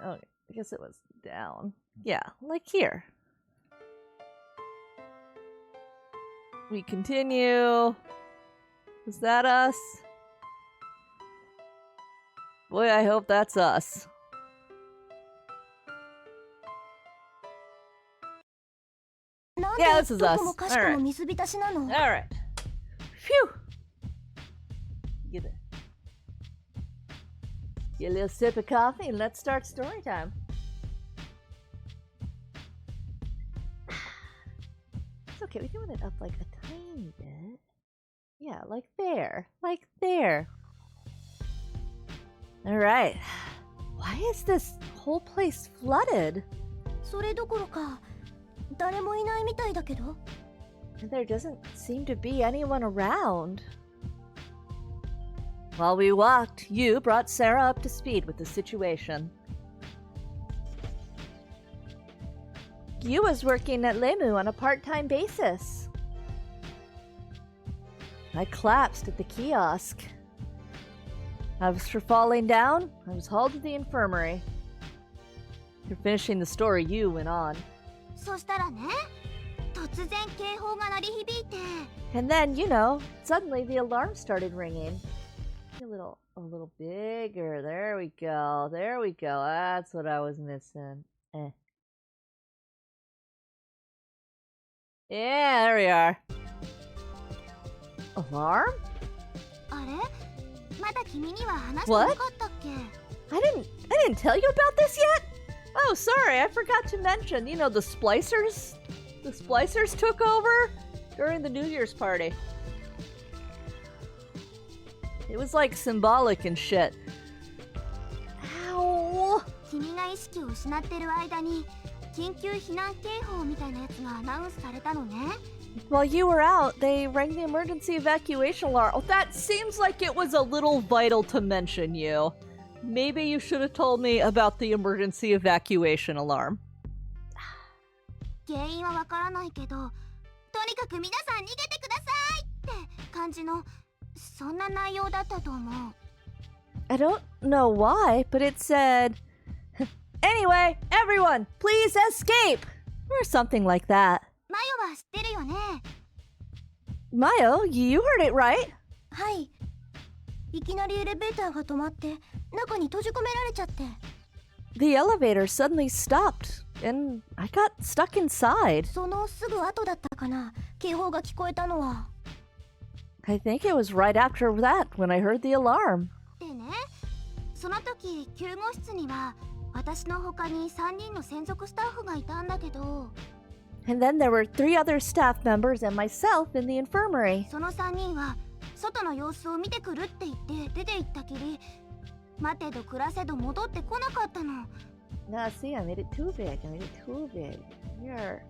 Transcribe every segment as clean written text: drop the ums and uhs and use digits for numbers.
Oh, I guess it was down. Yeah, like here. We continue. Is that us? Boy, I hope that's us. Yeah, this is us. Alright. Phew! Get a little sip of coffee and let's start story time. It's okay, we're doing it up like a tiny bit. Yeah, like there. Like there. Alright. Why is this whole place flooded? There doesn't seem to be anyone around. While we walked, you brought Sarah up to speed with the situation. You was working at Lemu on a part-time basis. I collapsed at the kiosk. After falling down, I was hauled to the infirmary. You're finishing the story, you went on. And then, you know, suddenly the alarm started ringing. A little bigger. There we go. There we go. That's what I was missing. Yeah, there we are. Alarm? What? I didn't tell you about this yet? Oh, sorry, I forgot to mention, you know, the splicers? The splicers took over during the New Year's party. It was like symbolic and shit. Ow! While you were out, they rang the emergency evacuation alarm. Oh, that seems like it was a little vital to mention, you. Maybe you should have told me about the emergency evacuation alarm. I don't know why, but it said, anyway, everyone, please escape! Or something like that. Mayo, you heard it right? The elevator suddenly stopped, and I got stuck inside. I think it was right after that when I heard the alarm. And then there were 3 other staff members and myself in the infirmary. Nah, see, I made it too big. Here.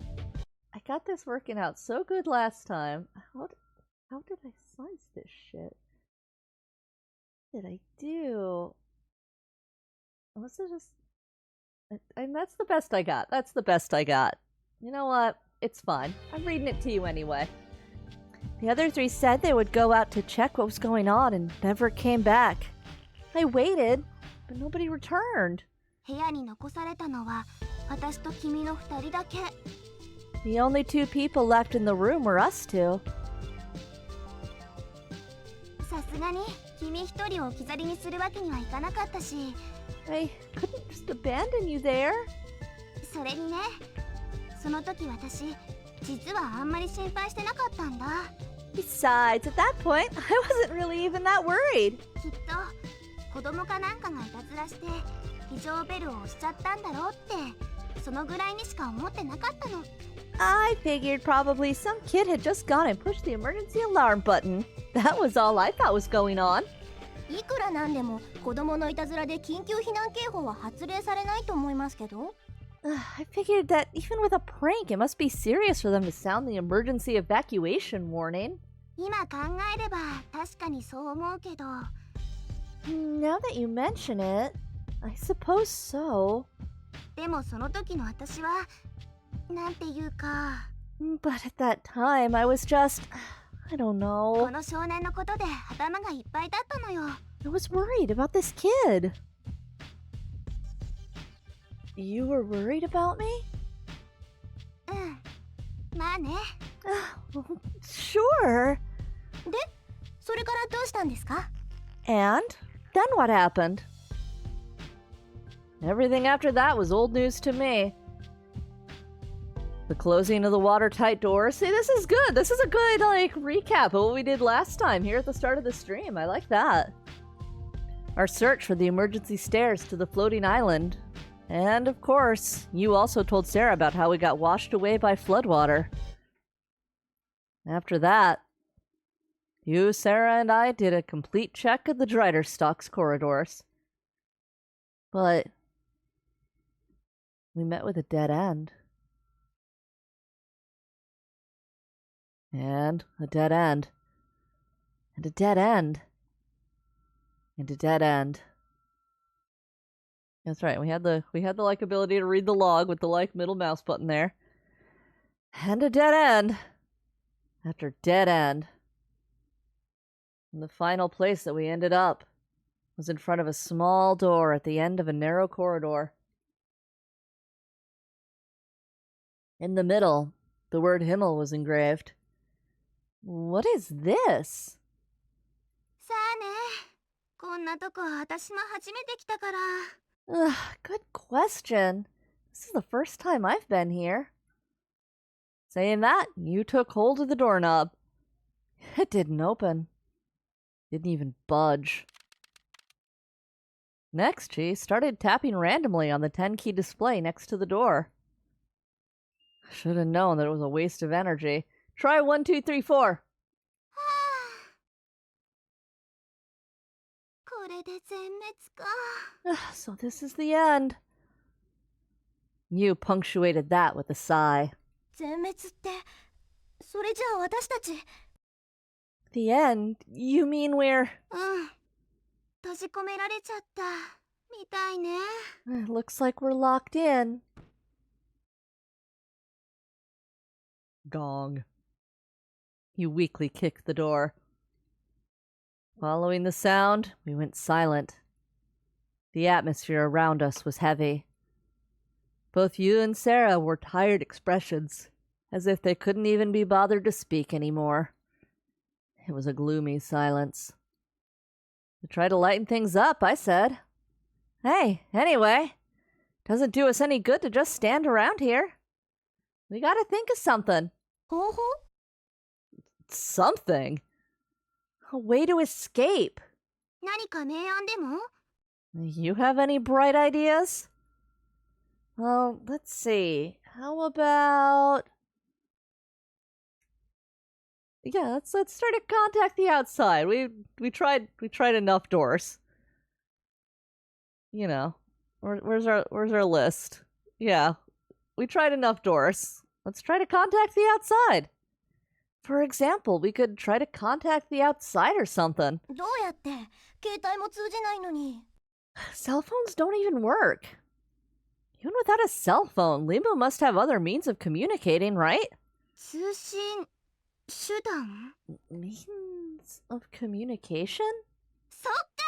I got this working out so good last time. How did I slice this shit? What did I do? Was it just... And that's the best I got. That's the best I got. You know what? It's fine. I'm reading it to you anyway. The other 3 said they would go out to check what was going on and never came back. I waited, but nobody returned. The only 2 people left in the room were us 2. I couldn't just abandon you there. Besides, at that point, I wasn't really even that worried. I figured probably some kid had just gone and pushed the emergency alarm button. That was all I thought was going on. I figured that even with a prank, it must be serious for them to sound the emergency evacuation warning. Now that you mention it, I suppose so. But at that time, I was just... I don't know. I was worried about this kid. You were worried about me? まあね。Sure. で、それからどうしたんですか? And? Then what happened? Everything after that was old news to me. The closing of the watertight door. See, this is good. This is a good, recap of what we did last time here at the start of the stream. I like that. Our search for the emergency stairs to the floating island. And, of course, you also told Sarah about how we got washed away by floodwater. After that, you, Sarah, and I did a complete check of the Driderstock's corridors. But we met with a dead end. And a dead end. And a dead end. And a dead end. That's right, we had the ability to read the log with the middle mouse button there. And a dead end. After dead end. And the final place that we ended up was in front of a small door at the end of a narrow corridor. In the middle, the word Himmel was engraved. What is this? さあね。こんなとこ私も初めて来たから。Good question. This is the first time I've been here. Saying that, you took hold of the doorknob. It didn't open. Didn't even budge. Next, she started tapping randomly on the 10-key display next to the door. Should have known that it was a waste of energy. Try 1, 2, 3, 4. これで全滅か。So this is the end. You punctuated that with a sigh. 全滅って、それじゃあ私たち。The end? You mean we're... 閉じ込められちゃった。みたいね。It looks like we're locked in. Gong. You weakly kicked the door. Following the sound, we went silent. The atmosphere around us was heavy. Both you and Sarah wore tired expressions, as if they couldn't even be bothered to speak anymore. It was a gloomy silence. To try to lighten things up, I said, "Hey, anyway, doesn't do us any good to just stand around here. We gotta think of something." 方法? Something? A way to escape. 何か明暗でも? You have any bright ideas? Well, let's see. How about... Yeah, let's start to contact the outside. We tried enough doors. You know, where's our list? Yeah, we tried enough doors. Let's try to contact the outside. For example, we could try to contact the outside or something. どうやって？携帯も通じないのに。Cell phones don't even work. Even without a cell phone, Limbo must have other means of communicating, right? 通信手段? Means of communication? そっか！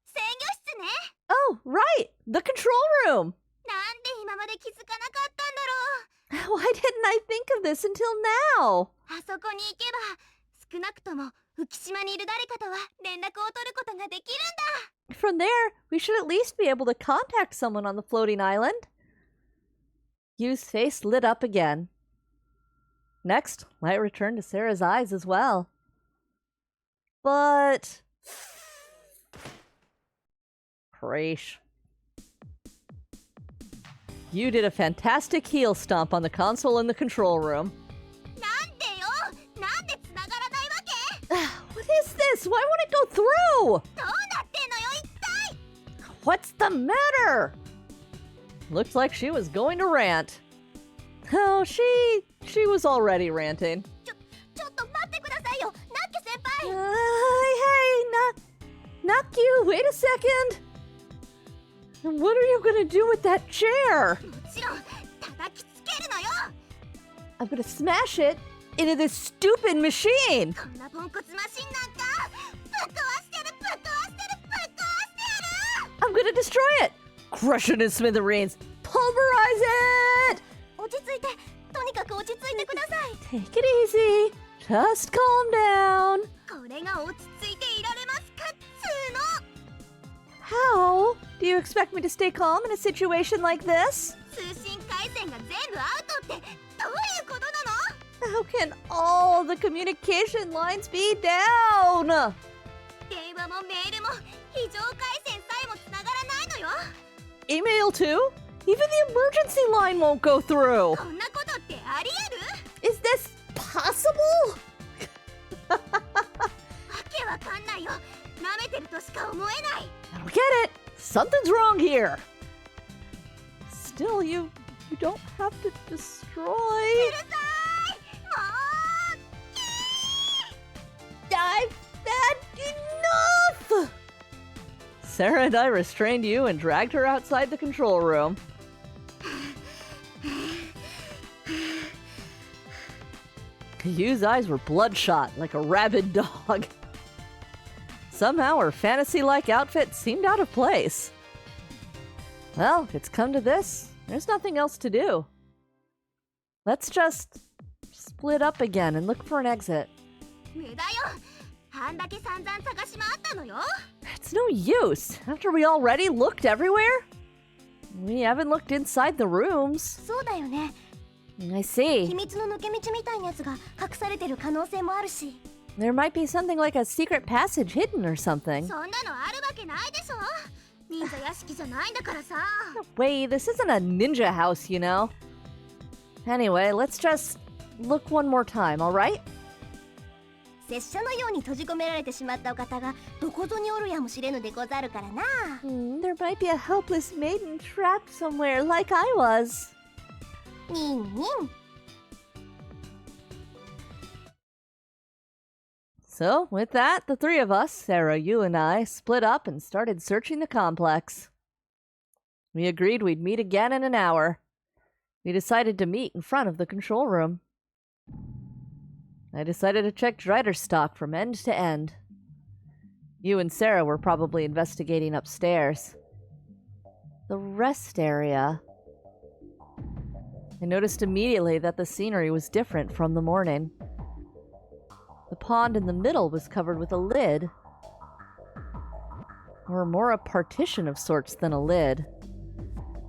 制御室ね！ Oh, right! The control room! なんで今まで気づかなかったんだろう。 Why didn't I think of this until now? あそこに行けば、少なくとも浮島にいる誰かとは連絡を取ることができるんだ。 From there, we should at least be able to contact someone on the floating island. Yu's face lit up again. Next, light returned to Sarah's eyes as well. But... Preach. You did a fantastic heel stomp on the console in the control room. なんでよ！なんで繋がらないわけ？ What is this? Why won't it go through? どうなってんのよ、一体！ What's the matter? Looked like she was going to rant. Oh, she was already ranting. ちょっと待ってくださいよ、ナッキ先輩！ Hey, Naku, wait a second. What are you gonna do with that chair? もちろん、叩きつけるのよ！ I'm gonna smash it into this stupid machine. こんなポンコツマシンなんか、ぶっ壊してる、ぶっ壊してる、ぶっ壊してやる！ I'm gonna destroy it. Crush it in smithereens. Pulverize it! 落ち着いて、とにかく落ち着いてください。 Take it easy. Just calm down. これが落ち着いていられますかっつーの。 How? Do you expect me to stay calm in a situation like this? 通信回線が全部アウトってどういうことなの？ How can all the communication lines be down? 電話もメールも非常回線さえもつながらないのよ。 Email too? Even the emergency line won't go through. こんなことってありえる？ Is this possible? わけわかんないよ。舐めてるとしか思えない。 I don't get it. Something's wrong here. Still, you don't have to destroy. うるさい。もう。 I've had enough! Sarah and I restrained you and dragged her outside the control room. Yu's eyes were bloodshot like a rabid dog. Somehow her fantasy-like outfit seemed out of place. Well, if it's come to this, there's nothing else to do. Let's just split up again and look for an exit. 無駄よ。あんだけ散々探し回ったのよ。 It's no use. After we already looked everywhere? We haven't looked inside the rooms. そうだよね。 I see. 秘密の抜け道みたいなやつが隠されてる可能性もあるし。 There might be something like a secret passage hidden or something. そんなのあるわけないでしょ。忍者屋敷じゃないんだからさ。 Wait, this isn't a ninja house, you know? Anyway, let's just look one more time, alright? 拙者のように閉じ込められてしまったお方がどこぞにおるやもしれぬでござるからな。 There might be a helpless maiden trapped somewhere like I was. ニンニン。 So, with that, the three of us, Sarah, you, and I, split up and started searching the complex. We agreed we'd meet again in an hour. We decided to meet in front of the control room. I decided to check Drider's stock from end to end. You and Sarah were probably investigating upstairs. The rest area. I noticed immediately that the scenery was different from the morning. The pond in the middle was covered with a lid. Or more a partition of sorts than a lid.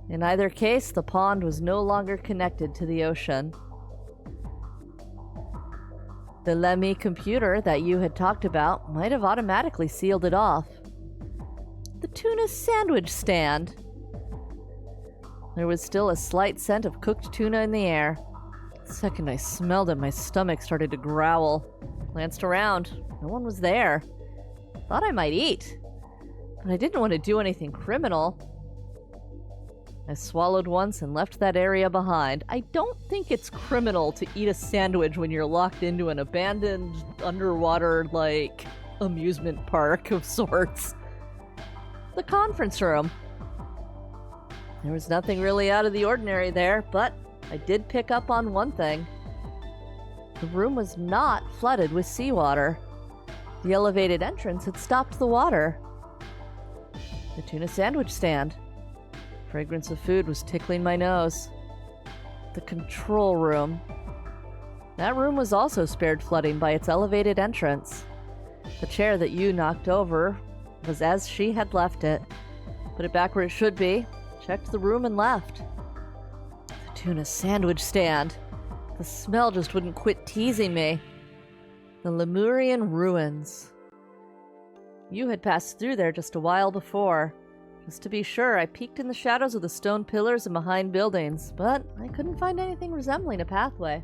In either case, the pond was no longer connected to the ocean. The Lemmy computer that you had talked about might have automatically sealed it off. The tuna sandwich stand. There was still a slight scent of cooked tuna in the air. The second I smelled it, my stomach started to growl. Glanced around. No one was there. Thought I might eat. But I didn't want to do anything criminal. I swallowed once and left that area behind. I don't think it's criminal to eat a sandwich when you're locked into an abandoned underwater, amusement park of sorts. The conference room. There was nothing really out of the ordinary there, but I did pick up on one thing. The room was not flooded with seawater. The elevated entrance had stopped the water. The tuna sandwich stand. Fragrance of food was tickling my nose. The control room. That room was also spared flooding by its elevated entrance. The chair that you knocked over was as she had left it. Put it back where it should be, checked the room and left. The tuna sandwich stand. The smell just wouldn't quit teasing me. The Lemurian ruins. You had passed through there just a while before. Just to be sure, I peeked in the shadows of the stone pillars and behind buildings, but I couldn't find anything resembling a pathway.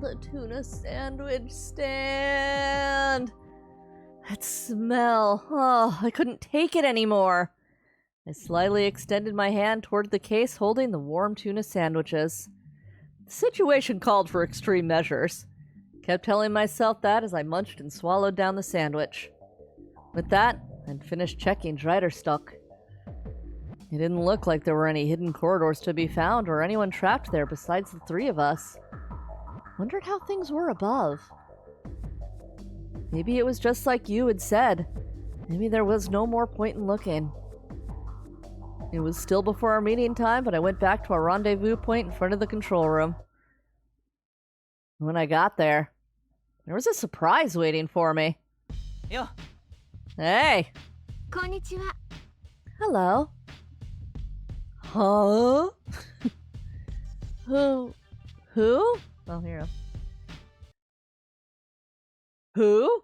The tuna sandwich stand! That smell! Oh, I couldn't take it anymore! I slyly extended my hand toward the case holding the warm tuna sandwiches. The situation called for extreme measures. Kept telling myself that as I munched and swallowed down the sandwich. With that, I'd finished checking Drider's stock. It didn't look like there were any hidden corridors to be found or anyone trapped there besides the three of us. Wondered how things were above. Maybe it was just like you had said. Maybe there was no more point in looking. It was still before our meeting time, but I went back to our rendezvous point in front of the control room. When I got there was a surprise waiting for me. Yo. Hey! こんにちは。 Hello. Huh? Who? Oh, here. Who?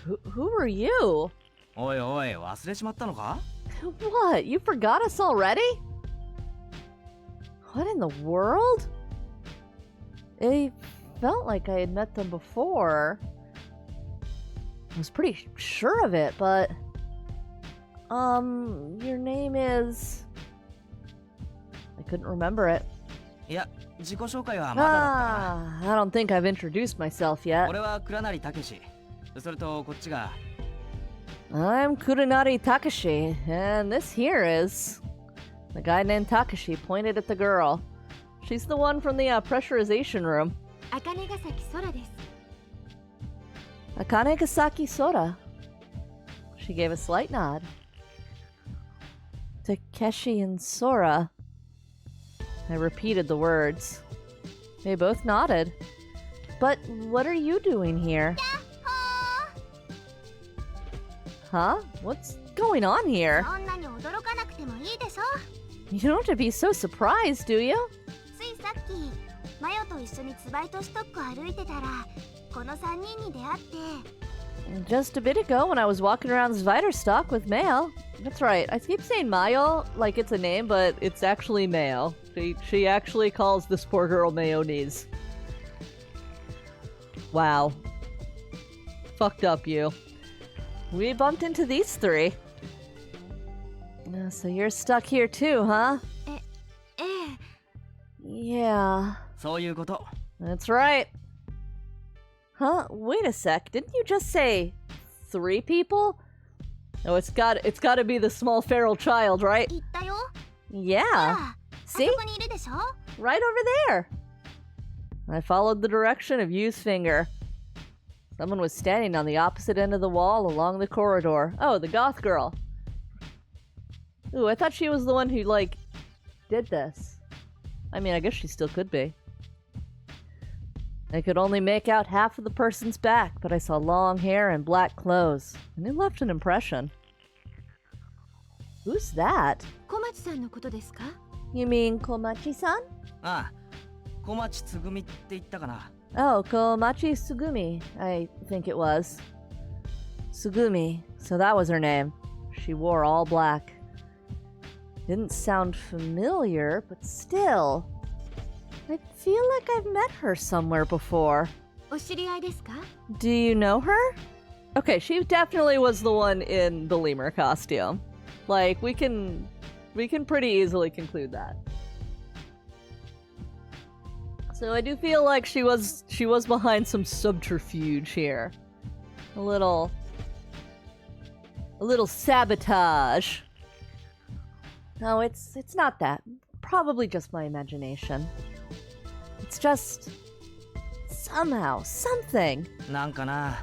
Who are you? おいおい、忘れちまったのか? What? You forgot us already? What in the world? I felt like I had met them before. I was pretty sure of it, but... your name is... I couldn't remember it. いや、自己紹介はまだだったな。I don't think I've introduced myself yet. 俺は倉成武史。それとこっちが。I'm Kurenari Takashi, and this here is... The guy named Takashi pointed at the girl. She's the one from the pressurization room. 茜ヶ崎空です。 Akane Gasaki Sora. She gave a slight nod. Takeshi and Sora. I repeated the words. They both nodded. But what are you doing here? Huh? What's going on here? そんなに驚かなくてもいいでしょ。 You don't have to be so surprised, do you? ついさっきマヨと一緒にツバイトシトック歩いてたらこの3人に出会って。 Just a bit ago when I was walking around Zviderstock with Mayo. That's right. I keep saying Mayo like it's a name, but it's actually Mayo. She actually calls this poor girl mayonnaise. Wow. Fucked up, you. We bumped into these three. So you're stuck here too, huh? ええ。 Yeah. そういうこと。 That's right. Huh? Wait a sec. Didn't you just say 3 people? Oh, it's got to be the small feral child, right? 言ったよ。 Yeah. あ See? そこにいるでしょ。 Right over there. I followed the direction of Yu's finger. Someone was standing on the opposite end of the wall along the corridor. Oh, the goth girl. Ooh, I thought she was the one who, like, did this. I mean, I guess she still could be. I could only make out half of the person's back, but I saw long hair and black clothes, and it left an impression. Who's that? 小町さんのことですか。 You mean Komachi-san? ああ、小町つぐみって言ったかな。 Oh, Komachi Sugumi, I think it was. Sugumi, so that was her name. She wore all black. Didn't sound familiar, but still. I feel like I've met her somewhere before. お知り合いですか。 Do you know her? Okay, she definitely was the one in the lemur costume. Like, we can pretty easily conclude that. So I do feel like she was behind some subterfuge here. A little sabotage. No, it's not that. Probably just my imagination. It's just somehow something. なんかな。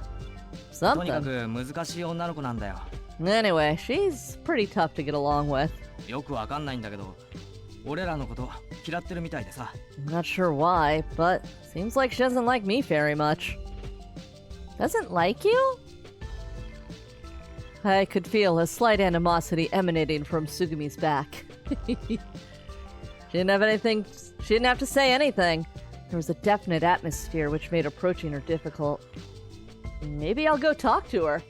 とにか Something. く難しい女の子なんだよ。 Anyway, she's pretty tough to get along with. よくわかんないんだけど、俺らのこと嫌ってるみたいでさ。 I'm not sure why, but seems like she doesn't like me very much. Doesn't like you? I could feel a slight animosity emanating from Sugumi's back. She didn't have to say anything. There was a definite atmosphere which made approaching her difficult. Maybe I'll go talk to her.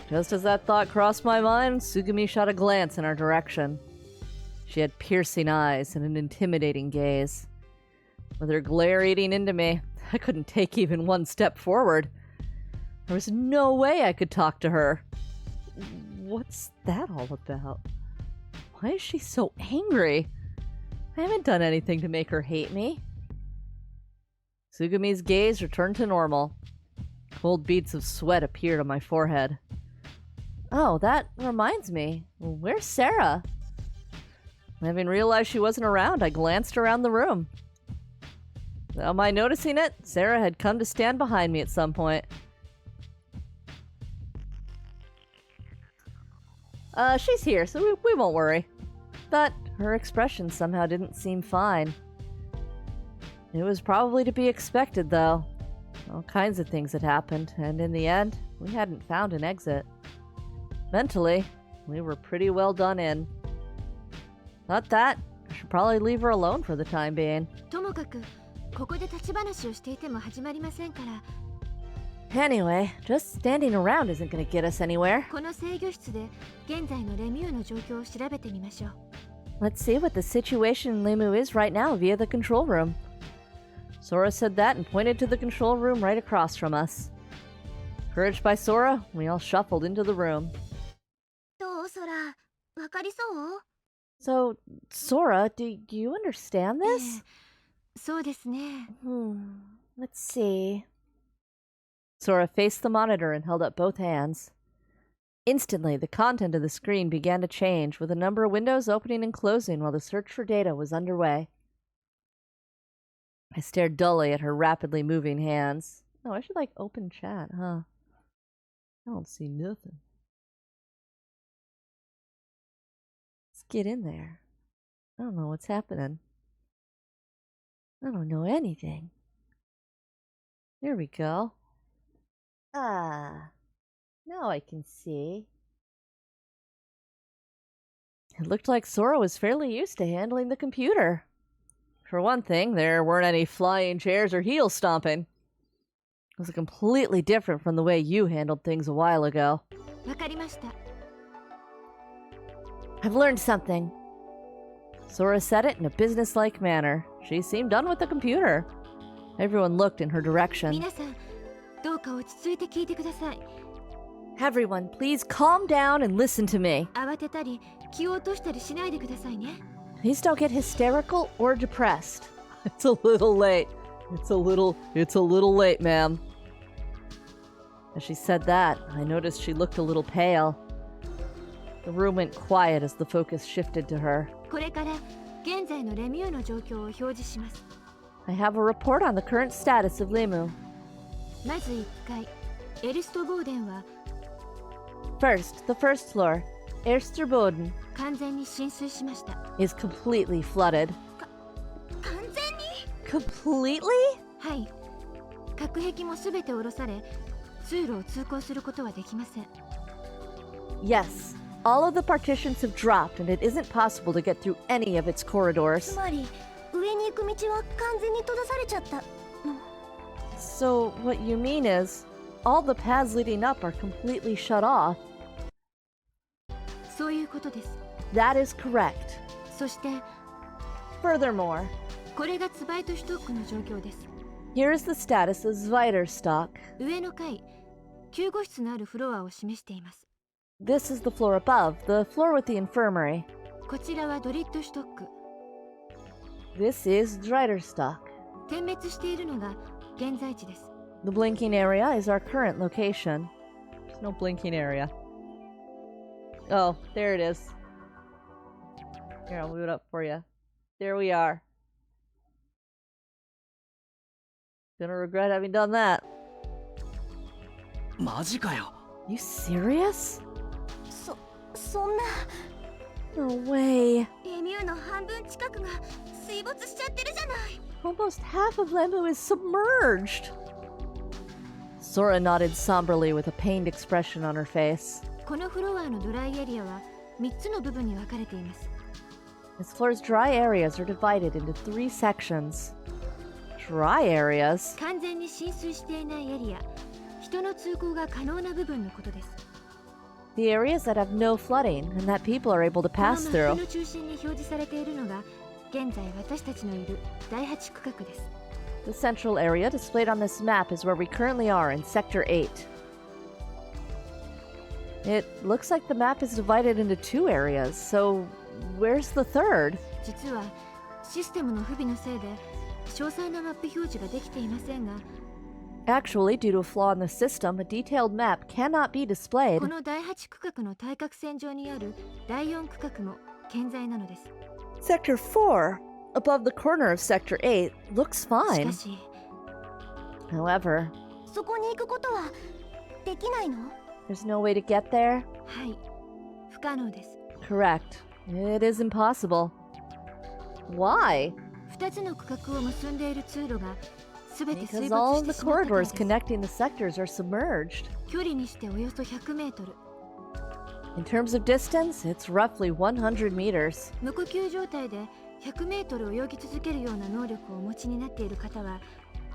Just as that thought crossed my mind, Sugumi shot a glance in our direction. She had piercing eyes and an intimidating gaze. With her glare eating into me, I couldn't take even one step forward. There was no way I could talk to her. What's that all about? Why is she so angry? I haven't done anything to make her hate me. Sugumi's gaze returned to normal. Cold beads of sweat appeared on my forehead. Oh, that reminds me. Where's Sarah? Having realized she wasn't around, I glanced around the room. Without my noticing it, Sarah had come to stand behind me at some point. She's here, so we won't worry. But her expression somehow didn't seem fine. It was probably to be expected, though. All kinds of things had happened, and in the end, we hadn't found an exit. Mentally, we were pretty well done in. Not that, I should probably leave her alone for the time being. ともかくここで立ち話をしていても始まりませんから。 Anyway, just standing around isn't going to get us anywhere. この制御室で現在のレミューの状況を調べてみましょう。 Let's see what the situation in Limu is right now via the control room. Sora said that and pointed to the control room right across from us. Encouraged by Sora, we all shuffled into the room. どうソラ、わかりそう？ So, Sora, do you understand this? そうですね。 Let's see. Sora faced the monitor and held up both hands. Instantly, the content of the screen began to change, with a number of windows opening and closing while the search for data was underway. I stared dully at her rapidly moving hands. Oh, I should, open chat, huh? I don't see nothing. Let's get in there. I don't know what's happening. I don't know anything. There we go. Ah, now I can see. It looked like Sora was fairly used to handling the computer. For one thing, there weren't any flying chairs or heel stomping. It was completely different from the way you handled things a while ago. わかりました。 I've learned something. Sora said it in a businesslike manner. She seemed done with the computer. Everyone looked in her direction. 皆さん、どうか落ち着いて聞いてください。 Everyone, please calm down and listen to me. 慌てたり、気を落としたりしないでくださいね。 Please don't get hysterical or depressed. It's a little late. It's a little late, ma'am. As she said that, I noticed she looked a little pale. The room went quiet as the focus shifted to her. これから現在のレミューの状況を表示します。 I have a report on the current status of Limu. まず1階、エルストボーデンは First, the first floor, Ersterboden, 完全に浸水しました。 is completely flooded. 完全に？ Completely? はい。隔壁もすべて下ろされ、通路を通行することはできません。 Yes. All of the partitions have dropped and it isn't possible to get through any of its つ corridors. まり、上に行く道は完全に閉ざされちゃった。 So, what you mean is, all the paths leading up are completely shut off. そういうことです。 That is correct. そして、 Furthermore, これがツバイトシュトックの状況です。 here is the status of Zweiterstock. 上の階、救護室のあるフロアを示しています。 This is the floor above, the floor with the infirmary. こちらはドリッドシュトック。 This is Zweiterstock. 点滅しているのが現在地です。 The blinking area is our current location. There's no blinking area. Oh, there it is. Here, I'll move it up for you. There we are. Gonna regret having done that. マジかよ。 You serious? そんな。 No way. レミューの半分近くが水没しちゃってるじゃない。 Almost half of Lembu is submerged. Sora nodded somberly with a pained expression on her face. このフロアのドライエリアは3つの部分に分かれています。 This floor's dry areas are divided into 3 sections. Dry areas? 完全に浸水していないエリア、人の通行が可能な部分のことです。 The areas that have no flooding and that people are able to この pass マッ through. プの中心に表示されているのが現在私たちのいる第8区画です。 The central area displayed on this map is where we currently are in Sector 8. It looks like the map is divided into 2 areas, so where's the third? 実はシステムの不備のせいで詳細なマップ表示ができていませんが、 Actually, due to a flaw in the system, a detailed map cannot be displayed. この第8区画の対角線上にある第4区画も健在なのです。 Sector 4, above the corner of Sector 8, looks し fine. かし、 However, そこに行くことはできないの？ there's no way to get there. はい。不可能です。 Correct. It is impossible. Why? 2つの区画を結んでいる通路が全て水 Because all 没 of し the てしまったからで corridors す。 connecting the sectors are submerged. 距離にしておよそ100メートル。 In terms of distance, it's roughly 100 meters. 無呼吸状態で100メートル泳ぎ続けるような能力をお持ちになっている方は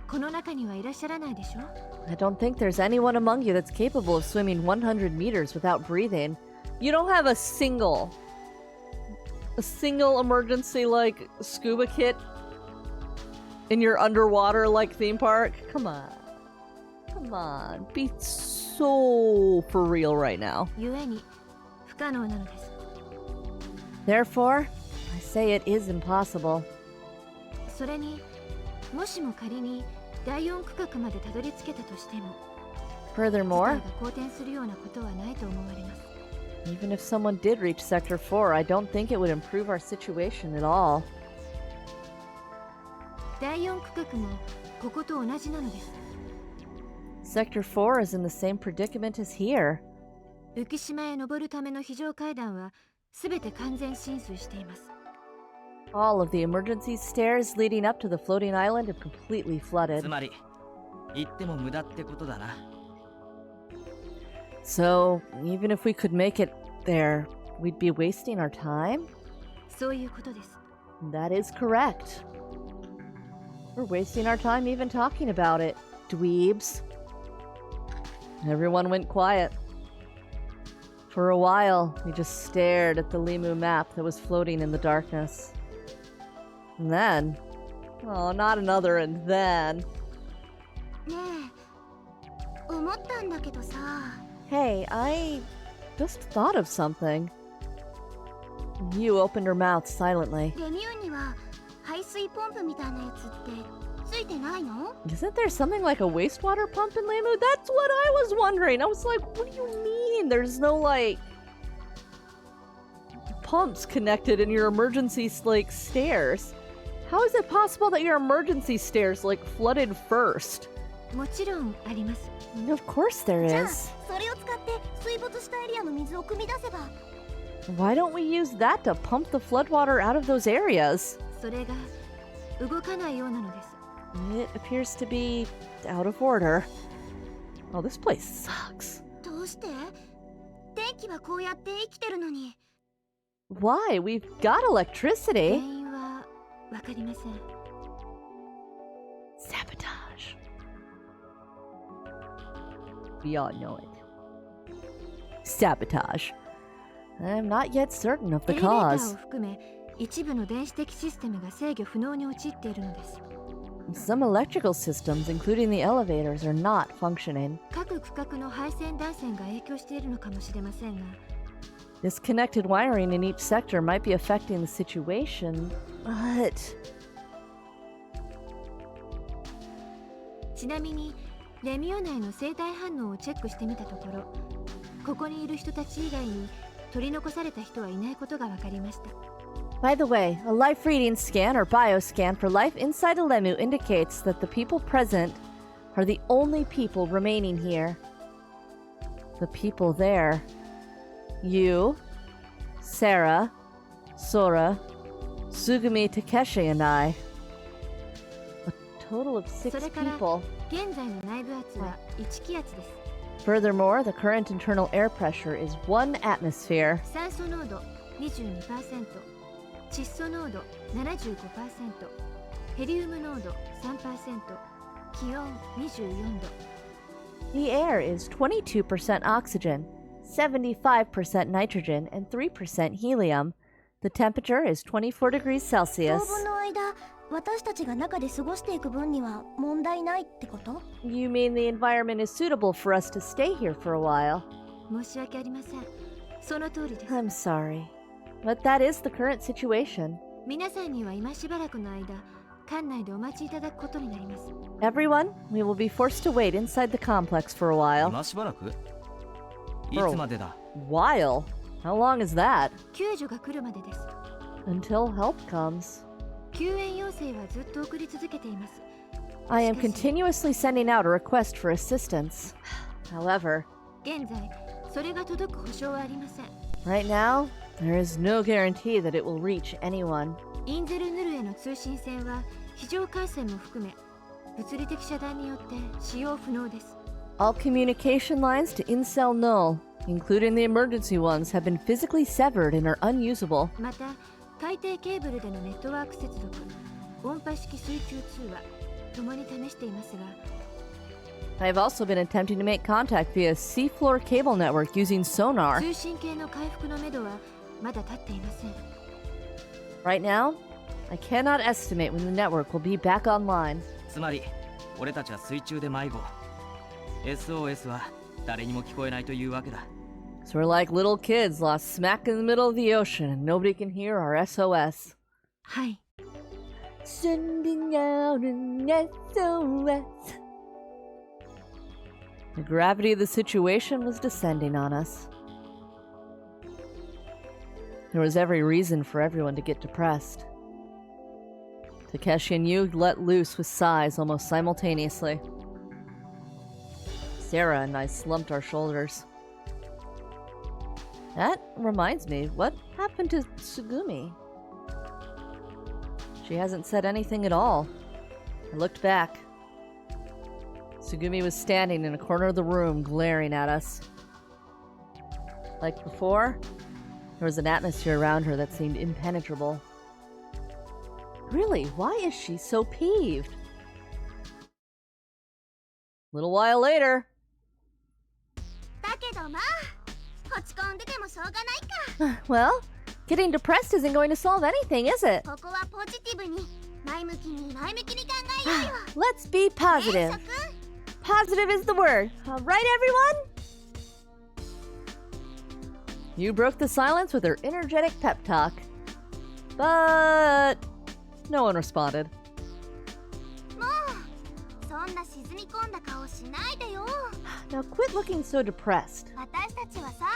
この中にはいらっしゃらないでしょ。 I don't think there's anyone among you that's capable of swimming 100 meters without breathing. You don't have a single emergency like scuba kit in your underwater like theme park? Come on, be so for real right now. 故に不可能なのです。 Therefore, I say it is impossible. それにもしも仮に第4区画までたどり着けたとしても Furthermore, 事態が好転するようなことはないと思われます。 even if someone did reach Sector 4, I don't think it would improve our situation at all. 第4区画もここと同じなのです。 Sector 4 is in the same predicament as here. 浮島へ登るための非常階段はすべて完全浸水しています。 All of the emergency stairs leading up to the floating island have completely つ flooded. まり行っても無駄ってことだな。 So, even if we could make it there, we'd be wasting our time? そういうことです。 That is correct. We're wasting our time even talking about it, dweebs. Everyone went quiet. For a while, we just stared at the Limu map that was floating in the darkness. And then... Oh, not another and then. ねえ、思ったんだけどさ。 Hey, I just thought of something. You opened her mouth silently. レミューには排水ポンプみたいなやつってついてないの？ Isn't there something like a wastewater pump in Limu? That's what I was wondering. I was like, what do you mean? There's no, like, pumps connected in your emergency, like, stairs. How is it possible that your emergency stairs, like, flooded first? もちろんあります。 Of course there じゃあ is. それを使って水没したエリアの水を汲み出せば。 Why don't we use that to pump the floodwater out of those areas? それが動かないようなのです。 It appears to be out of order. Oh, this place sucks. どうして？電気はこうやって生きてるのに。 Why? We've got 原 electricity. 因はわかりません。 Sabotage. We all know it. Sabotage. I'm not yet certain of エ the レベーター cause. を含め一部の電子的システムが制御不能に陥っているのです。 Some electrical systems, including the elevators, are not functioning. 各区画の配線断線が影響しているのかもしれませんが、 Disconnected wiring in each sector might be affecting the situation, but... ちなみにレミオ内の生体反応をチェックしてみたところ、ここにいる人たち以外に取り残された人はいないことが分かりました。 By the way, a life reading scan or bioscan for life inside a Lemu indicates that the people present are the only people remaining here. The people there. You, Sarah, Sora, Sugumi Takeshi, and I. A total of 6 それから people. 現在の内部圧は1気圧です。 Furthermore, the current internal air pressure is 1 atmosphere. 酸素濃度 22%、窒素濃度 75%、ヘリウム濃度 3%、気温24度。 The air is 22% oxygen, 75% nitrogen, and 3% helium. The temperature is 24 degrees 当 Celsius. 分の間、私たちが中で過ごしていく分には問題ないってこと？ You mean the environment is suitable for us to stay here for a while? 申し訳ありません。その通りです。 I'm sorry. But that is the current situation. 皆さんには今しばらくの間、館内でお待ちいただくことになります。 Everyone, we will be forced to wait inside the complex for a while. 今しばらくい Bro. つまでだ？ While? How long is that? 救助が来るまでです。 Until help comes. 救援要請はずっと送り続けています。 I am continuously sending out a request for assistance. However, 現在、それが届く保証はありません。Right now, there is no guarantee that it will reach anyone. インゼルヌルへの通信線は非常回線も含め物理的遮断によって使用不能です。 All communication lines to Incel Null, including the emergency ones, have been physically severed and are unusable. また海底ケーブルでのネットワーク接続、音波式水中通話ともに試していますが、 I have also been attempting to make contact via seafloor cable network using sonar. 通信系の回復のめどはまだ立っていません。 Right now, I cannot estimate when the network will be back online. つまり俺たちは水中で迷子。 SOS は誰にも聞こえないというわけだ。 So we're like little kids lost smack in the middle of the ocean and nobody can hear our SOS. はい。 Sending out an SOS. The gravity of the situation was descending on us. There was every reason for everyone to get depressed. Takeshi and Yu let loose with sighs almost simultaneously. Sarah and I slumped our shoulders. That reminds me, what happened to Tsugumi? She hasn't said anything at all. I looked back. Tsugumi was standing in a corner of the room, glaring at us. Like before, there was an atmosphere around her that seemed impenetrable. Really, why is she so peeved? A little while later. だけどまあ、落ち込んでてもしょうがないか。 Well, getting depressed isn't going to solve anything, is it? ここはポジティブに、前向きに考えようよ。 Let's be positive. Positive is the word. All right, everyone? You broke the silence with her energetic pep talk. But no one responded. もう、そんな沈み込んだ顔しないでよ。 Now quit looking so depressed. 私たちはさ、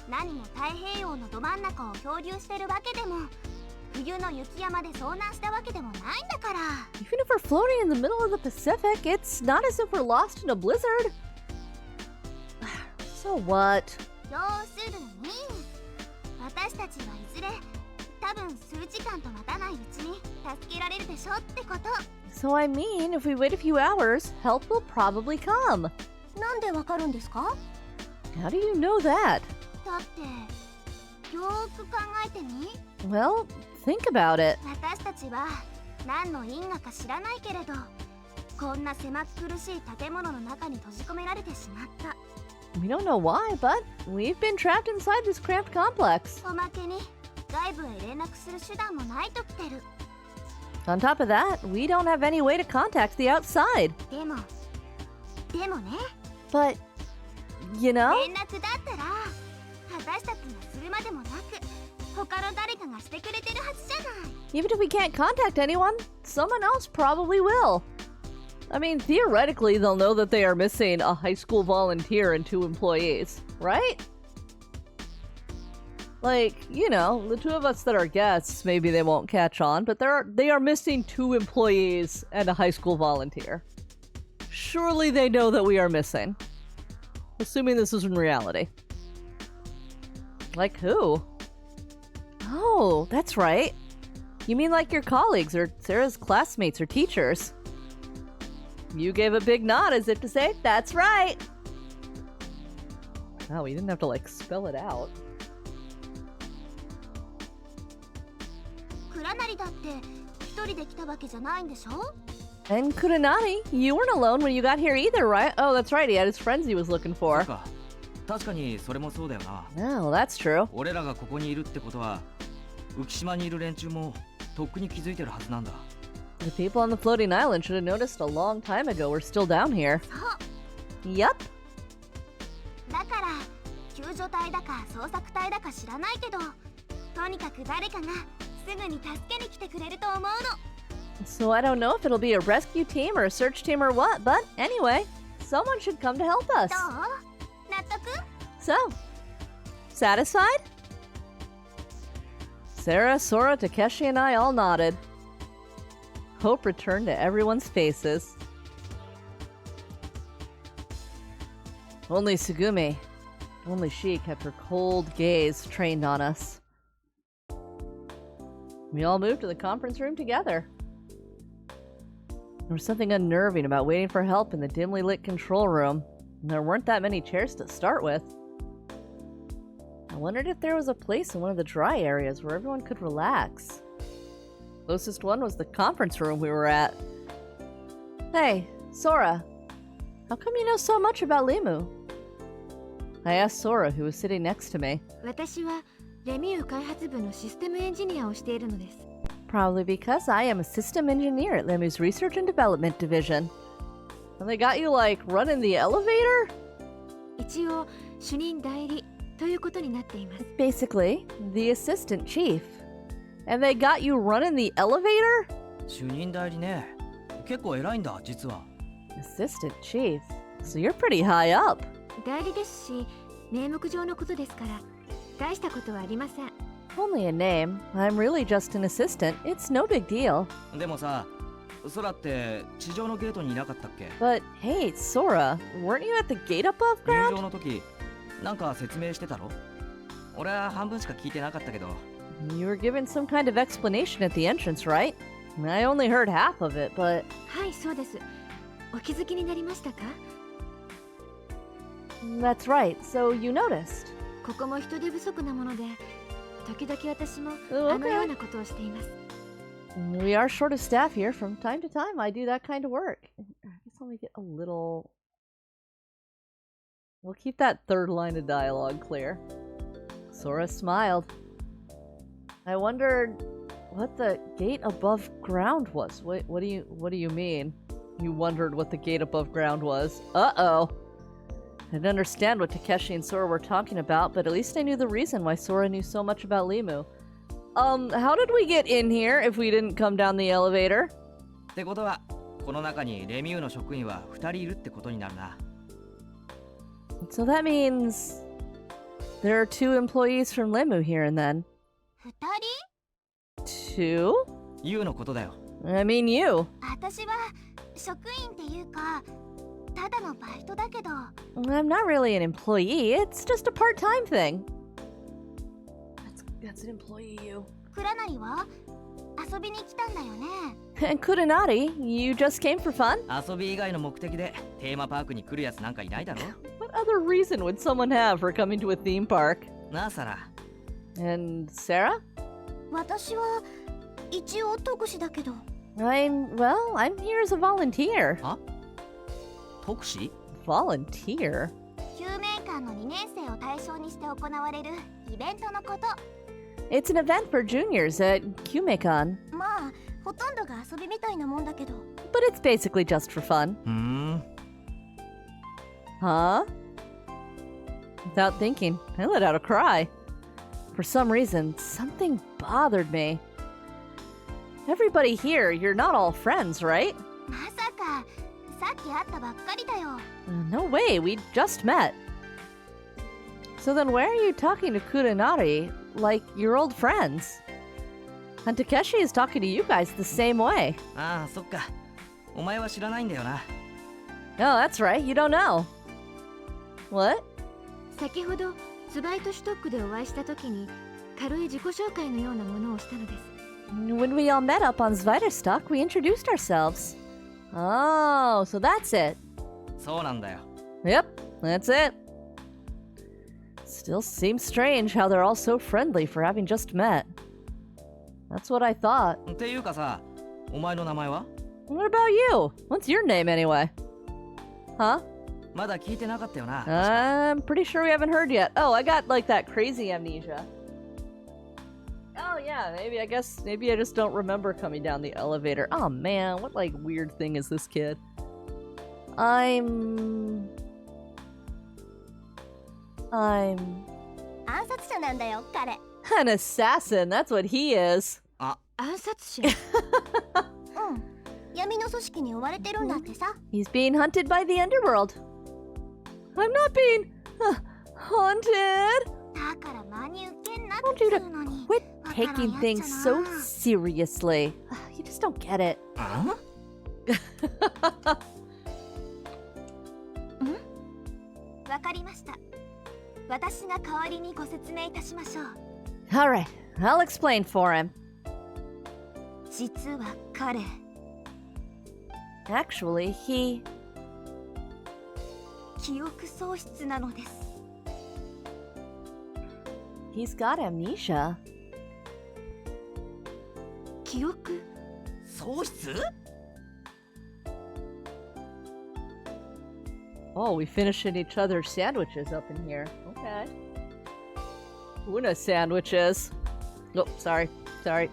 何も太平洋のど真ん中を漂流してるわけでも、冬の雪山で遭難したわけでもないんだから。 Even if we're floating in the middle of the Pacific, it's not as if we're lost in a blizzard. So what? 要するに、私たちはいずれ多分数時間と待たないうちに助けられるでしょってこと。 So I mean, if we wait a few hours, help will probably come. なんでわかるんですか？ How do you know that? だってよーく考えてみ。 Well, think about it. 私たちは何の因果か知らないけれど、こんな狭く苦しい建物の中に閉じ込められてしまった。 We don't know why, but we've been trapped inside this cramped complex. おまけに外部へ連絡する手段もないときてる。 On top of that, we don't have any way to contact the outside. でもね、 But, you know? 連絡だったら私たちがするまでもなく他の誰かがしてくれてるはずじゃない。 Even if we can't contact anyone, someone else probably will. I mean, theoretically, they'll know that they are missing a high school volunteer and 2 employees, right? Like, you know, the 2 of us that are guests, maybe they won't catch on, but they are missing 2 employees and a high school volunteer. Surely they know that we are missing. Assuming this is in reality. Like who? Oh, that's right. You mean like your colleagues or Sarah's classmates or teachers? You gave a big nod as if to say, that's right. Oh, we didn't have to like spell it out. 倉成だって一人で来たわけじゃないんでしょ？ And Kuranani, you weren't alone when you got here either, right? Oh, that's right, he had his friends he was looking そ for. うか。確かにそれもそうだよな。 No, that's true. 俺らがここにいるってことは、浮島にいる連中もとっくに気づいてるはずなんだ。 The people on the floating island should have noticed a long time ago we're still down here. そう。 Yup. だから救助隊だか捜索隊だか知らないけど、とにかく誰かがすぐに助けに来てくれると思うの。 So I don't know if it'll be a rescue team or a search team or what, but anyway, someone should come to help us. どう？納得？ So, satisfied? Sarah, Sora, Takeshi, and I all nodded. Hope returned to everyone's faces. Only Sugumi. Only she kept her cold gaze trained on us. We all moved to the conference room together. There was something unnerving about waiting for help in the dimly lit control room, and there weren't that many chairs to start with. I wondered if there was a place in one of the dry areas where everyone could relax. Closest one was the conference room we were at. Hey, Sora, how come you know so much about Limu? I asked Sora, who was sitting next to me. 私はレミュー開発部のシステムエンジニアをしているのです。 Probably because I am a system engineer at Limu's Research and Development Division. And they got you, like, running the elevator? 一応主任代理ということになっています。 Basically, the assistant chief. And they got you running the elevator? 主任代理ね。結構偉いんだ、実は。Assistant chief? So you're pretty high up. 代理ですし、名目上のことですから、大したことはありません。 Only a name. I'm really just an assistant. It's no big deal. でもさ、空って地上のゲートにいなかったっけ？ But hey, Sora, weren't you at the gate above 入 ground? 場の時、なんか説明してたろ？俺は半分しか聞いてなかったけど。You were given some kind of explanation at the entrance, right? I only heard half of it, but... はい、そうです。お気づきになりましたか？ That's right, so you noticed. ここも人手不足なもので、時々私も Oh, あのよう okay. なことをしています。 We are short of staff here. From time to time, I do that kind of work. I guess I'll make it a little... We'll keep that third line of dialogue clear. Sora smiled. I wondered what the gate above ground was. What do you mean? You wondered what the gate above ground was. Uh-oh. I didn't understand what Takeshi and Sora were talking about, but at least I knew the reason why Sora knew so much about Limu. How did we get in here if we didn't come down the elevator? ってことは、この中にレミューの職員は2人いるってことになるな。So that means there are 2 employees from Limu here and then. 二 2? ユウのことだよ。I mean you. 人私は職員っていうかただのバイトだけど I'm not really an employee, it's just a part-time thing. That's an employee, you. 倉成は遊びに来たんだよね And Kudanari, you just came for fun? 遊び以外の目的でテーマパークに来るやつなんかいないだろ？ What other reason would someone have for coming to a theme park? なあ、サラ。And Sarah? 私は一応特使だけど I'm here as a volunteer. 特使？ Volunteer? 救命館の2年生を対象にして行われるイベントのこと It's an event for juniors at Kumekon, まあほとんどが遊びみたいなもんだけど but it's basically just for fun. ふーん。 Huh? Without thinking, I let out a cry. For some reason, something bothered me. Everybody here, you're not all friends, right? まさかさっき会ったばっかりだよ No way, we just met. So then why are you talking to Kudanari like you're old friends? And Takeshi is talking to you guys the same way. ああ、そっか。お前は知らないんだよな。 Oh, that's right, you don't know. What? 先ほどツバイトシュトックでお会いした時に軽い自己紹介のようなものをしたのです。 When we all met up on Zviderstock, we introduced ourselves. Oh, so that's it. そうなんだよ。 Yep, that's it. Still seems strange how they're all so friendly for having just met. That's what I thought. っていうかさ、お前の名前は？ What about you? What's your name anyway? Huh? まだ聞いてなかったよな。 I'm pretty sure we haven't heard yet. Oh, I got like that crazy amnesia. Oh yeah, maybe I just don't remember coming down the elevator. Oh man, what like weird thing is this kid? I'm 暗殺者なんだよ彼 an assassin. That's what he is. 暗殺者。うん闇の組織に追われてるんだってさ He's being hunted by the underworld. I'm not being haunted. だから真に受けんなっ I て want you 言 to うのに quit わからん taking や things っちゃ so な seriously. You just don't get it. わかりました私が代わりにご説明いたしましょう。 Alright, I'll explain for him. 実は彼、 Actually, he... 記憶喪失なのです。 he's got amnesia. 記憶？喪失？ Oh, we finishing each other's sandwiches up in here. Okay. Una sandwiches. Oh, sorry. Sorry.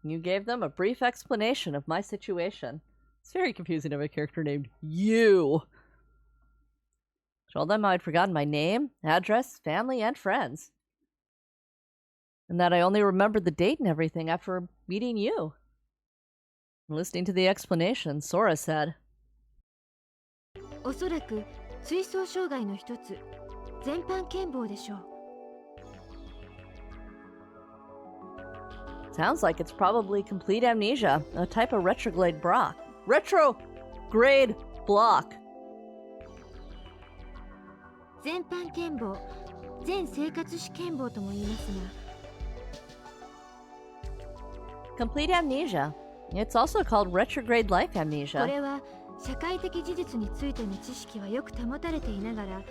You gave them a brief explanation of my situation. It's very confusing to have a character named you. Told them I'd forgotten my name, address, family, and friends. And that I only remembered the date and everything after meeting you. Listening to the explanation, Sora said, おそらく追走障害の一つ、全般健忘でしょう。 Sounds like it's probably complete amnesia, a type of retrograde block. Retrograde block. 全般健忘、全生活史健忘とも言いますが、 Complete amnesia. It's also called retrograde life こ amnesia. れは社会的事実についての知識はよく保たれていながら、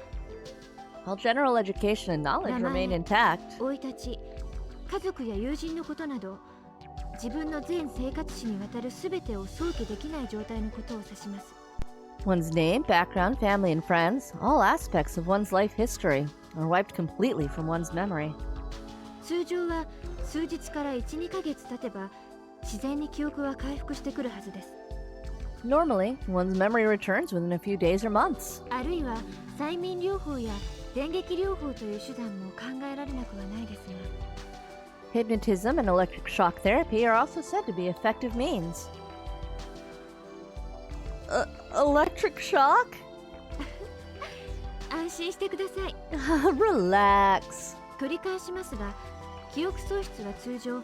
While general education and knowledge remain intact, 生い立ち、家族や友人のことなど、自分の全生活史にわたるすべてを想起できない状態のことを指します。 one's name, background, family, and friends, all aspects of one's life history, are wiped completely from one's memory. 通常は数日から1、2ヶ月経てば自然に記憶は回復してくるはずです。 Normally, one's memory returns within a few days or months. あるいは催眠療法や電撃療法という手段も考えられなくはないですが、 Hypnotism and electric shock therapy are also said to be effective means. Electric shock? 安心してください。 Relax. 繰り返しますが、記憶喪失は通常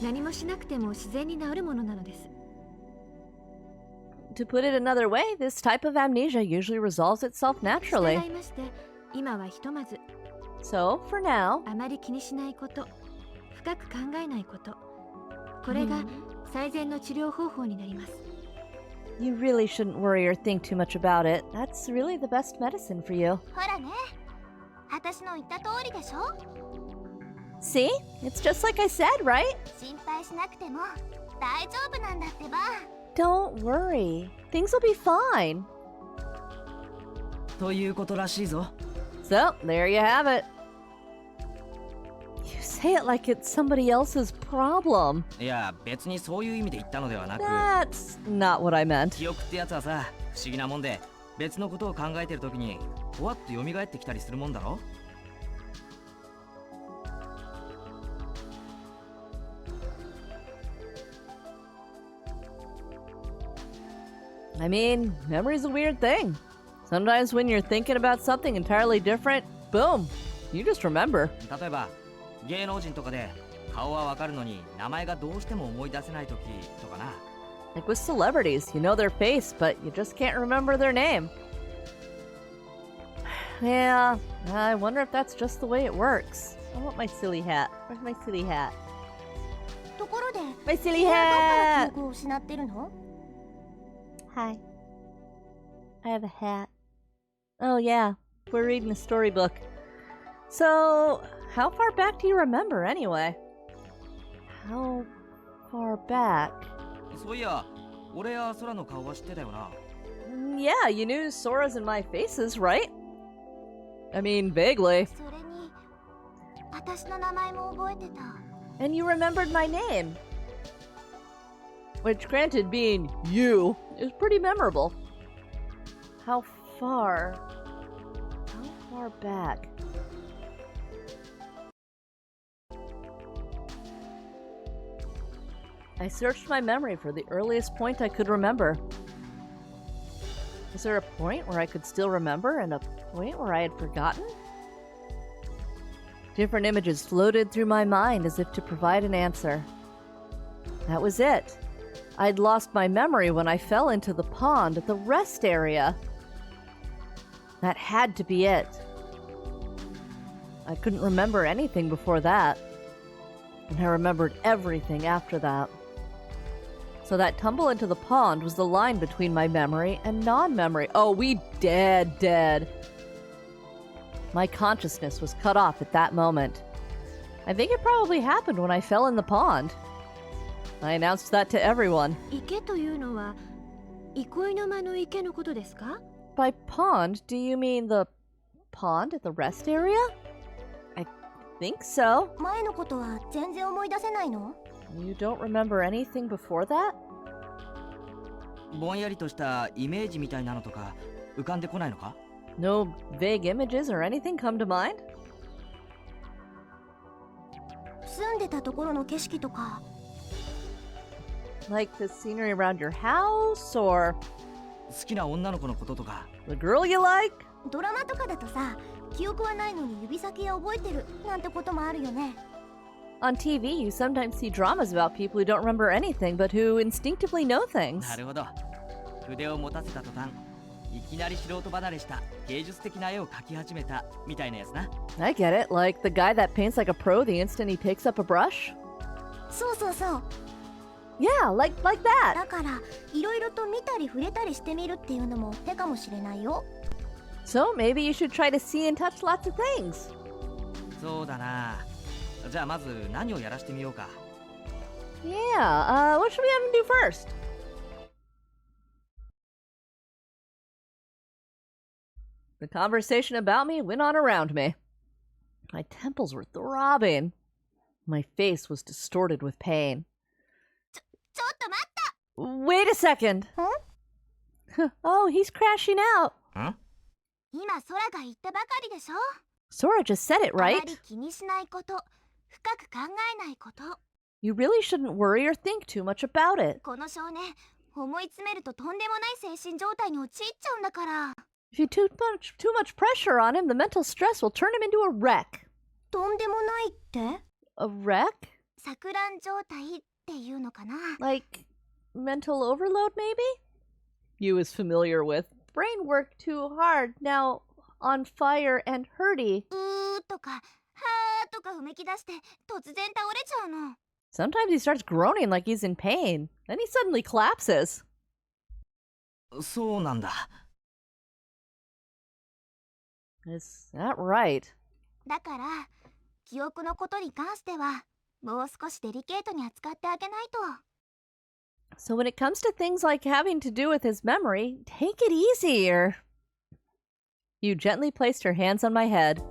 何もしなくても自然に治るものなのです。 To put it another way, this type of amnesia usually resolves itself 従 naturally. いまして、今はひとまず So, for now, あまり気にしないこと、深く考えないこと、これが最善の治療方法になります。 you really shouldn't worry or think too much about it. That's really the best medicine for you. ほらね、私の言った通りでしょ。 See? It's just like I said, right? 心配しなくても大丈夫なんだってば。 Don't worry. Things will be fine. ということらしいぞ。 So, there you have it. You say it like it's somebody else's problem. いや、別にそういう意味で言ったのではなく、 That's not what I meant. 記憶ってやつはさ、不思議なもんで、別のことを考えてるときに、ふわっと蘇ってきたりするもんだろ。 I mean, memory's a weird thing. Sometimes when you're thinking about something entirely different, boom, you just remember. 例えば、芸能人とかで顔はわかるのに名前がどうしても思い出せないときとかな。 Like with celebrities, you know their face, but you just can't remember their name. Yeah, I wonder if that's just the way it works. I want my silly hat. Where's my silly hat? ところで、 My silly 君はどっから記 hat! 憶を失ってるの？ Hi. I have a hat. Oh yeah, we're reading a storybook. So, how far back do you remember anyway? How far back? そういや、俺や空の顔は知ってたよな。 Yeah, you knew Sora's and my faces, right? I mean, vaguely. それに、私の名前も覚えてた。 And you remembered my name. Which, granted, being you is pretty memorable. How far back? I searched my memory for the earliest point I could remember. Was there a point where I could still remember and a point where I had forgotten? Different images floated through my mind as if to provide an answer. That was it. I'd lost my memory when I fell into the pond at the rest area. That had to be it. I couldn't remember anything before that. And I remembered everything after that. So that tumble into the pond was the line between my memory and non-memory. Oh, we dead. My consciousness was cut off at that moment. I think it probably happened when I fell in the pond. I announced that to everyone. 池というのは憩いの間の池のことですか？ By pond, do you mean the pond at the rest area? I think so. 前のことは全然思い出せないの？ You don't remember anything before that? ぼんやりとしたイメージみたいなのとか浮かんでこないのか？ No vague images or anything come to mind? 住んでたところの景色とか。 Like the scenery around your house or 好きな女の子のこととか。 the girl you like? ドラマとかだとさ、記憶はないのに指先は覚えてるなんてこともあるよね。 On TV, you sometimes see dramas about people who don't remember anything but who instinctively know things. なるほど。筆を持たせた途端いきなり素人離れした芸術的な絵を描き始めたみたいなやつな。 I get it, like the guy that paints like a pro the instant he picks up a brush. そうそうそう。 Yeah, like that. だからいろいろと見たり触れたりしてみるっていうのも手かもしれないよ。 So maybe you should try to see and touch lots of things. そうだな。じゃあまず何をやらしてみようか。 Yeah, what should we have him do first? The conversation about me went on around me. My temples were throbbing. My face was distorted with pain. ちょっと待った。 Wait a second. Oh, he's crashing out. ん？今空が言ったばかりでしょ。 Sora just said it, あま right? り気にしないこと、深く考えないこと。 You really shouldn't worry or think too much about it. この少年、思い詰めるととんでもない精神状態に陥っちゃうんだから。 If you too much pressure on him, the mental stress will turn him into a wreck. とんでもないって？ A wreck? 錯乱状態っていうのかな。 Like mental overload, maybe? You is familiar with. Brain work too hard, now on fire and hurty. とか、はーとかうめき出して突然倒れちゃうの。 Sometimes he starts groaning like he's in pain. Then he suddenly collapses. そうなんだ。 Is that right? だから記憶のことに関してはもう少しデリケートに扱ってあげないと。 So when it comes to things like having to do with his memory, take it easier. You gently placed her hands on my head.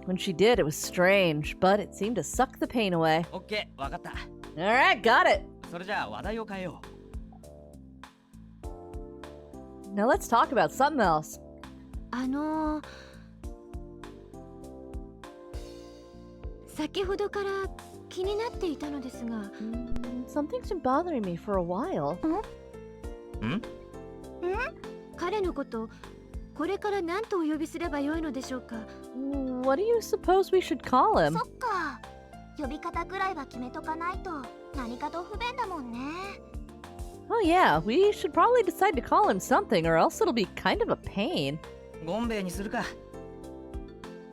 When she did, it was strange, but it seemed to suck the pain away. オッケー、わかった。 Alright, got it. それじゃあ話題を変えよ Now let's talk about something else. 先ほどから気になっていたのですが、 Something's been bothering me for a while. う。ん？彼のことこれから何とお呼びすればよいのでしょうか？ What do you suppose we should call him? そっか、呼び方くらいは決めとかないと何かと不便だもんね。 Oh yeah, we should probably decide to call him something or else it'll be kind of a pain. ゴンベイにするか。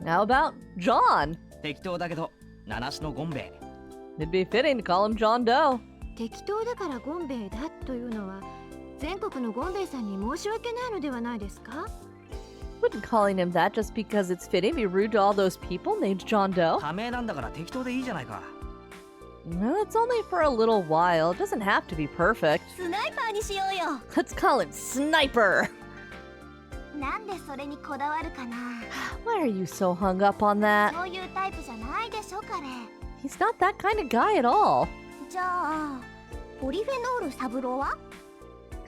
How about John? 適当だけど、七種のゴンベイ。 It'd be fitting to call him John Doe. 適当だからゴンベイだというのは全国のゴンベイさんに申し訳ないのではないですか？ Wouldn't calling him that just because it's fitting be rude to all those people named John Doe? 仮名なんだから適当でいいじゃないか。 Well, it's only for a little while. It doesn't have to be perfect. スナイパーにしようよ。 Let's call him Sniper. なんでそれにこだわるかな。 Why are you so hung up on that? そういうタイプじゃないでしょ彼。 He's not that kind of guy at all. じゃあポリフェノール三郎は？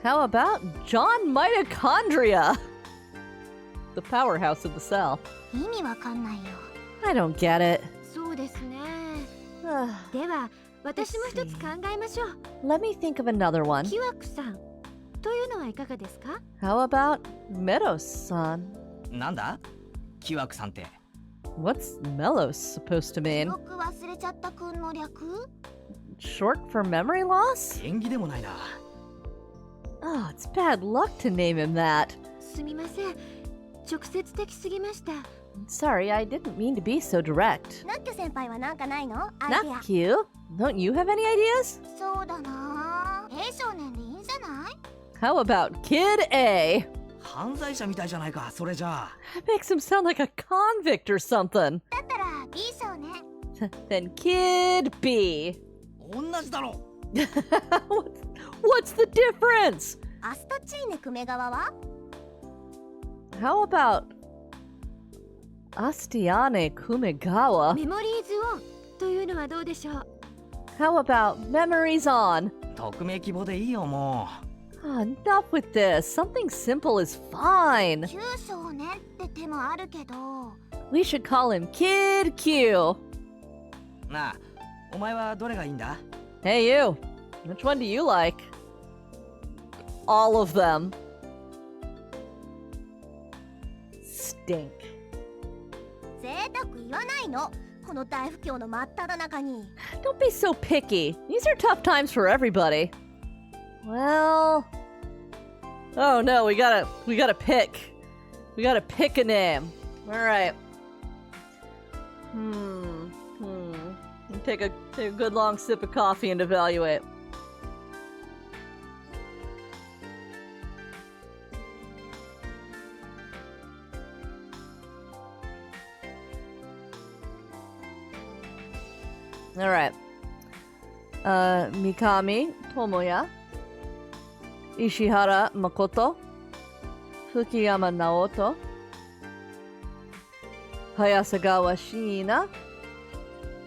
How about John Mitochondria? The powerhouse of the cell. 意味わかんないよ。 I don't get it. そうですね。では私も一つ考えましょう。 Let me think of another one. キワクさんというのはいかがですか？ How about Meadows-san? なんだ？キワクさんって。 What's Melos supposed to 記 mean? 憶忘れちゃったくんの略？ short for memory loss? 縁起でもないな。 Oh, it's bad luck to name him that. すみません、直接的すぎました。 Sorry, I didn't mean to be so direct. ナッキュ先輩はなんかないの？アイデア。 Not cute. Don't you have any ideas? そうだな。A 少年でいいんじゃない？ How about Kid A? 犯罪者みたいじゃないか、それじゃあ。 That makes him sound like a convict or something. だったら B 少年。Then Kid B. 同じだろ。 What's the difference? アスタチーネクメ側は？ How about Astiane Kumegawa? メモリーズオンというのはどうでしょう？ How about Memories On? 匿名希望でいいよ、も Ah, enough with this. Something simple is fine. 9少年って手もあるけど。 We should call him Kid Q. う。なあ、お前はどれがいいんだ？ Hey, you. Which one do you like? All of them. Stink. 贅沢言わないの。この大不況の真っ只中に。 Don't be so picky. These are tough times for everybody. Well. Oh no, we gotta pick. We gotta pick a name. Alright. Take a good long sip of coffee and evaluate. Alright. Mikami Tomoya, Ishihara Makoto, Fukuyama Naoto, Hayasagawa Shiina,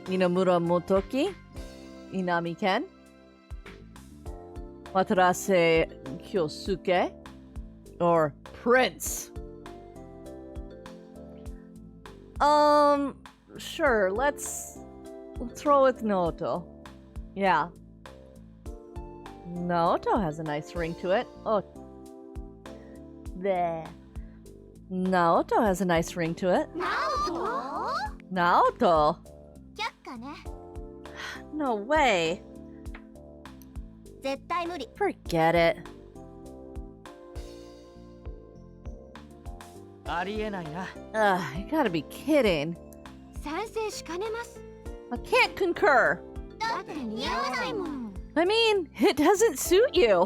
Inamura Motoki, Inami Ken, Watarase Kyosuke, or Prince. Sure, let's throw with Naoto. Yeah. Naoto has a nice ring to it. Oh. There. Naoto has a nice ring to it. ナオト？ Naoto? 却下ね。 No way. 絶対無理。 Forget it. ありえないな。 You gotta be kidding. 賛成しかねます。 I can't concur. だって似合わないもん。 I mean, it doesn't suit you.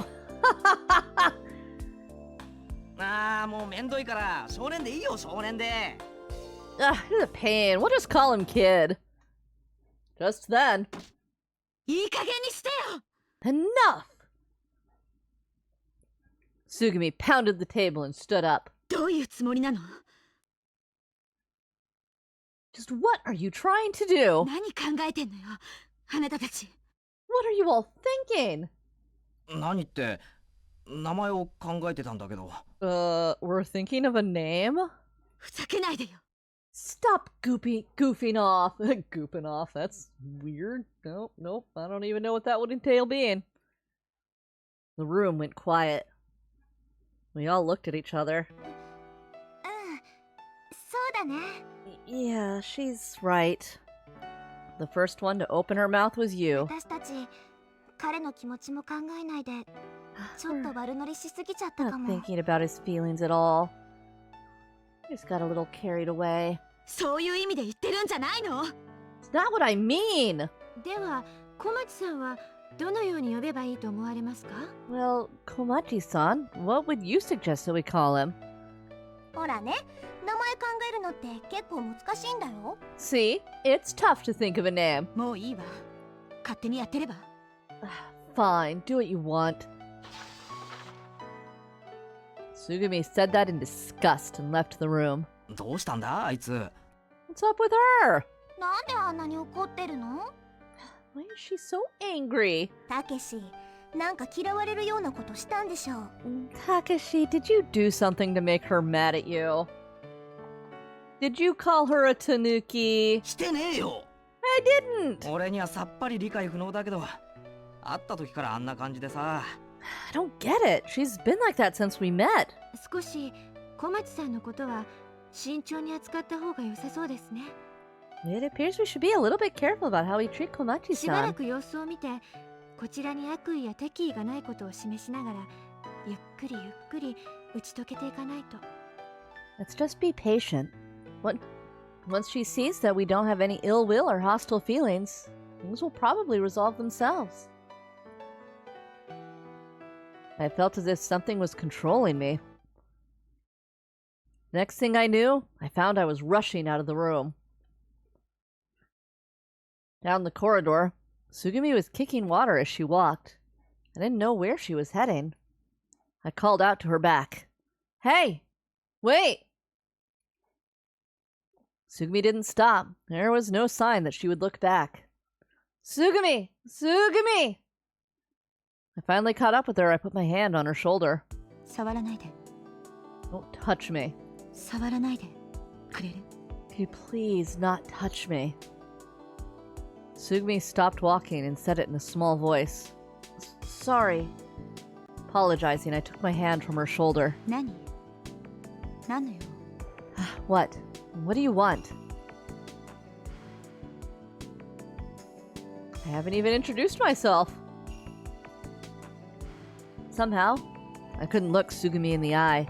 ああ、もうめんどいから少年でいいよ、少年で。 He's a pain. We'll just call him Kid. Just then. いい加減にしてよ。 Enough! Sugumi pounded the table and stood up. どういうつもりなの？ Just what are you trying to do? 何考えてんのよ、あなたたち。 What are you all thinking? 何って、名前を考えてたんだけど。We're thinking of a name? ふざけないでよ。 Stop goofing off. Goofing off, that's weird. Nope, I don't even know what that would entail being. The room went quiet. We all looked at each other. うん。そうだね。 Yeah, she's right. The first one to open her mouth was you. 私たち、彼の気持ちも考えないで、ちょっと悪乗りしすぎちゃったか Not も。 thinking about his feelings at all. Just got a little carried away. そういう意味で言ってるんじゃないの？ It's not what I mean! では、小町さんはどのように呼べばいいと思われますか？ Well, Komachi-san, what would you suggest that we call him? ほらね、名前考えるのって結構難しいんだよ。 See? It's tough to think of a name. もういいわ。勝手にやってれば。 Fine, do what you want. Sugumi said that in disgust and left the room. どうしたんだ、あいつ。 What's up with her? なんであんなに怒ってるの？ Why is she so angry? たけし、なんか嫌われるようなことしたんでしょう。 Takashi, did you do something to make her mad at you? Did you call her a tanuki? してねえよ。 I didn't! 俺にはさっぱり理解不能だけど、会った時からあんな感じでさ。 I don't get it. She's been like that since we met. 少し小町さんのことは慎重に扱った方が良さそうですね。It appears we should be a little bit careful about how we treat しばら Komachi-san. く様子を見て、こちらに悪意や敵意がないことを示しながら、ゆっくりゆっくり打ち解けていかないと。 Let's just be patient. Once she sees that we don't have any ill will or hostile feelings, things will probably resolve themselves. I felt as if something was controlling me. Next thing I knew, I found I was rushing out of the room. Down the corridor, Sugumi was kicking water as she walked. I didn't know where she was heading. I called out to her back. Hey! Wait! Sugumi didn't stop. There was no sign that she would look back. Sugumi! Sugumi! I finally caught up with her. I put my hand on her shoulder. 触らないで。 Don't touch me. 触らないでくれる？ Could you please not touch me? Sugumi stopped walking and said it in a small voice. Sorry. Apologizing, I took my hand from her shoulder. 何？何のよ？ What? What do you want? I haven't even introduced myself. Somehow, I couldn't look Sugumi in the eye.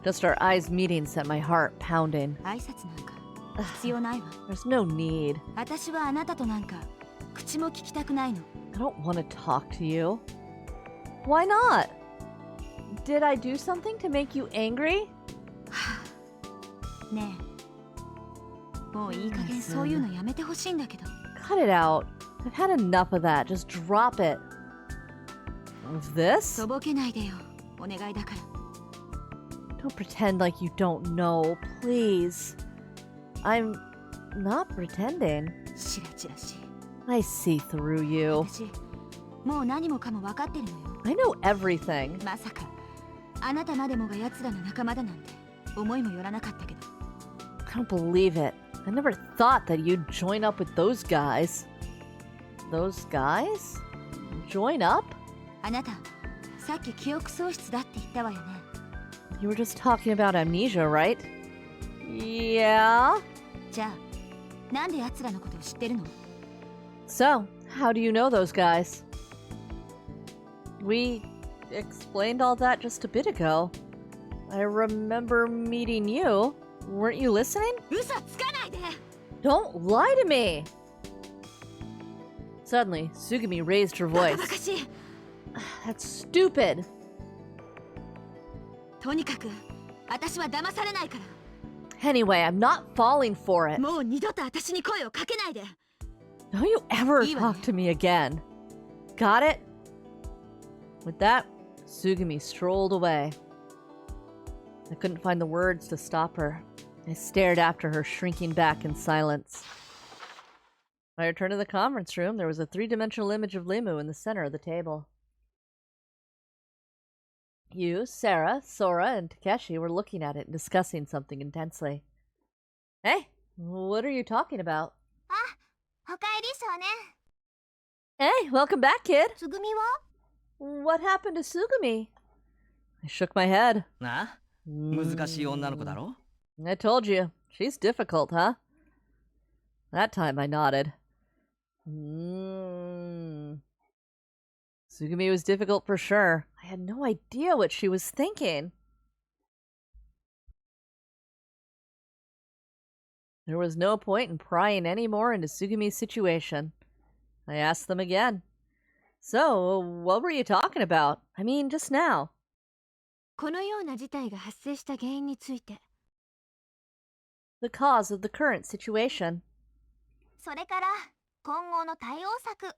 Just our eyes meeting sent my heart pounding. 挨拶なんか必要ないわ。 There's no need. 私はあなたとなんか口も聞きたくないの。 I don't want to talk to you. Why not? Did I do something to make you angry? ねえ、もういい加減そういうのやめてほしいんだけど。 Cut it out. I've had enough of that. Just drop it. What's this? とぼけないでよ。お願いだから。 Don't pretend like you don't know, please. I'm not pretending. チラチラし。 I see through you. 私、もう何もかも分かってるのよ。 I know everything. まさか、あなたまでもが奴らの仲間だなんて思いもよらなかったけど。 I don't believe it. I never thought that you'd join up with those guys. Those guys? Join up? あなた、さっき記憶喪失だって言ったわよね。 You were just talking about amnesia, right? Yeah? じゃあ、なんで奴らのことを知ってるの？ So, how do you know those guys? We explained all that just a bit ago. I remember meeting you. Weren't you listening? 嘘つかないで！ Don't lie to me! Suddenly, Sugumi raised her バカ voice. バカしい。 That's stupid! とにかく、私は騙されないか Anyway, I'm not falling for ら。 it. もう二度と私に声をかけないで。 Don't you ever いいわね。 talk to me again. Got it? With that, Sugumi strolled away. I couldn't find the words to stop her. I stared after her, shrinking back in silence. When I returned to the conference room, there was a three-dimensional image of Limu in the center of the table. You, Sarah, Sora, and Takeshi were looking at it and discussing something intensely. Hey, what are you talking about? おかえり少年。 Hey, welcome back, kid. つぐみは？ What happened to Sugumi? I shook my head. なあ、難しい女の子だろ？ I told you. She's difficult, huh? That time I nodded. Sugumi was difficult for sure. I had no idea what she was thinking. There was no point in prying any more into Sugumi's situation. I asked them again. So, what were you talking about? I mean, just now. このような事態が発生した原因について。 The cause of the current situation. それから今後の対応策。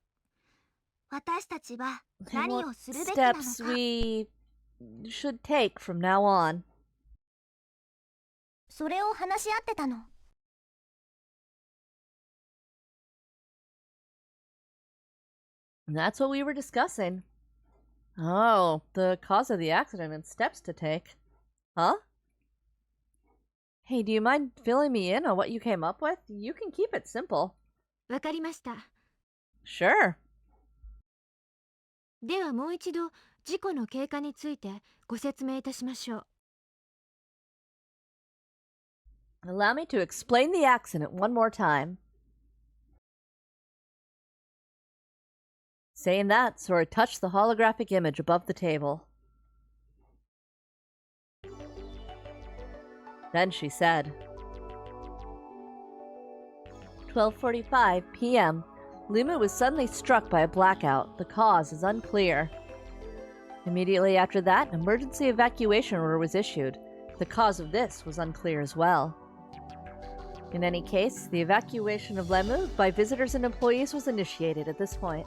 私たちは And 何 what をするべきなのか。 steps we should take from now on. それを話し合ってたの。 And that's what we were discussing. Oh, the cause of the accident and steps to take. Huh? Hey, do you mind filling me in on what you came up with? You can keep it simple. わかりました。 Sure. ではもう一度事故の経過についてご説明いたしましょう。Allow me to explain the accident one more time. Saying that, Sora touched the holographic image above the table. Then she said, 12:45 p.m. Limu was suddenly struck by a blackout. The cause is unclear. Immediately after that, an emergency evacuation order was issued. The cause of this was unclear as well. In any case, the evacuation of Limu by visitors and employees was initiated at this point.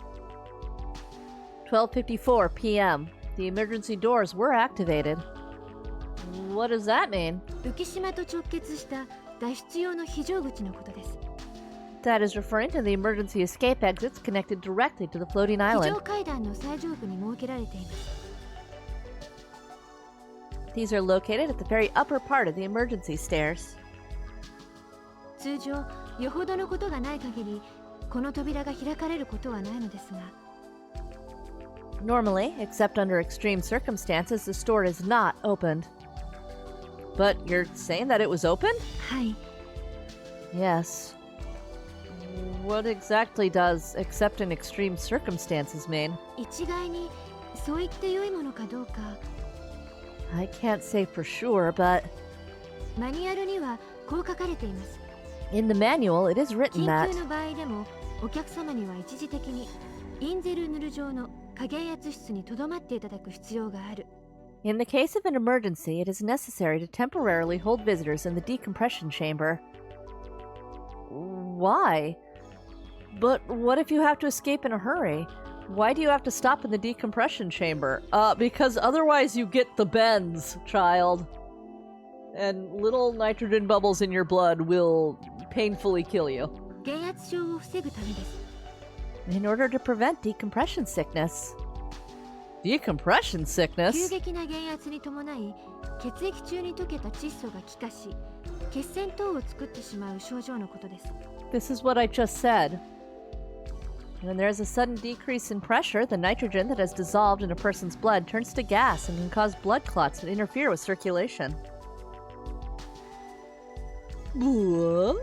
12:54 p.m. The emergency doors were activated. What does that mean? 浮島と直結した脱出用の非常口のことです。 That is referring to the emergency escape exits connected directly to the floating 非 island. 常階段の最上部に設けられています。 These are located at the very upper part of the emergency stairs. 通常、よほどのことがない限り、この扉が開かれることはないのですが、 Normally, except under extreme circumstances, the store is not opened. But you're saying that it was opened? はい。 Yes. What exactly does except in extreme circumstances mean? 一概にそう言って良いものかどうか、 I can't say for sure, but マニュアルにはこう書かれています。 in the manual it is written 緊 that 急の場合でも、お客様には一時的にインゼルヌル上の過減圧室に留まっていただく必要がある。 in the case of an emergency, it is necessary to temporarily hold visitors in the decompression chamber. Why? But what if you have to escape in a hurry? Why do you have to stop in the decompression chamber? Because otherwise you get the bends, child. And little nitrogen bubbles in your blood will painfully kill you. 減圧症を防ぐためです。 In order to prevent decompression sickness. Decompression 急 sickness? 激な減圧に伴い、血液中に溶けた窒素が気化し、血栓等を作ってしまう症状のことです。 This is what I just said. When there is a sudden decrease in pressure, the nitrogen that has dissolved in a person's blood turns to gas and can cause blood clots that interfere with circulation. What?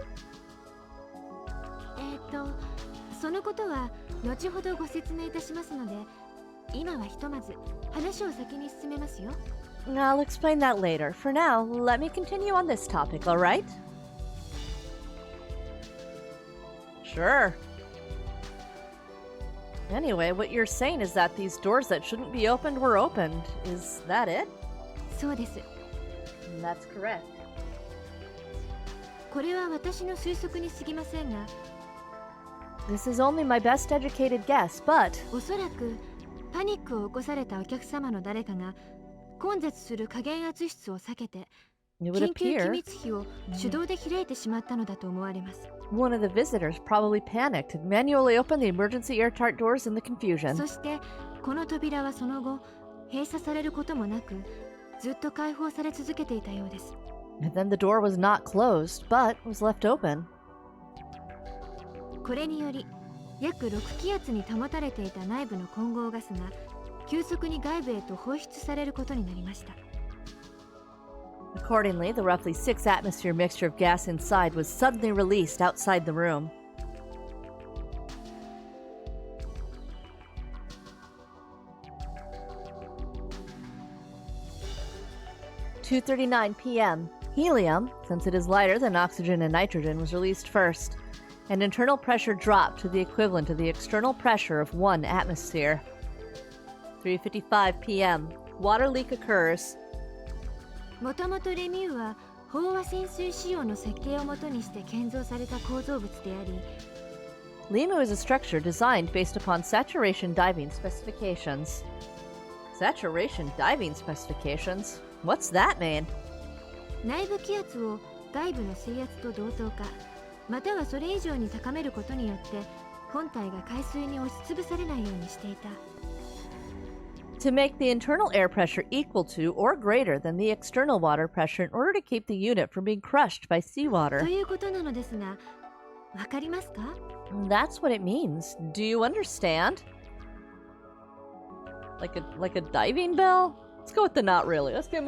そのことは後ほどご説明いたしますので、今はひとまず話を先に進めますよ。 I'll explain that later. For now, let me continue on this topic, alright? Sure. Anyway, what you're saying is that these doors that shouldn't be opened were opened. Is that it? そうです。 That's correct. これは私の推測に過ぎませんが、 This is only my best educated guess, but おそらくパニックを起こされたお客様の誰かが混雑する過減圧室を避けて it would 緊急機 appear 密費を手動で開いてしまったのだと思われます。 one of the visitors probably panicked and manually opened the emergency airtight doors in the confusion. そしてこの扉はその後閉鎖されることもなくずっと開放され続けていたようです。 And then the door was not closed, but was left open. これにより約6気圧に保たれていた内部の混合ガスが急速に外部へと放出されることになりました。 Accordingly, the roughly 6 atmosphere mixture of gas inside was suddenly released outside the room. (2:39 p.m.) Helium, since it is lighter than oxygen and nitrogen, was released first, and internal pressure dropped to the equivalent of the external pressure of 1 atmosphere. 3:55 p.m. Water leak occurs. もともとレミューは飽和潜水仕様の設計をもとにして建造された構造物であり、 Limu is a structure designed based upon saturation diving specifications. Saturation diving specifications? What's that mean? 内部気圧を外部の水圧と同等か、またはそれ以上に高めることによって本体が海水に押しつぶされないようにしていた。 To make the internal air pressure equal to or greater than the external water pressure in order to keep the unit from being crushed by と seawater. いうことなのですが、わかりますか？ That's what it means. Do you understand? Like a diving bell? Let's go with the not really. Let's get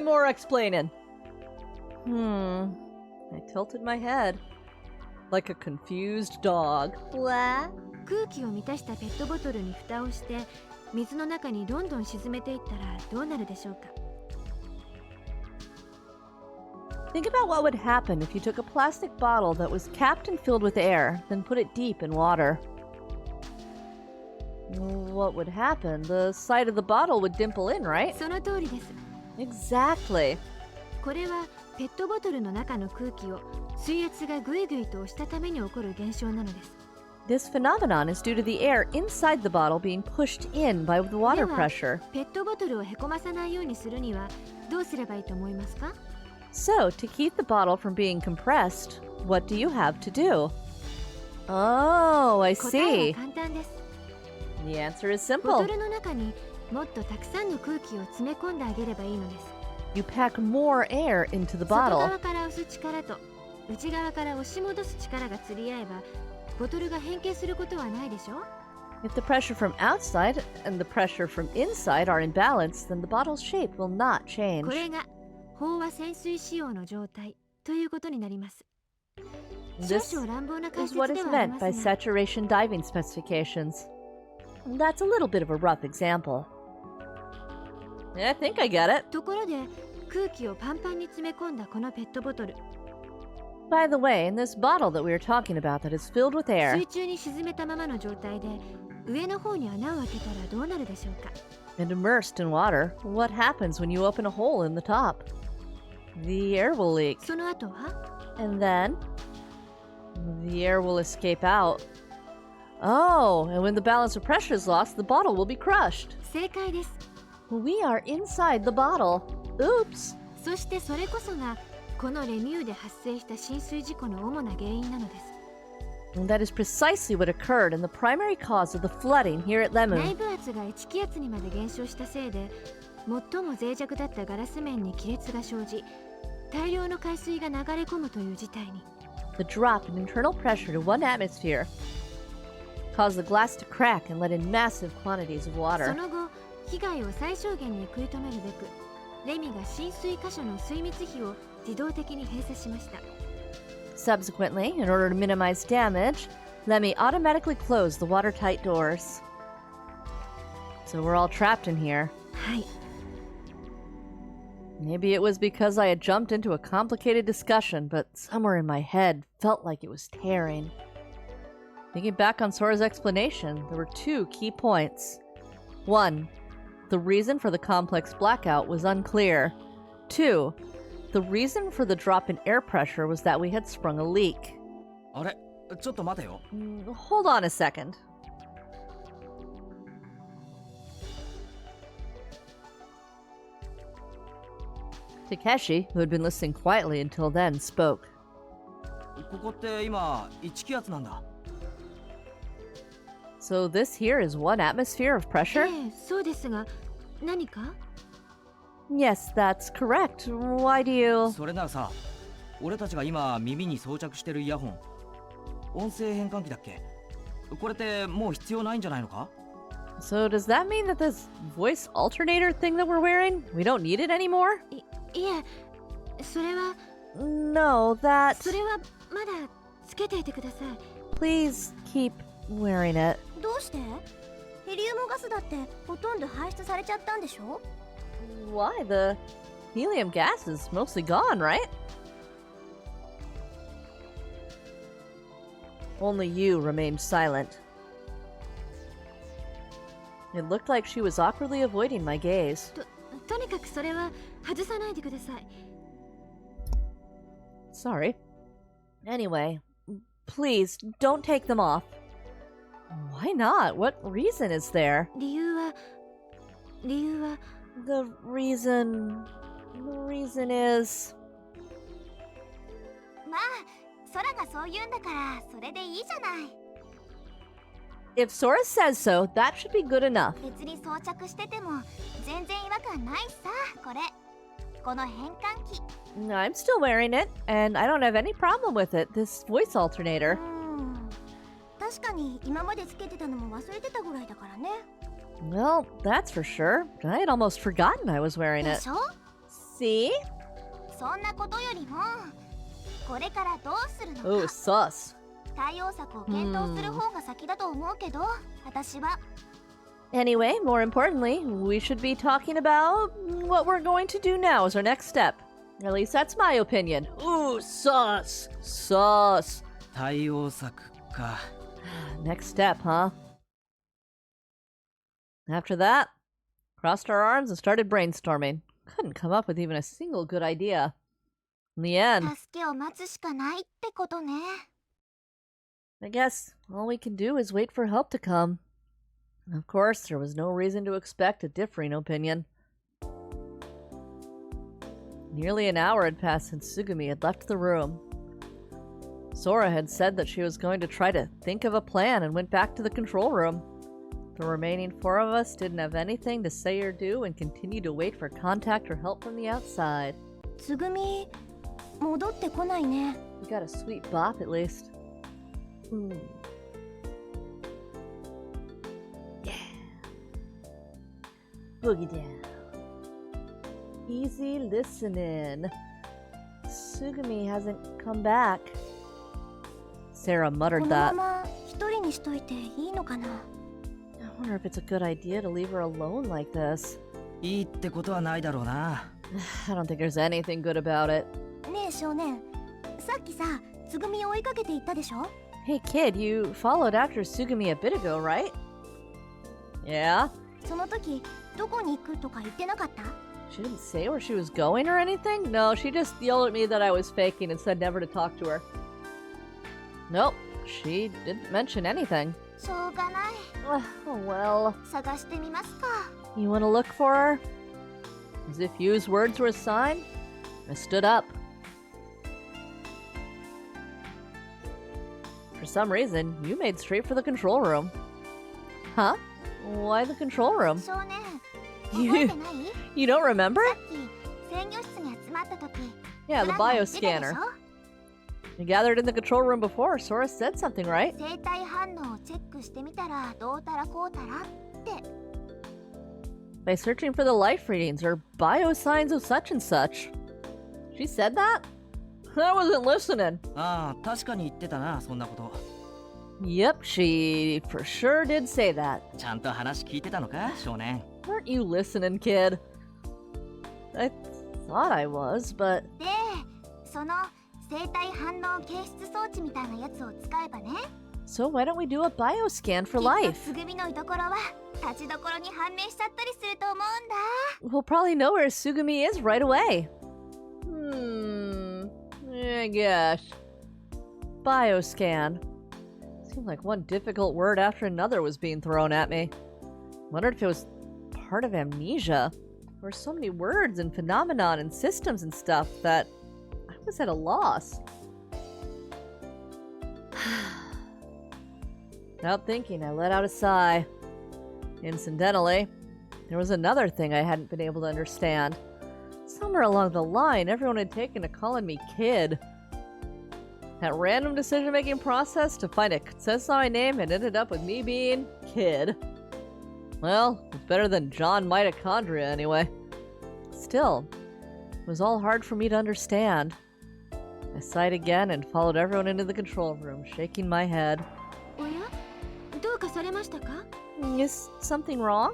more explaining. I tilted my head. Like a confused dog. What? 空気を満たしたペットボトルに蓋をして水の中にどんどん沈めていったらどうなるでしょうか。 Think about what would happen if you took a plastic bottle that was capped and filled with air, then put it deep in water. What would happen? The side of the bottle would dimple in, right? その通りです。 Exactly. これはペットボトルの中の空気を水圧がぐいぐいと押したために起こる現象なのです。 This phenomenon is due to the air inside the bottle being pushed in by the water では pressure. ペットボトルをへこまさないようにするにはどうすればいいと思いますか？ So, to keep the bottle from being compressed, what do you have to do? Oh, I 答え see. は簡単です。 The answer is ボト simple. ルの中にもっとたくさんの空気を詰め込んであげればいいのです。 You pack more air into the 外 bottle. 側から押す力と内側から押し戻す力が釣り合えばボトルが変形することはないでしょ？ If the pressure from outside and the pressure from inside are in balance, then the bottle's shape will not change. これが飽和潜水仕様の状態ということになります。 This 少々乱暴な解 is 説 what で is はあり meant ま by すが、 saturation diving specifications. That's a little bit of a rough example. I think I get it. ところで空気をパンパンに詰め込んだこのペットボトル、 By the way, in this bottle that we are talking about that is filled with air 水中に沈めたままの状態で上の方に穴を開けたらどうなるでしょうか？ and immersed in water, what happens when you open a hole in the top? The air will leak, その後は and then the air will escape out. Oh, and when the balance of pressure is lost, the bottle will be crushed. 正解です。 We are inside the bottle. Oops. そしてそれこそがこのレミューで発生した浸水事故の主な原因なのです。 And that is precisely what occurred and the primary cause of the flooding here at 内 Lemon. 部圧が1気圧にまで減少したせいで最も脆弱だったガラス面に亀裂が生じ大量の海水が流れ込むという事態に。 The drop in internal pressure to 1 atmosphere caused the glass to crack and let in massive quantities of そ water. の後被害を最小限に食い止めるべくレミが浸水箇所の水密費を自動的に閉鎖しました。 Subsequently, in order to minimize damage, Lemmy automatically closed the watertight doors. So we're all trapped in here. はい。 Maybe it was because I had jumped into a complicated discussion, but somewhere in my head felt like it was tearing. Thinking back on Sora's explanation, there were 2 key points. 1. The reason for the complex blackout was unclear. 2. The reason for the drop in air pressure was that we had sprung a leak. あれちょっと待てよ。 Hold on a second. Takeshi, who had been listening quietly until then, spoke. ここって今1気圧なんだ。 So this here is 1 atmosphere of pressure? ええ、そうですが何か？ Yes, that's correct. Why do you... それならさ、俺たちが今耳に装着してるイヤホン、音声変換器だっけ？これってもう必要ないんじゃないのか？ So does that mean that this voice alternator thing that we're wearing, we don't need it anymore? いえ、それは No, that... それはまだつけていてください。 Please keep wearing it. どうして？ヘリウムガスだってほとんど排出されちゃったんでしょ？ Why? The helium gas is mostly gone, right? Only you remained silent. It looked like she was awkwardly avoiding my gaze. とにかくそれは外さないでください。 Sorry. Anyway, please don't take them off. Why not? What reason is there? 理由は The reason is... まあ空がそう言うんだからそれでいいじゃない。 If Sora says so, that should be good enough. 別に装着してても全然違和感ないさ。この変換器。 I'm still wearing it, and I don't have any problem with it, this voice alternator. 確かに今までつけてたのも忘れてたぐらいだからね。 Well, that's for sure. I had almost forgotten I was wearing で it. しょ？ See? そんなことよりもこれからどうするのか。 Oh, sus. 対応策を検討する方が先だと思うけど、私は。 Anyway, more importantly, we should be talking about what we're going to do now as our next step. At least that's my opinion. Ooh, sus. Sus. 対応策か。 Next step, huh? After that, crossed our arms and started brainstorming. Couldn't come up with even a single good idea. In the end, 助けを待つしかないってことね。 I guess all we can do is wait for help to come. Of course, there was no reason to expect a differing opinion. Nearly an hour had passed since Sugumi had left the room. Sora had said that she was going to try to think of a plan and went back to the control room. The remaining 4 of us didn't have anything to say or do and continued to wait for contact or help from the outside. つぐみ、戻ってこないね。 We got a sweet bop at least. Yeah. Boogie down. Easy listening. Sugumi hasn't come back. Sarah こ muttered の that. まま一人にしといていいのかな。 I wonder if it's a good idea to leave her alone like this. いいってことはないだろうな。 I don't think there's anything good about it. ねえ少年、さっきさ、つぐみを追いかけていったでしょ。 Hey kid, you followed after Sugumi a bit ago, right? Yeah? その時どこに行くとか言ってなかった？ She didn't say where she was going or anything? No, she just yelled at me that I was faking and said never to talk to her. Nope, she didn't mention anything. しょうがない。 Oh well. 探してみますか。 You want to look for her? As if Yu's words were a sign, I stood up. For some reason, Yu made straight for the control room. Huh? Why the control room? 少年、覚え You, てない？ you don't remember? さっき制御室に集まった時。 Yeah, the ブランが言ってたでし bioscanner. ょ？ We gathered in the control room before. Sora said something, right? 生体反応をチェックしてみたらどうたらこうたらって。 By searching for the life readings or bio signs of such and such. She said that? I wasn't listening. ああ、確かに言ってたな、そんなこと。 Yep, she for sure did say that. ちゃんと話聞いてたのか、少年。 Weren't you listening, kid? I thought I was, but で、その生体反応検出装置みたいなやつを使えばね。 so why don't we do a bio scan for きっと life? つぐみの居所は立ちどころに判明しちゃったりすると思うんだ。 We'll probably know where Sugumi is right away. I guess. Bioscan. Seemed like one difficult word after another was being thrown at me. Wondered if it was part of Amnesia. There were so many words and phenomenon and systems and stuff that I was at a loss. Without thinking, I let out a sigh. Incidentally, there was another thing I hadn't been able to understand. Somewhere along the line, everyone had taken to calling me Kid. That random decision-making process to find a consensus on my name had ended up with me being Kid. Well, it's better than John Mitochondria anyway. Still, it was all hard for me to understand. I sighed again and followed everyone into the control room, shaking my head. おや、どうかされましたか？ Is something wrong?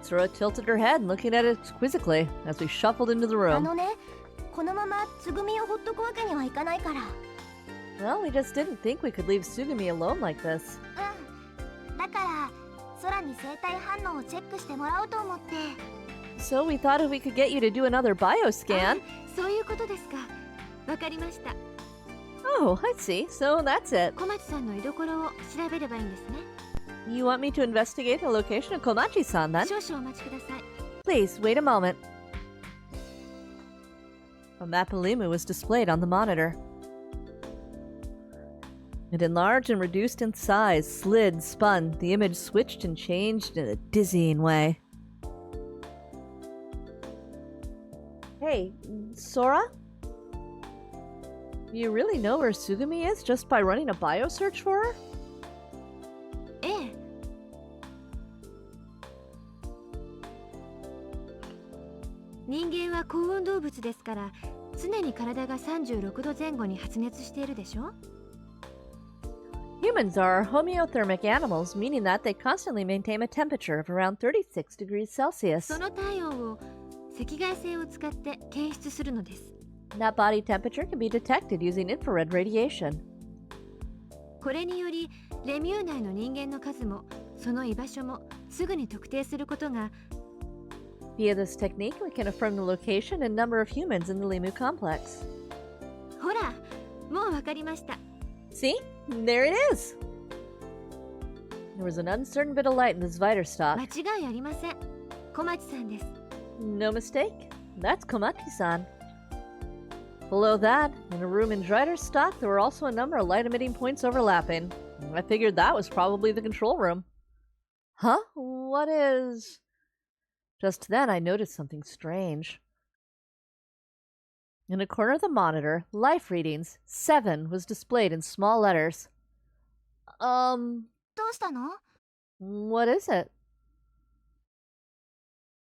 Sora tilted her head, looking at it quizzically as we shuffled into the あ room. のね、このままつぐみをほっとくわけにはいかないから。 Well, we just didn't think we could leave Sugumi alone like this. うん。だから空に生体反応をチェックしてもらおうと思って。 So we thought if we could get you to do another bioscan. そういうことですか。わかりました。 Oh, I see. So that's it. 小町さんの居所を調べればいいんですね。 You want me to investigate the location of Komachi-san then? 少々お待ちください。 Please, wait a moment. A map of Limu was displayed on the monitor. It enlarged and reduced in size, slid, spun. The image switched and changed in a dizzying way. Hey, Sora? You really know where Sugumi is just by running a bio search for her? ええ。人間は高温動物ですから、常に体が36度前後に発熱しているでしょ。 Humans are homeothermic animals, meaning that they constantly maintain a temperature of around 36 degrees Celsius. その体温を赤外線を使って検出するのです。 That body temperature can be detected using infrared radiation. これによりレミュー内の人間の数もその居場所もすぐに特定することが。 Via this technique, we can affirm the location and number of humans in the Limu complex. ほら、もうわかりました。 See? There it is! There was an uncertain bit of light in this Viter stock. 間違いありません。小町さんです。 No mistake. That's Komaki-san. Below that, in a room in Drider's stock, there were also a number of light-emitting points overlapping. I figured that was probably the control room. Huh? What is... Just then, I noticed something strange. In a corner of the monitor, life readings 7 was displayed in small letters. どうしたの？ What is it?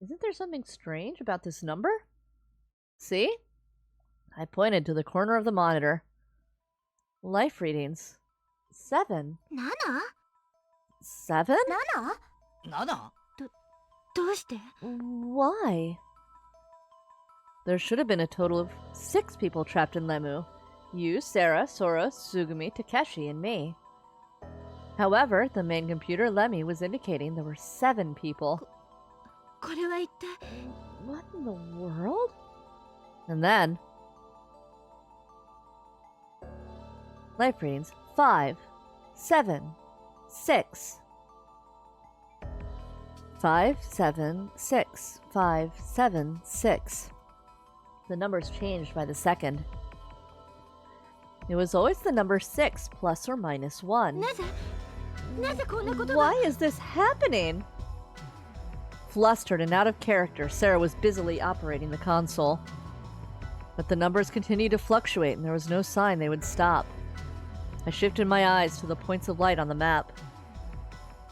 Isn't there something strange about this number? See? I pointed to the corner of the monitor. Life readings 7. 7? 7? どうして？ Why? There should have been a total of 6 people trapped in Lemu. You, Sarah, Sora, Sugumi, Takeshi, and me. However, the main computer, Lemmy, was indicating there were 7 people. これは一体。 What in the world? And then... Life readings 5, 7, 6. 5, 7, 6, 5, 7, 6. The numbers changed by the second. It was always the number 6 plus or minus 1. なぜこんなことが。 Why is this happening? Flustered and out of character, Sarah was busily operating the console. But the numbers continued to fluctuate and there was no sign they would stop. I shifted my eyes to the points of light on the map.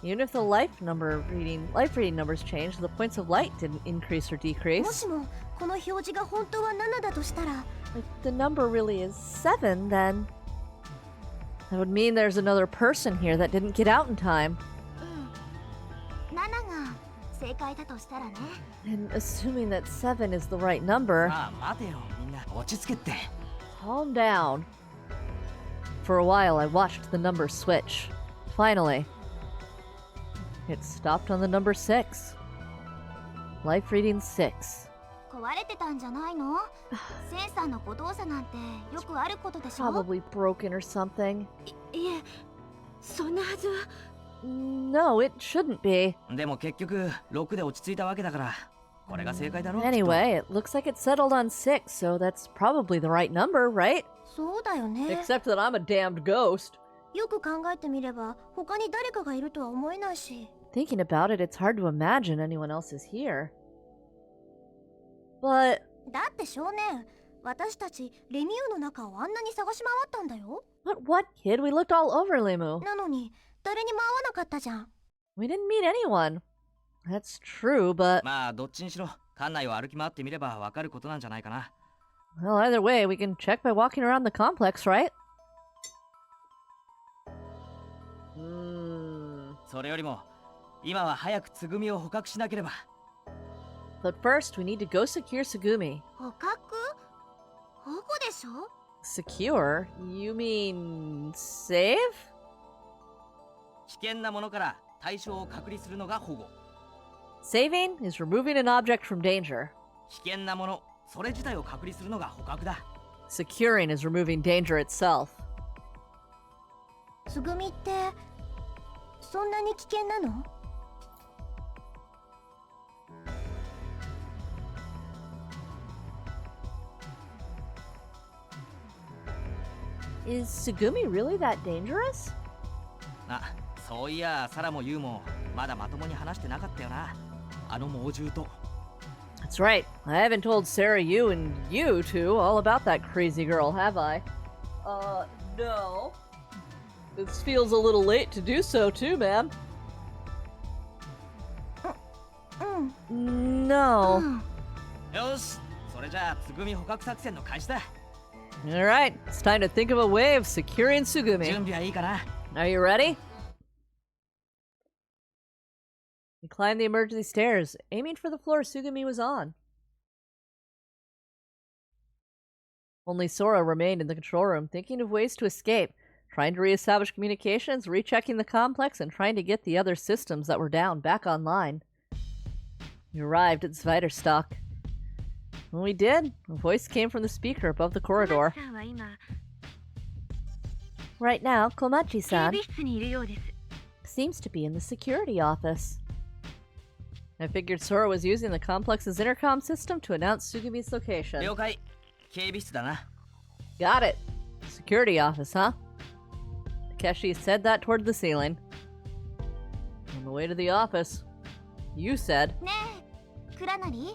Even if the life reading numbers changed, the points of light didn't increase or も decrease. しもこの表示が本当は7だとしたら、 If the number really is 7, then that would mean there's another person here that didn't get out in time. 7が正解だとしたらね。 And assuming that 7 is the right number, まあ待てよ、みんな落ち着けって。 calm down. For a while, I watched the number switch. Finally, it stopped on the number 6. Life reading 6. 壊れてたんじゃないの？センサーの誤動作なんてよくあることでしょ？ Probably broken or something. いえ、そんなはずは。 No, it shouldn't be. でも結局6で落ち着いたわけだから、これが正解だろ。 Anyway, it looks like it settled on 6, so that's probably the right number, right? そうだよね。 Except that I'm a damned ghost. よく考えてみれば他に誰かがいるとは思えないし。 Thinking about it, it's hard to imagine anyone else is here. But だって少年、私たちレミューの中をあんなに探し回ったんだよ。 what, kid? We looked all over Limu. なのに誰にも会わなかったじゃん。 We didn't meet anyone. That's true, but まあどっちにしろ館内を歩き回ってみればわかることなんじゃないかな。 well, either way, we can check by walking around the complex, right? それよりも今は早くつぐみを捕獲しなければ。 But first, we need to go secure Sugumi. 捕獲？保護でしょ？ Secure? You mean save? 危険なものから対象を隔離するのが保護。 Saving is removing an object from danger. 危険なもの、それ自体を隔離するのが捕獲だ。 Securing is removing danger itself. つぐみってそんなに危険なの？ Is Sugumi really that dangerous? あ、そういやサラもユウもまだまともに話してなかったよな。あの猛獣と。 That's right. I haven't told Sarah, you, and you two all about that crazy girl, have I? No. This feels a little late to do so, too, ma'am. うん。No. よし、それじゃあつぐみ捕獲作戦の開始だ。 Alright, it's time to think of a way of securing 準 Sugumi. 備はいいかな。 Are you ready? We climbed the emergency stairs, aiming for the floor Sugumi was on. Only Sora remained in the control room, thinking of ways to escape, trying to reestablish communications, rechecking the complex, and trying to get the other systems that were down back online. We arrived at Zviderstock. When we did, a voice came from the speaker above the corridor. 小町さんは今 Right now, 警 Komachi-san 備室にいるようです。 seems to be in the security office. I figured Sora was using the complex's intercom system to announce Sugumi's location. 了解。警備室だな。 Got it. Security office, huh? Takeshi said that toward the ceiling. On the way to the office, you said, ねえクラナリ、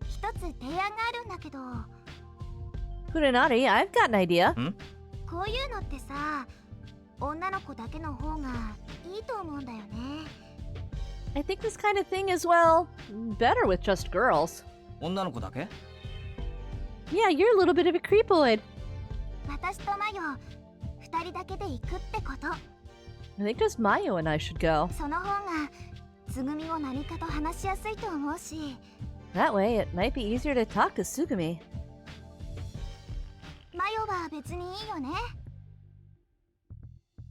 一つ提案があるんだけど、 Kurenari, I've got an idea. こういうのってさ、女の子だけの方がいいと思うんだよね。 I think this kind of thing is, well, better with just girls. 女の子だけ？ Yeah, you're a little bit of a creepoid. 私とマヨ、二人だけで行くってこと。 I think just Mayo and I should go. その方がつぐみも何かと話しやすいと思うし、 That way, it might be easier to talk to Sugumi. マヨは別にいいよね。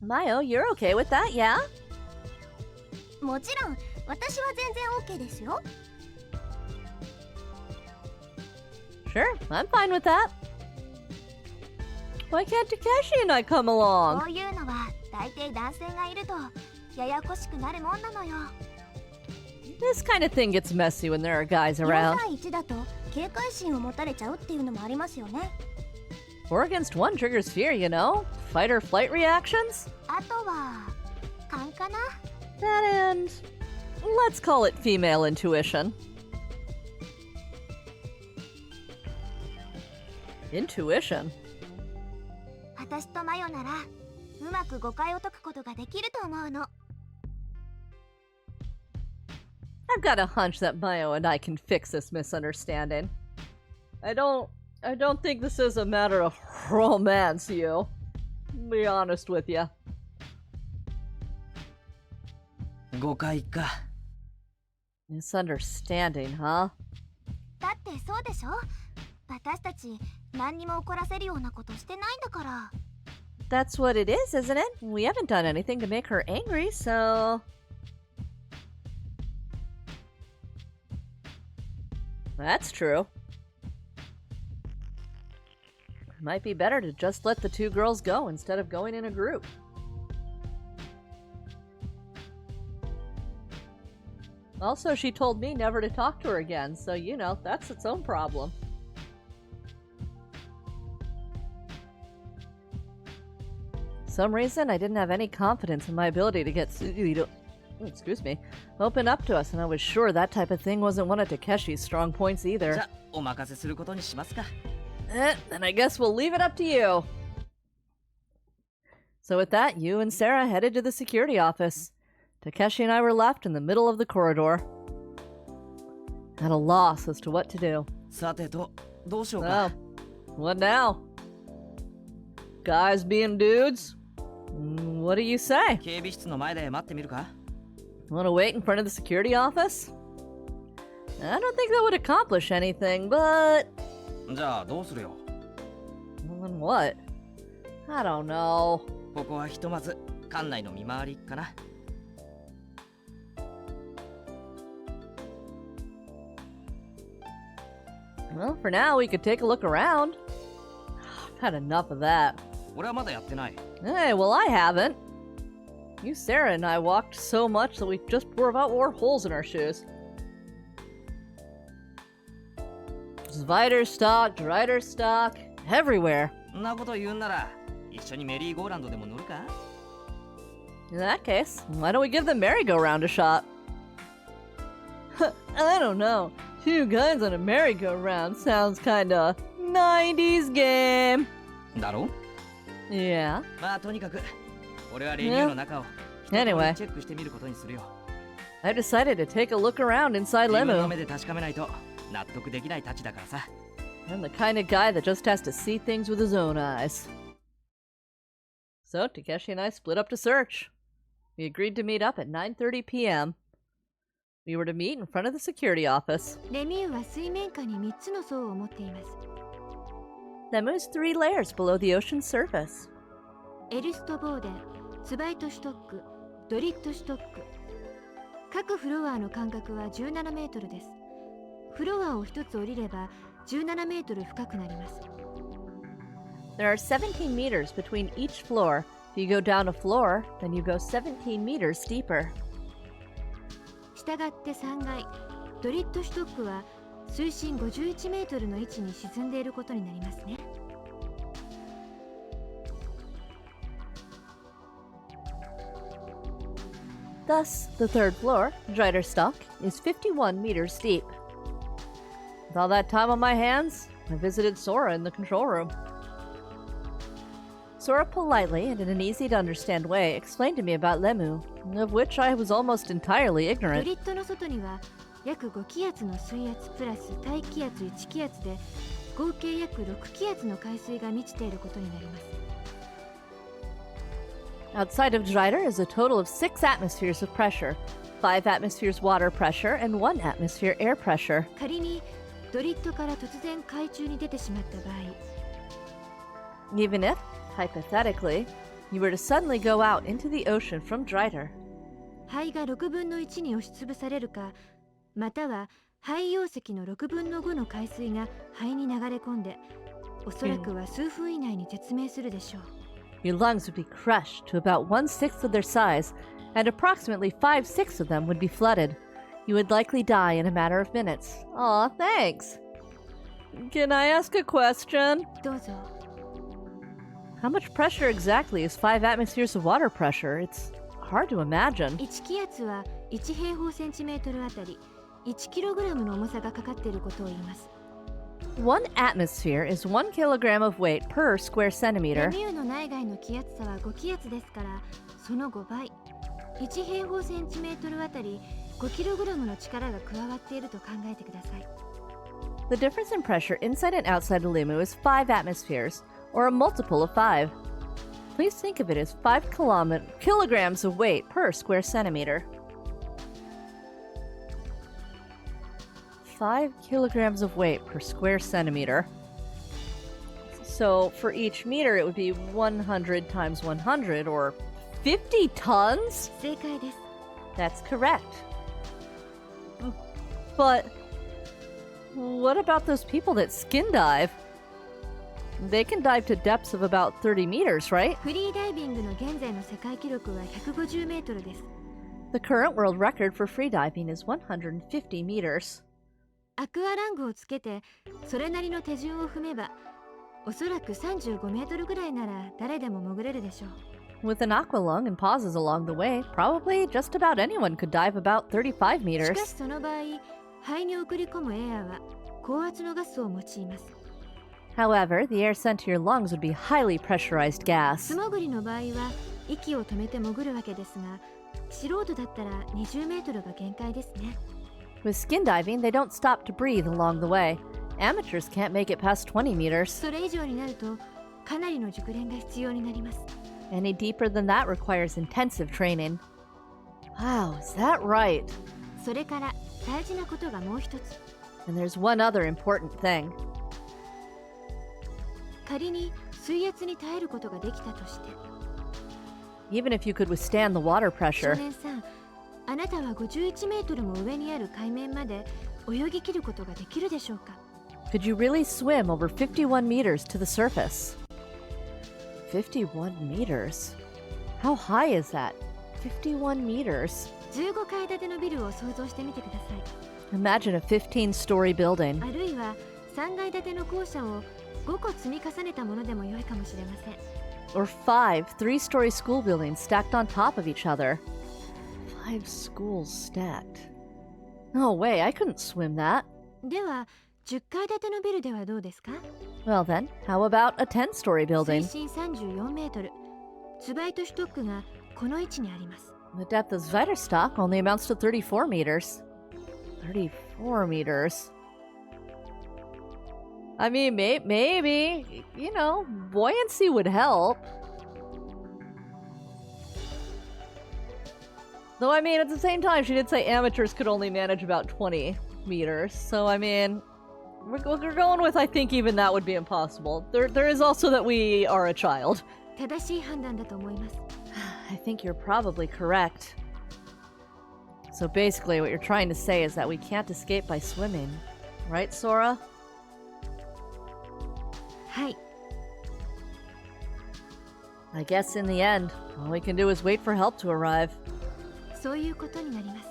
Mayo, you're okay with that, yeah? もちろん、私は全然 OK ですよ。 Sure, I'm fine with that. Why can't Takeshi and I come along? こういうのは大抵男性がいるとややこしくなるもんなのよ。 This kind of thing gets messy when there are guys 4 around. 対1だと警戒心を持たれちゃうっていうのもありますよね。 4 against 1 triggers fear, you know? Fight or flight reactions? あとは勘かな。 That and let's call it female intuition. Intuition? 私とマヨならうまく誤解を解くことができると思うの。 I've got a hunch that Mayo and I can fix this misunderstanding. I don't think this is a matter of romance, you. Be honest with you. 誤解か。 Misunderstanding, huh? だってそうでしょ。私たち何にも怒らせるようなことしてないんだから。 That's what it is, isn't it? We haven't done anything to make her angry, so... That's true. Might be better to just let the two girls go instead of going in a group. Also, she told me never to talk to her again, so you know, that's its own problem. For some reason, I didn't have any confidence in my ability to get Sugumi to, excuse me, open up to us, and I was sure that type of thing wasn't one of Takeshi's strong points じ either. ゃあお任せすることにしますか。 Then I guess we'll leave it up to you. So with that, you and Sarah headed to the security office. Takeshi and I were left in the middle of the corridor, at a loss as to what to do. さてと、どうしようか。 Oh, what now? Guys being dudes? What do you say? 警備室の前で待ってみるか。 Want to wait in front of the security office? I don't think that would accomplish anything, but... じゃあどうするよ。 Well, then what? I don't know. ここはひとまず館内の見回りかな。 Well, for now, we could take a look around. I've had enough of that. 俺はまだやってない。 Hey, well, I haven't. You, Sarah, and I walked so much that we just about wore holes in our shoes. Zviderstock, Driderstock, everywhere. そんなこと言うんなら一緒にメリーゴーランドでも乗るか。 In that case, why don't we give the merry-go-round a shot? I don't know. 2 guys on a merry-go-round sounds kinda 90s game. だろ？ Yeah. まあとにかく俺はレニューの中を一通り Anyway. チェックしてみることにするよ。 I've decided to take a look around inside 自分の Lemu. 目で確かめないと納得できないたちだからさ。 I'm the kind of guy that just has to see things with his own eyes. So, Takeshi and I split up to search. We agreed to meet up at 9:30 p.m. We were to meet in front of the security office. レミューは水面下に3つの層を持っています。 Lemu is 3 layers below the ocean's surface. エルストボーデン、ツバイトシュトック、ドリットシュトック。各フロアの間隔は17メートルです。フロアを1つ降りれば17メートル深くなります。 There are 17 meters between each floor. If you go down a floor, then you go 17 meters deeper. したがって3階、ドリットシュトックは水深51メートルの位置に沈んでいることになりますね。 Thus, the third floor, Dreiderstock, is 51 meters deep. With all that time on my hands, I visited Sora in the control room. Sora politely and in an easy-to-understand way explained to me about Lemu, of which I was almost entirely ド ignorant. リットの外には約5気圧の水圧プラス大気圧1気圧で合計約6気圧の海水が満ちていることになります。 Outside of Dreider is a total of 6 atmospheres of pressure, 5 atmospheres water pressure, and 1 atmosphere air pressure. 仮にドリットから突然海中に出てしまった場合、 Even if, hypothetically, you were to suddenly go out into the ocean from Dreider, 肺が6分の1に押しつぶされるか、または肺溶石の6分の5の海水が肺に流れ込んで、おそらくは数分以内に絶命するでしょう。 your lungs would be crushed to about 1/6 of their size, and approximately 5/6 of them would be flooded. You would likely die in a matter of minutes. Aw, thanks. Can I ask a question? どうぞ。 How much pressure exactly is 5 atmospheres of water pressure? It's hard to imagine. 1気圧は1平方センチメートルあたり1キログラムの重さがかかっていることを言います。 1 atmosphere is 1 kilogram of weight per square レ centimeter. ミューの内外の気圧差は5気圧ですから、その5倍、1平方センチメートルあたり5キログラムの力が加わっていると考えてください。 The difference in pressure inside and outside of Limu is 5 atmospheres, or a multiple of 5. Please think of it as 5 kilograms of weight per square centimeter. 5 kilograms of weight per square centimeter. So for each meter, it would be 100 times 100, or 50 tons? 正解です。 That's correct. But what about those people that skin dive? They can dive to depths of about 30 meters, right? フリーダイビングの現在の世界記録は150メートルです。 The current world record for freediving is 150 meters. アクアラングをつけてそれなりの手順を踏めば、おそらく35メートルぐらいなら誰でも潜れるでしょう。 With an aqua lung and pauses along the way, probably just about anyone could dive about 35し meters. かしその場合、肺に送り込むエアは高圧のガスを用います。 However, the air sent to your lungs would be highly pressurized 素 gas. 潜りの場合は息を止めて潜るわけですが、素人だったら20メートルが限界ですね。 With skin diving, they don't stop to breathe along the way. Amateurs can't make it past 20 meters. それ以上になるとかなりの熟練が必要になります。 Any deeper than that requires intensive training. Wow, is that right? それから大事なことがもう一つ。 And there's one other important thing. 仮に水圧に耐えることができたとして、 Even if you could withstand the water 少 pressure, 年さん、あなたは51メートルも上にある海面まで泳ぎ切ることができるでしょうか。 could you really swim over 51 meters to the surface? 51 meters? How high is that? 51 meters? 15階建てのビルを想像してみてくださ Imagine a 15-story building. い。あるいは3階建ての校舎を5個積み重ねたものでも良いかもしれません。 Or 5 3-story school buildings stacked on top of each other. 5 schools stacked. No way, I couldn't swim that. では10階建てのビルではどうですか。 Well then, how about a 10-story 水 building? 深34メートル、ツバイトシュトックがこの位置にあります。 The depth of Zweiderstock only amounts to 34 meters. 34 meters. I mean, maybe, you know, buoyancy would help. Though, I mean, at the same time, she did say amateurs could only manage about 20 meters. So, I mean, we're going with, I think even that would be impossible. There is also that we are a child. 正しい判断だと思います。 I think you're probably correct. So basically, what you're trying to say is that we can't escape by swimming. Right, Sora? はい。 I guess in the end, all we can do is wait for help to arrive. そういうことになります。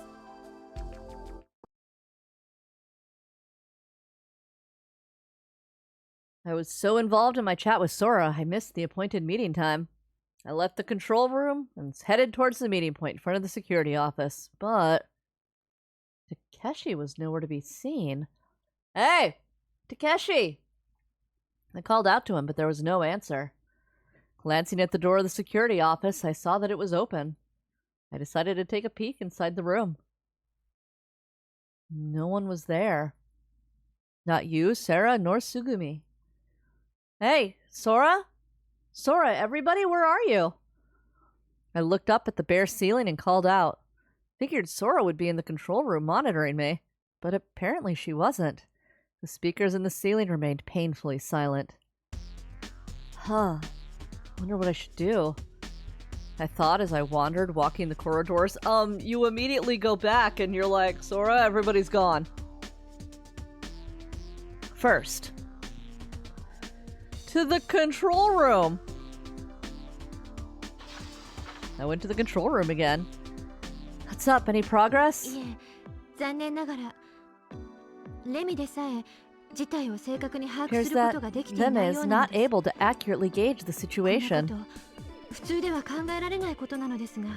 I was so involved in my chat with Sora, I missed the appointed meeting time. I left the control room and headed towards the meeting point in front of the security office, but Takeshi was nowhere to be seen. Hey! Takeshi! I called out to him, but there was no answer. Glancing at the door of the security office, I saw that it was open. I decided to take a peek inside the room. No one was there. Not you, Sarah, nor Sugumi. Hey, Sora? Sora, everybody, where are you? I looked up at the bare ceiling and called out. Figured Sora would be in the control room monitoring me, but apparently she wasn't. The speakers in the ceiling remained painfully silent. Huh. Wonder what I should do. I thought as I wandered, walking the corridors. You immediately go back and you're like, Sora, everybody's gone. First, to the control room. I went to the control room again. What's up? Any progress? いえ、残念ながら、レミでさえ事態を正確に把握 Here's するこ that とができていない Lemme よ is うなの not です。 able to accurately gauge the こんな situation. こと普通では考えられないことなのですが。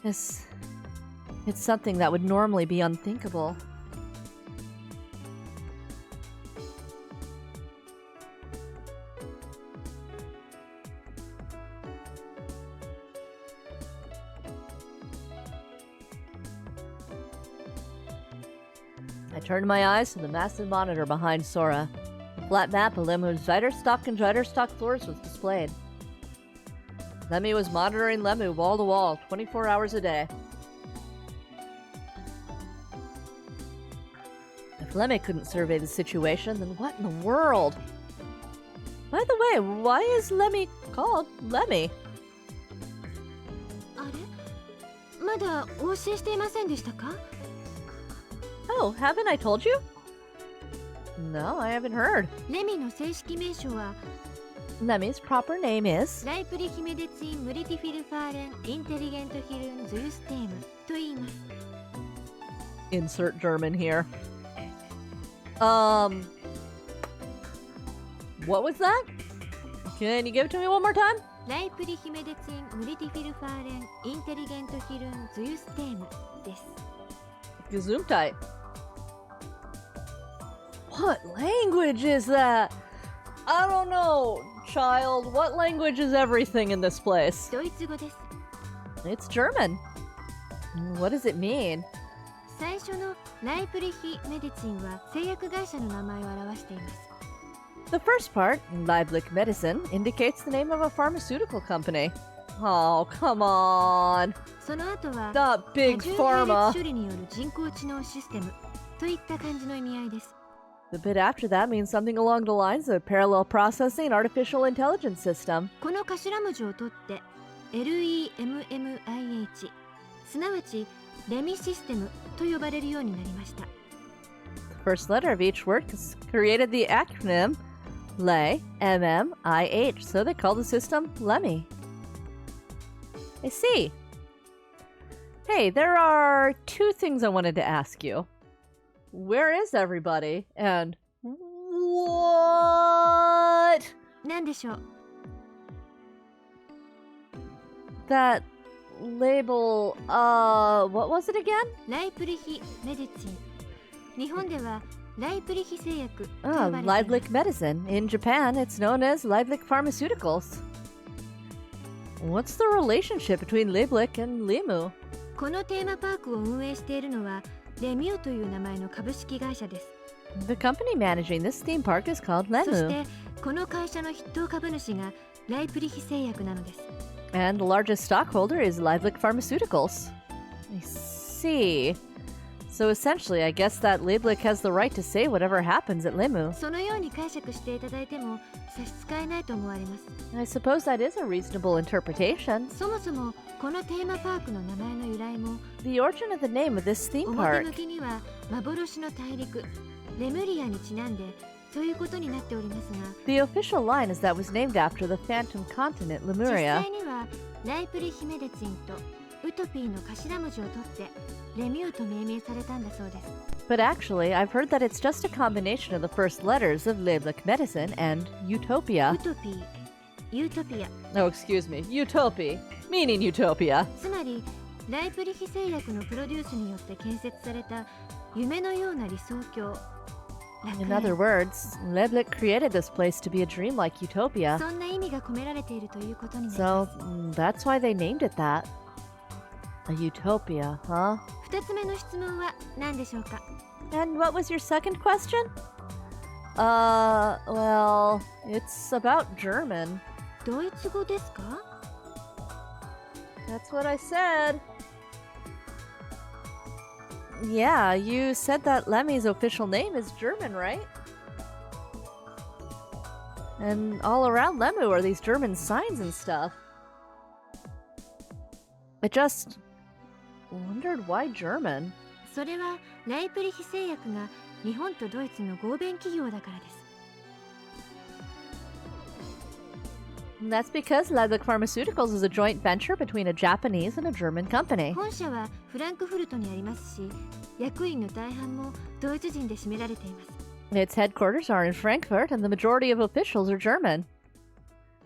It's something that would normally be unthinkable. I turned my eyes to the massive monitor behind Sora. A flat map of Lemu's Zyderstock and Zyderstock floors was displayed. Lemmy was monitoring Lemu wall to wall, 24 hours a day. If Lemmy couldn't survey the situation, then what in the world? By the way, why is Lemmy called Lemmy? あれ？まだお教えしていませんでしたか？ Oh, haven't I told you? No, I haven't heard. レミの正式名称は Lemmy's proper name is... ライプリヒメデツィン・ムリティフィルファーレン・インテリゲント・ヒルン・ズユステームと言います。 Insert German here. What was that? Can you give it to me one more time? ライプリヒメデツィン・ムリティフィルファーレン・インテリゲント・ヒルン・ズユステームです。 Gesundheit. What language is that? I don't know, child. What language is everything in this place? ドイツ語です。 It's German. What does it mean? 最初のライプリヒメデツィンは製薬会社の名前を表しています。 The first part, Lieblich Medicine, indicates the name of a pharmaceutical company. Oh, come on. その後は Not 多 Big 重並 Pharma. 列処理による人工知能システムといった感じの意味合いです。 The bit after that means something along the lines of parallel processing artificial intelligence system. この頭文字を取って LEMMIH すなわちレミシステムと呼ばれるようになりました。 The first letter of each word created the acronym LE, MMIH, so they call the system Lemmy. I see. Hey, there are two things I wanted to ask you. Where is everybody? And what? 何でしょう。 That label, what was it again? ライプリヒメデツィン。日本ではライプリヒ製薬と呼 Ah, ばれています。 Lieblich Medicine. In Japan, it's known as Lieblich Pharmaceuticals. What's the relationship between Lieblich and Limu? このテーマパークを運営しているのはレミューという名前の株式会社です。The company managing this theme park is called そし Lemu, てこの会社の筆頭株主がライプリヒ製薬なのです。 and the largest stockholder is Lieblich Pharmaceuticals. I see. So essentially, I guess that Lieblich has the right to say whatever happens at Lemu. そのように解釈していただいても差し支えないと思われます。 I suppose that is a reasonable interpretation. そもそもこのテーマパークの名前の由来も The origin of the name of this theme 表 park. 向きには幻の大陸レムリアにちなんでということになっておりますが、 The official line is that was named after the phantom continent 実 Lemuria. 際にはライプリヒメデツィンとウトピーの頭文字を取ってレミューと命名されたんだそうです。 But actually, I've heard that it's just a combination of the first letters of Lieblich medicine and ウ Utopia. トピー、ユートピア、 Oh, excuse me. Utopia, meaning Utopia. つまりライプリヒ製薬のプロデュースによって建設された夢のような理想郷。 In other words, Lieblich created this place to be a dreamlike utopia. そんな意味が込められているということになり So ます。 that's why they named it that. A utopia, huh? 2つ目の質問は何でしょうか？ And what was your second question? Well, it's about German. ドイツ語ですか？ That's what I said. Yeah, you said that Lemmy's official name is German, right? And all around Lemu are these German signs and stuff. I just wondered why German. それはライプリヒ製薬が日本とドイツの合弁企業だからです。 And that's because Lieblich Pharmaceuticals is a joint venture between a Japanese and a German company. 本社はフランクフルトにありますし、役員の大半もドイツ人で占められています。 Its headquarters are in Frankfurt, and the majority of officials are German.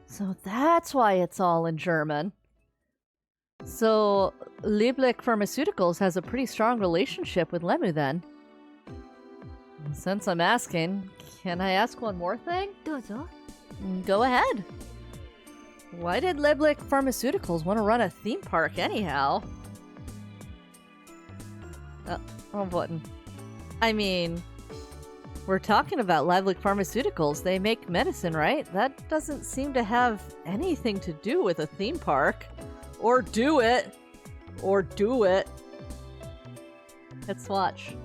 So that's why it's all in German. So Lieblich Pharmaceuticals has a pretty strong relationship with Lemu then. Since I'm asking, can I ask one more thing? どうぞ。 Go ahead. Why did Lieblich Pharmaceuticals want to run a theme park anyhow? Wrong button. I mean, we're talking about Lieblich Pharmaceuticals. They make medicine, right? That doesn't seem to have anything to do with a theme park. Or do it. Or do it. Let's watch.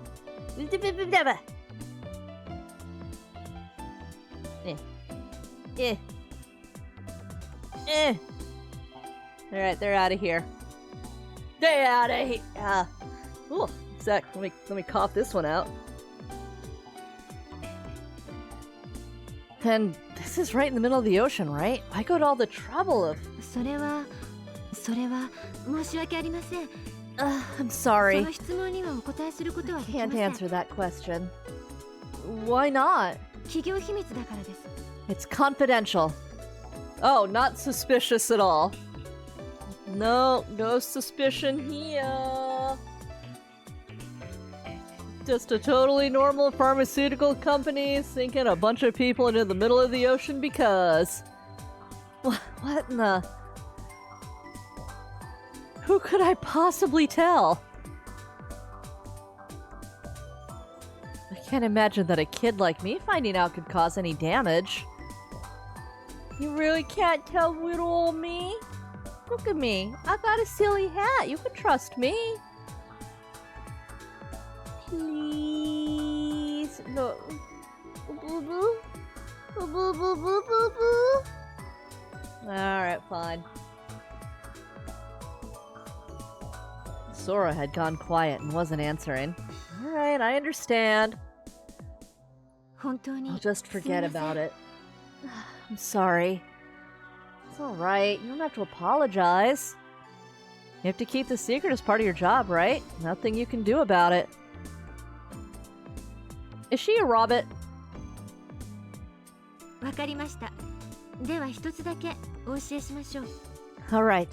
Alright, they're out of here. They're out of here. Ooh, sec. Let me cough this one out. And this is right in the middle of the ocean, right? I go to all the trouble of... それは申し訳ありません。 I'm そ sorry. の質問にはお答えすることはできま Can't せん。 answer that question. Why not? 企業秘密だからです。 It's confidential. Oh, not suspicious at all. No suspicion here. Just a totally normal pharmaceutical company sinking a bunch of people into the middle of the ocean because... What in the... Who could I possibly tell? I can't imagine that a kid like me finding out could cause any damage. You really can't tell little old me? Look at me. I got a silly hat. You can trust me. Please. No. Boo boo. Boo boo boo boo boo boo. Alright, fine. Sora had gone quiet and wasn't answering. Alright, I understand. 本当に I'll just すみ forget ません about it. I'm sorry. It's alright. You don't have to apologize. You have to keep the secret as part of your job, right? Nothing you can do about it. Is she a rabbit? わかりました。では一つだけお教えしましょう。 Alright.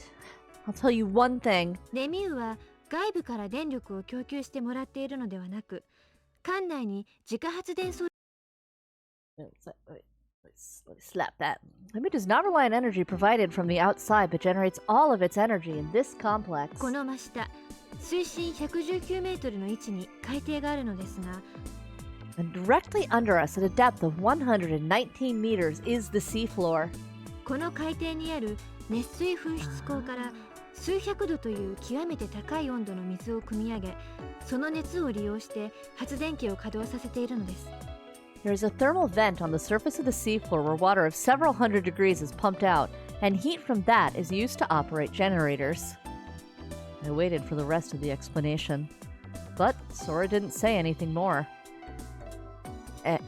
I'll tell you one thing. レミューは外部から電力を供給してもらっているのではなく、館内に自家発電装 Wait, let me slap that. Lemu does not rely on energy provided from the outside, but generates all of its energy in this complex. この真下、水深119メートルの位置に海底があるのですが、And directly under us at a depth of 119 meters is the seafloor. この海底にある熱水噴出口から数百度という極めて高い温度の水を汲み上げ、その熱を利用して発電機を稼働させているのです。There is a thermal vent on the surface of the seafloor where water of several hundred degrees is pumped out, and heat from that is used to operate generators. I waited for the rest of the explanation, but Sora didn't say anything more.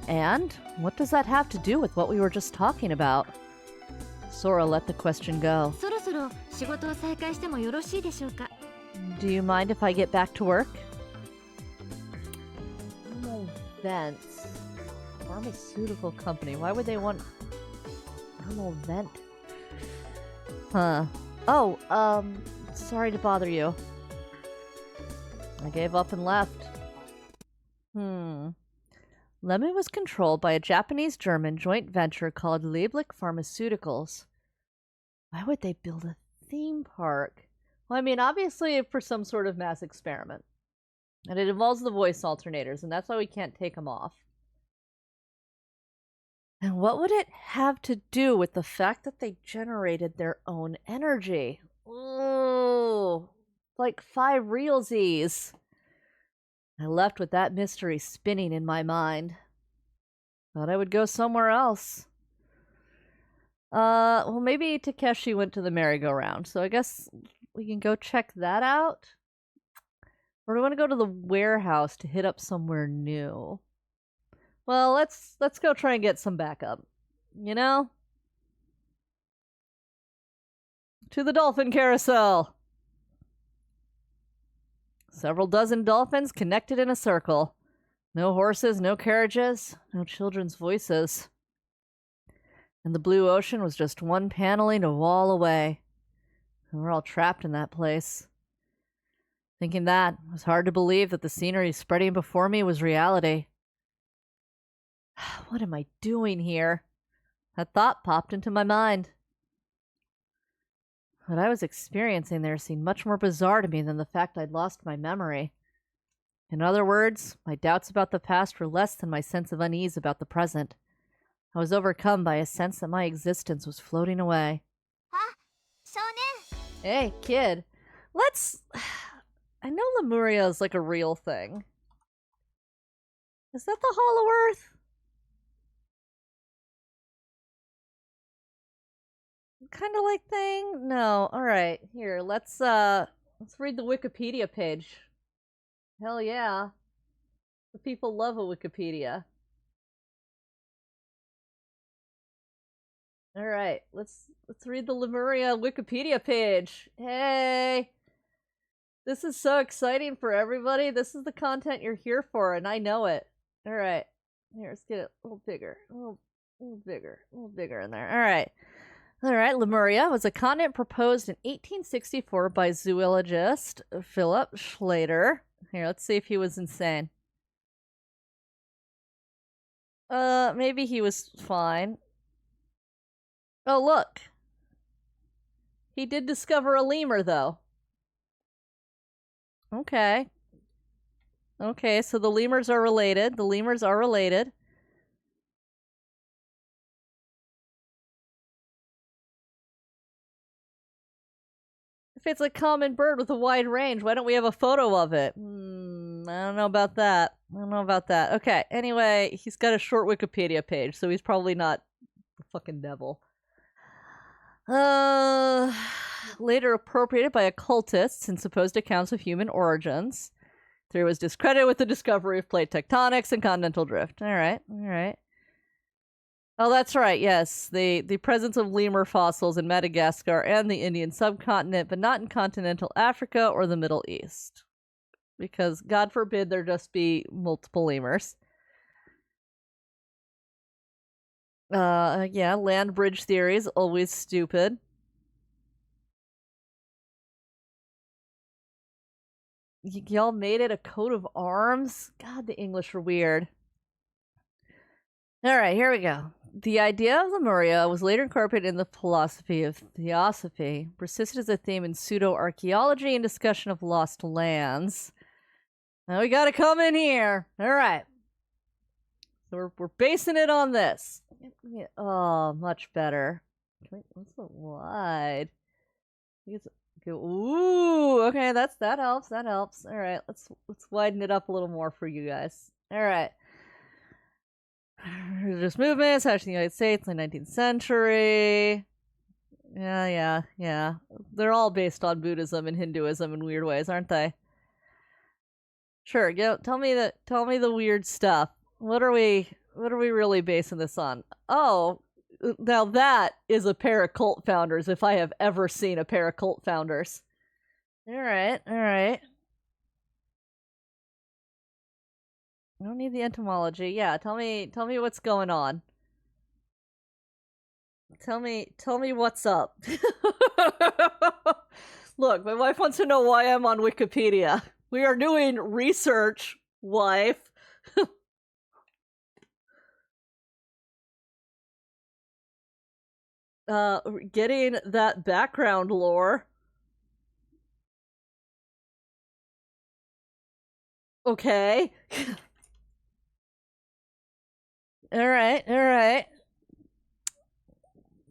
And? What does that have to do with what we were just talking about? Sora let the question go. そろそろ仕事を再開してもよろしいでしょうか。Do you mind if I get back to work? Thermal vents. Pharmaceutical company. Why would they want thermal vent? Huh. Oh, sorry to bother you. I gave up and left. Lemon was controlled by a Japanese-German joint venture called Lieblich Pharmaceuticals. Why would they build a theme park? Well, I mean, obviously for some sort of mass experiment. And it involves the voice alternators, and that's why we can't take them off. And what would it have to do with the fact that they generated their own energy? Ooh, like 5 realsies. I left with that mystery spinning in my mind. Thought I would go somewhere else. Well, maybe Takeshi went to the merry-go-round, so I guess we can go check that out? Or do we want to go to the warehouse to hit up somewhere new? Well, let's go try and get some backup. You know? To the dolphin carousel! Several dozen dolphins connected in a circle. No horses, no carriages, no children's voices. And the blue ocean was just one paneling a wall away. And we're all trapped in that place. Thinking that, it was hard to believe that the scenery spreading before me was reality. What am I doing here? That thought popped into my mind. What I was experiencing there seemed much more bizarre to me than the fact I'd lost my memory. In other words, my doubts about the past were less than my sense of unease about the present. I was overcome by a sense that my existence was floating away. Ah, Shonen! Hey, kid. Let's... I know Lemuria is like a real thing. Is that the Hollow Earth? Kind of like thing? No. Alright, here, let's read the Wikipedia page. Hell yeah. The people love a Wikipedia. Alright, let's read the Lemuria Wikipedia page. Hey! This is so exciting for everybody. This is the content you're here for, and I know it. Alright. Here, let's get it a little bigger. A little bigger in there. Alright. Alright, Lemuria was a continent proposed in 1864 by zoologist Philip Schlater. Here, let's see if he was insane. Maybe he was fine. Oh, look. He did discover a lemur, though. Okay. Okay, so the lemurs are related. The lemurs are related. If it's a common bird with a wide range, why don't we have a photo of it? I don't know about that. Okay, anyway, he's got a short Wikipedia page, so he's probably not the fucking devil. Later appropriated by occultists in supposed accounts of human origins. Theory was discredited with the discovery of plate tectonics and continental drift. Alright. Oh, that's right, yes. The presence of lemur fossils in Madagascar and the Indian subcontinent, but not in continental Africa or the Middle East. Because, God forbid, there just be multiple lemurs. Yeah, land bridge theory is always stupid. Y'all made it a coat of arms? God, the English are weird. Alright, here we go. The idea of Lemuria was later incorporated in the philosophy of theosophy, persisted as a theme in pseudo-archaeology and discussion of lost lands. Now we gotta come in here. Alright. So we're basing it on this. Oh, much better. What's the wide? Ooh, okay, that helps. That helps. All right, let's widen it up a little more for you guys. All right. Religious movements, actually, the United States in the 19th century. Yeah. They're all based on Buddhism and Hinduism in weird ways, aren't they? Sure. Tell me the weird stuff. What are we really basing this on? Oh, now that is a pair of cult founders, if I have ever seen a pair of cult founders. All right. I don't need the entomology. Yeah, tell me what's going on. Tell me what's up. Look, my wife wants to know why I'm on Wikipedia. We are doing research, wife. Getting that background lore. Okay. All right.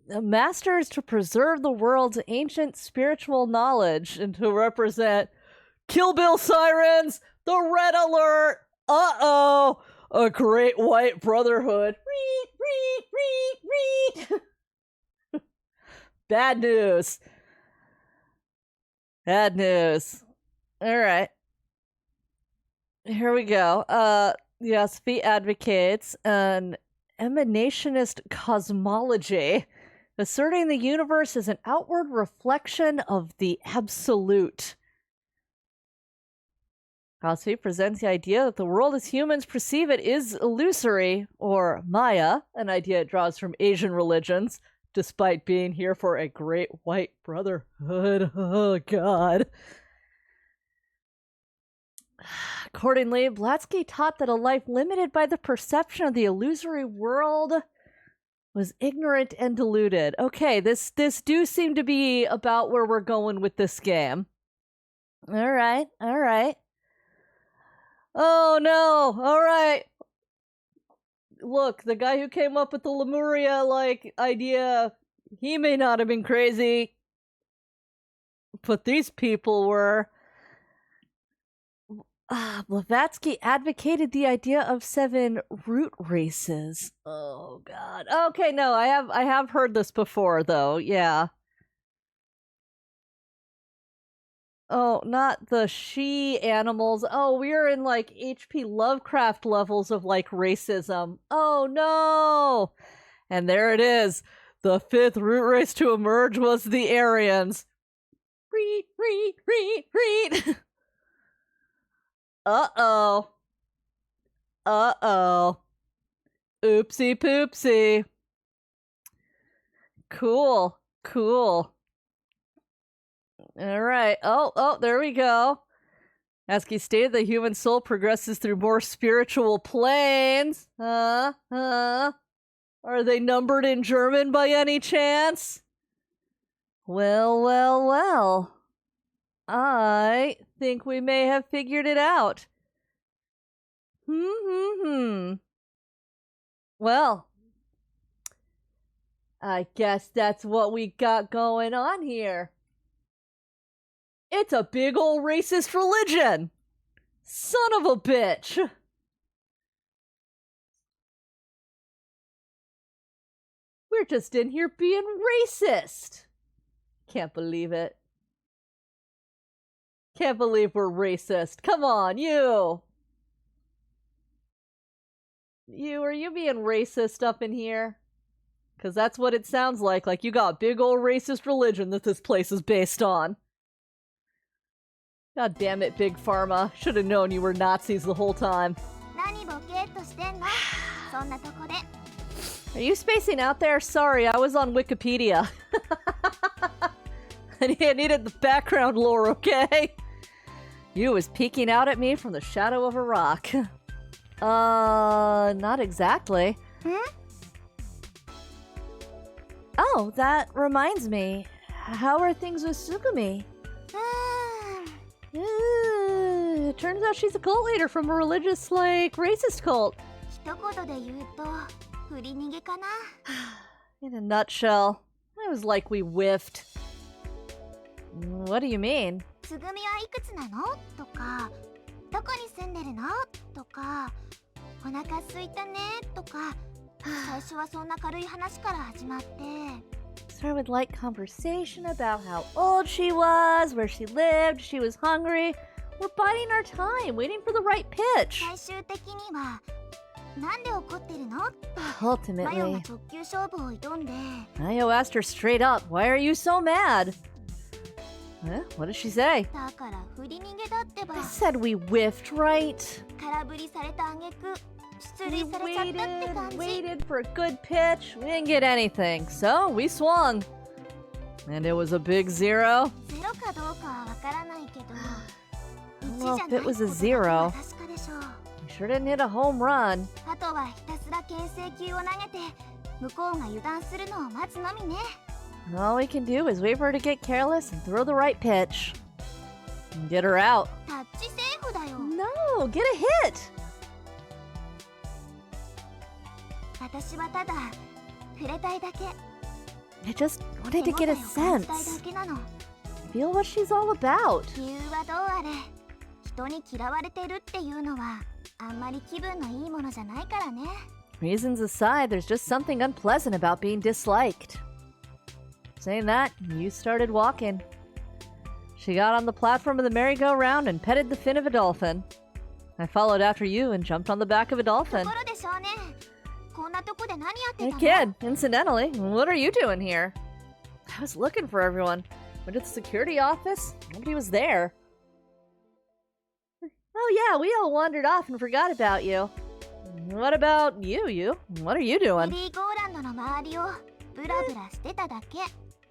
The master is to preserve the world's ancient spiritual knowledge and to represent Kill Bill sirens, the Red Alert, uh-oh, a great white brotherhood. Read. Bad news. All right. Here we go. Yes, Fee advocates an emanationist cosmology, asserting the universe is an outward reflection of the absolute. Philosophy presents the idea that the world as humans perceive it is illusory, or Maya, an idea it draws from Asian religions, despite being here for a great white brotherhood. Oh, God. Accordingly, Blavatsky taught that a life limited by the perception of the illusory world was ignorant and deluded. Okay, this do seem to be about where we're going with this game. All right. Oh no! All right. Look, the guy who came up with the Lemuria idea, he may not have been crazy, but these people were. Blavatsky advocated the idea of 7 root races. Oh God. Okay, no, I have heard this before though. Yeah. Oh, not the she animals. Oh, we're in H.P. Lovecraft levels of racism. Oh no! And there it is. The 5th root race to emerge was the Aryans. Read. Uh-oh. Oopsie poopsie. Cool. Alright. Oh, there we go. Asky stated the human soul progresses through more spiritual planes. Are they numbered in German by any chance? Well. I think we may have figured it out. Well, I guess that's what we got going on here. It's a big ol' racist religion! Son of a bitch! We're just in here being racist! Can't believe it. Can't believe we're racist. Come on, you! Are you being racist up in here? Because that's what it sounds like you got big ol' racist religion that this place is based on. God damn it, Big Pharma. Should have known you were Nazis the whole time. Are you spacing out there? Sorry, I was on Wikipedia. I needed the background lore, okay? You was peeking out at me from the shadow of a rock. Not exactly. Oh, that reminds me. How are things with Sugumi? It turns out she's a cult leader from a religious, racist cult. 一言で言うと振り逃げかな。 In a nutshell, it was like we whiffed. What do you mean? つぐみはいくつなのとか、どこに住んでるのとか、お腹すいたねとか、最初はそんな軽い話から始まって、 Started with light conversation about how old she was, where she lived, she was hungry. We're biding our time, waiting for the right pitch. 最終的にはなんで怒ってるのってマヨが Ultimately, 直球勝負を挑んで、 Mayo asked her straight up, "Why are you so mad?" What did she say? だから振り逃げだってば。 I said we whiffed, right? 空振りされた挙句出 We 塁されちゃったって感じ。 waited for a good pitch. We didn't get anything, so we swung. And it was a big zero. ゼロかどうかはわからないけど、 Well, 1じゃ if ない it こ was と a だけ zero, は確かでしょう。 we sure didn't hit a home run. あとはひたすら牽制球を投げて向こうが油断するのを待つのみね。 All we can do is wait for her to get careless and throw the right pitch. And get her out. タッチセーフだよ。 No, get a hit! 私はただ触れたいだけ。 I just wanted to 手 get 応 a えを感じたい sense. だけなの。 Feel what she's all about. 理由はどうあれ、人に嫌われてるっていうのはあんまり気分のいいものじゃないからね。 Reasons aside, there's just something unpleasant about being disliked. Saying that, you started walking. She got on the platform of the merry-go-round and petted the fin of a dolphin. I followed after you and jumped on the back of a と dolphin. ころで少年、こんなとこで何やってた Hey の？ kid, incidentally, what are you doing here? I was looking for everyone. Went to the security office. Nobody was there. Oh yeah, we all wandered off and forgot about you. What about you? What are you メ doing? リーゴーランドの周りをブラブラしてただけ。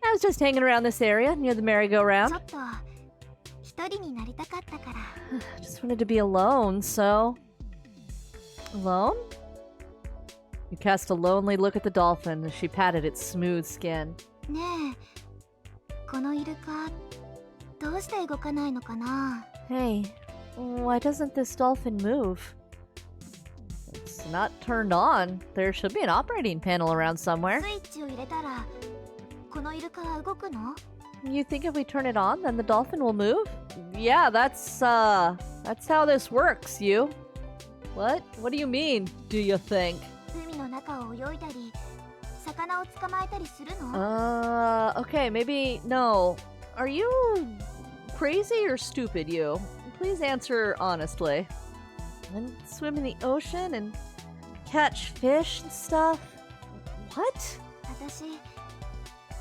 I was just hanging around this area near the ちょ merry-go-round. っと一人になりたかったから。 Just wanted to be alone, so... Alone? You cast a lonely look at the dolphin as she patted its smooth skin. ねえ、このイルカどうして動かないのかな？ Hey, why doesn't this dolphin move? It's not turned on. There should be an operating panel around somewhere. スイッチを入れたらこのイルカは動くの？ You think if we turn it on, then the dolphin will move? Yeah, that's how this works, you. What? What do you mean, do you think? 海の中を泳いだり魚を捕まえたりするの？ Okay, maybe, no. Are you crazy or stupid, you? Please answer honestly. And swim in the ocean and catch fish and stuff? What? 私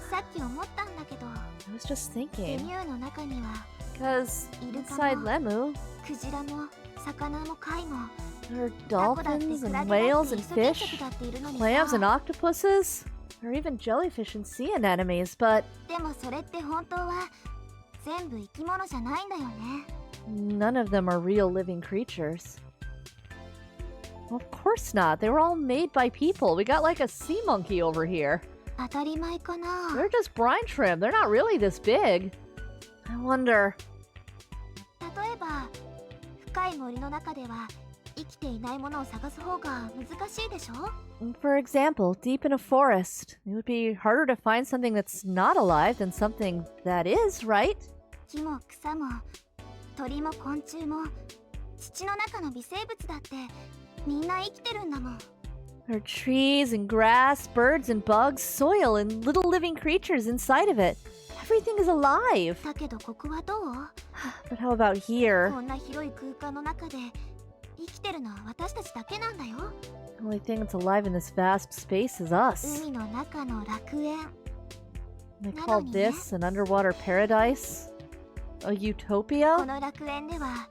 さっき思ったんだけど、 I was just エ thinking. ミューの中には Because イルカ inside も Lemu, クジラも魚も貝も there are タコだって dolphins クラ and ゲだ whales って and イソギンチャ fish, クだっているのに clams さ。 and octopuses, or even jellyfish and sea anemones, but でもそれって本当は全部生き物じゃないんだよね。 none of them are real living creatures. Well, of course not. They were all made by people. We got like a sea monkey over here. 当たり前かな。 They're just brine shrimp. They're not really this big. I wonder. 例えば深い森の中では生きていないものを探す方が難しいでしょ？ For example, deep in a forest, it would be harder to find something that's not alive than something that is, right? 木も草も鳥も昆虫も土の中の微生物だってみんな生きてるんだもん。 There are trees and grass, birds and bugs, soil and little living creatures inside of it. Everything is alive. だけどここはどう？ But how about here? こんな広い空間の中で生きてるのは私たちだけなんだよ。 The only thing that's alive in this vast space is us. 海の中の楽園。 They call this an underwater paradise? A こ utopia? の楽園では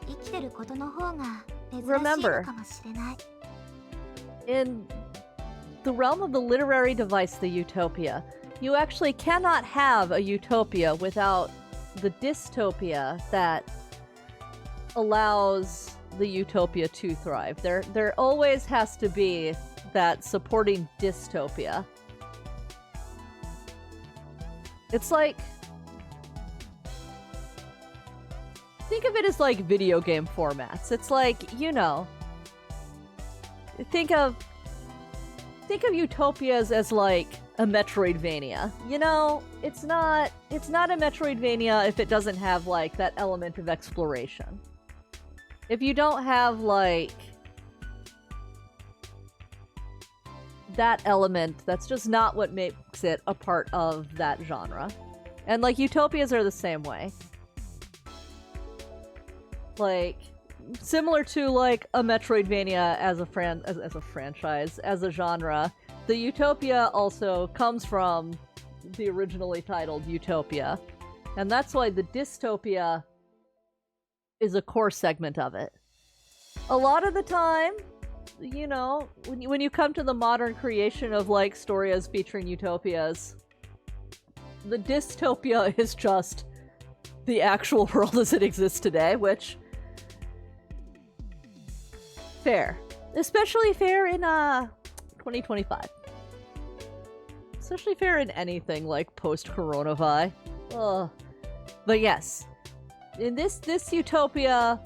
生きてることの方が珍しいの Remember. かもしれない。 In the realm of the literary device, the utopia, you actually cannot have a utopia without the dystopia that allows the utopia to thrive. There always has to be that supporting dystopia. It's like, think of it as like video game formats. It's like, you know, think of Utopias as like a Metroidvania. You know, it's not a Metroidvania if it doesn't have like that element of exploration. If you don't have like that element, that's just not what makes it a part of that genre. And like Utopias are the same way. Like similar to like a Metroidvania as a franchise, as a genre, the Utopia also comes from the originally titled Utopia. And that's why the dystopia is a core segment of it. A lot of the time, you know, when you come to the modern creation of like storias featuring utopias, the dystopia is just the actual world as it exists today, which fair. Especially fair in 2025. Especially fair in anything like post-coronavirus. Ugh. But yes, in this utopia,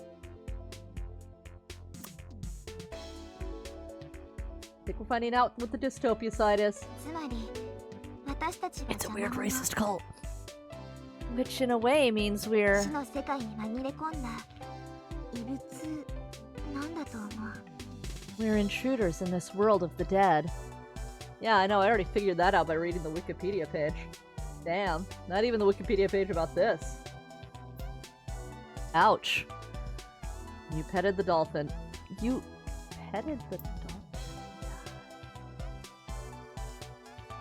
I think we're finding out what the dystopia side is. It's a weird racist cult. Which in a way means we're... we're intruders in this world of the dead. Yeah, I know, I already figured that out by reading the Wikipedia page. Damn, not even the Wikipedia page about this. Ouch. You petted the dolphin. You petted the dolphin?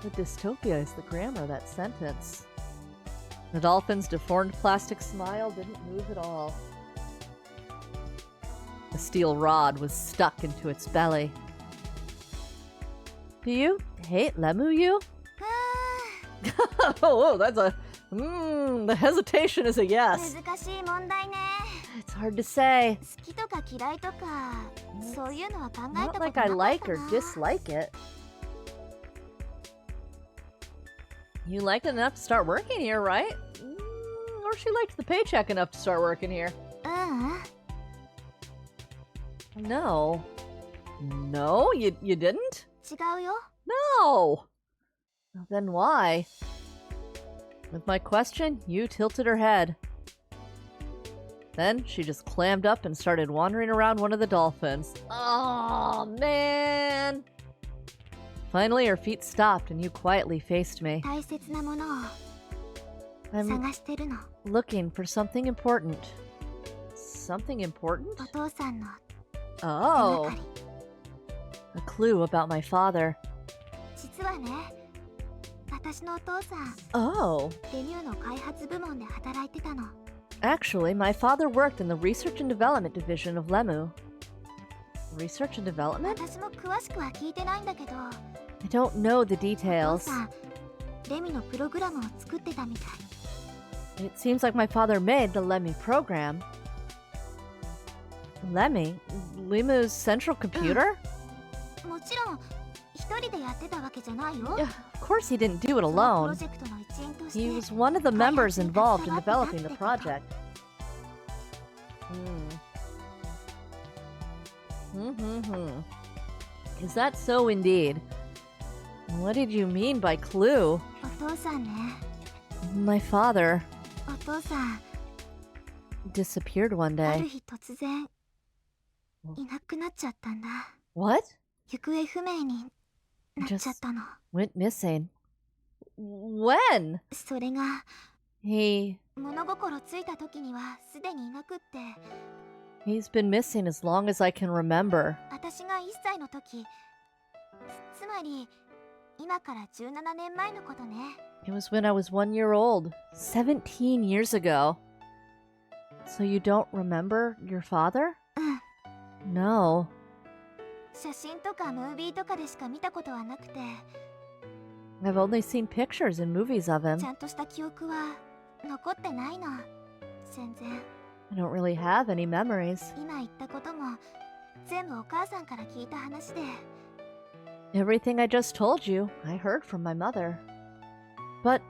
The dystopia is the grammar of that sentence. The dolphin's deformed plastic smile didn't move at all. The steel rod was stuck into its belly. Do you hate Lemu, you? Oh, that's a... the hesitation is a yes. It's hard to say. Not like I like or dislike it. You liked it enough to start working here, right? Or she liked the paycheck enough to start working here. No. No, you didn't? No! Well, then why? With my question, you tilted her head. Then she just clammed up and started wandering around one of the dolphins. Oh, man! Finally, her feet stopped and you quietly faced me. I'm looking for something important. Something important? Oh. A clue about my father. Oh. Actually, my father worked in the Research and Development Division of Lemu. Research and Development? I don't know the details. It seems like my father made the Lemmy program. Lemmy? Lemu's central computer? Of course he didn't do it alone. He was one of the members involved in developing the project. Is that so indeed? What did you mean by clue? My father disappeared one day. What? Just went missing. When? He's been missing as long as I can remember. It was when I was 1 year old. 17 years ago. So you don't remember your father? No. I've only seen pictures and movies of him. I don't really have any memories. Everything I just told you, I heard from my mother. But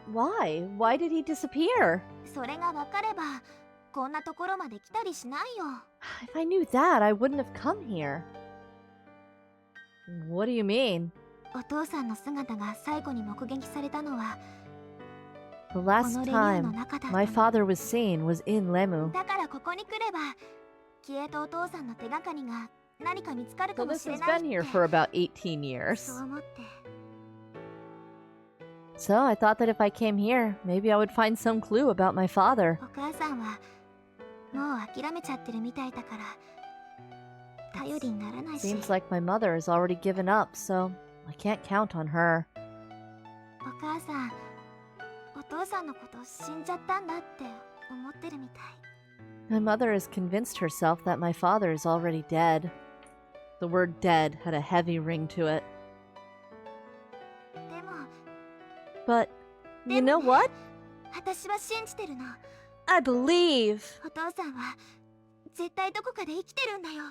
why? Why did he disappear? If I knew that, I wouldn't have come here. What do you mean? お父さんの姿が最後に目撃されたのは The last time my father was seen was in Lemu. だからここに来れば消えたお父さんの手がかりが何か見つかるか So も this しれ has ない been here って for about 18 years. そう思って So I thought that if I came here, maybe I would find some clue about my father. お母さんはもう諦めちゃってるみたいだから頼りにならないし Seems like my mother has already given up, so I can't count on her. お母さんお父さんのこと死んじゃったんだって思ってるみたい My mother has convinced herself that my father is already dead. The word dead had a heavy ring to it. でも But, you know what? 私は信じてるの I believe. お父さんは絶対どこかで生きてるんだよ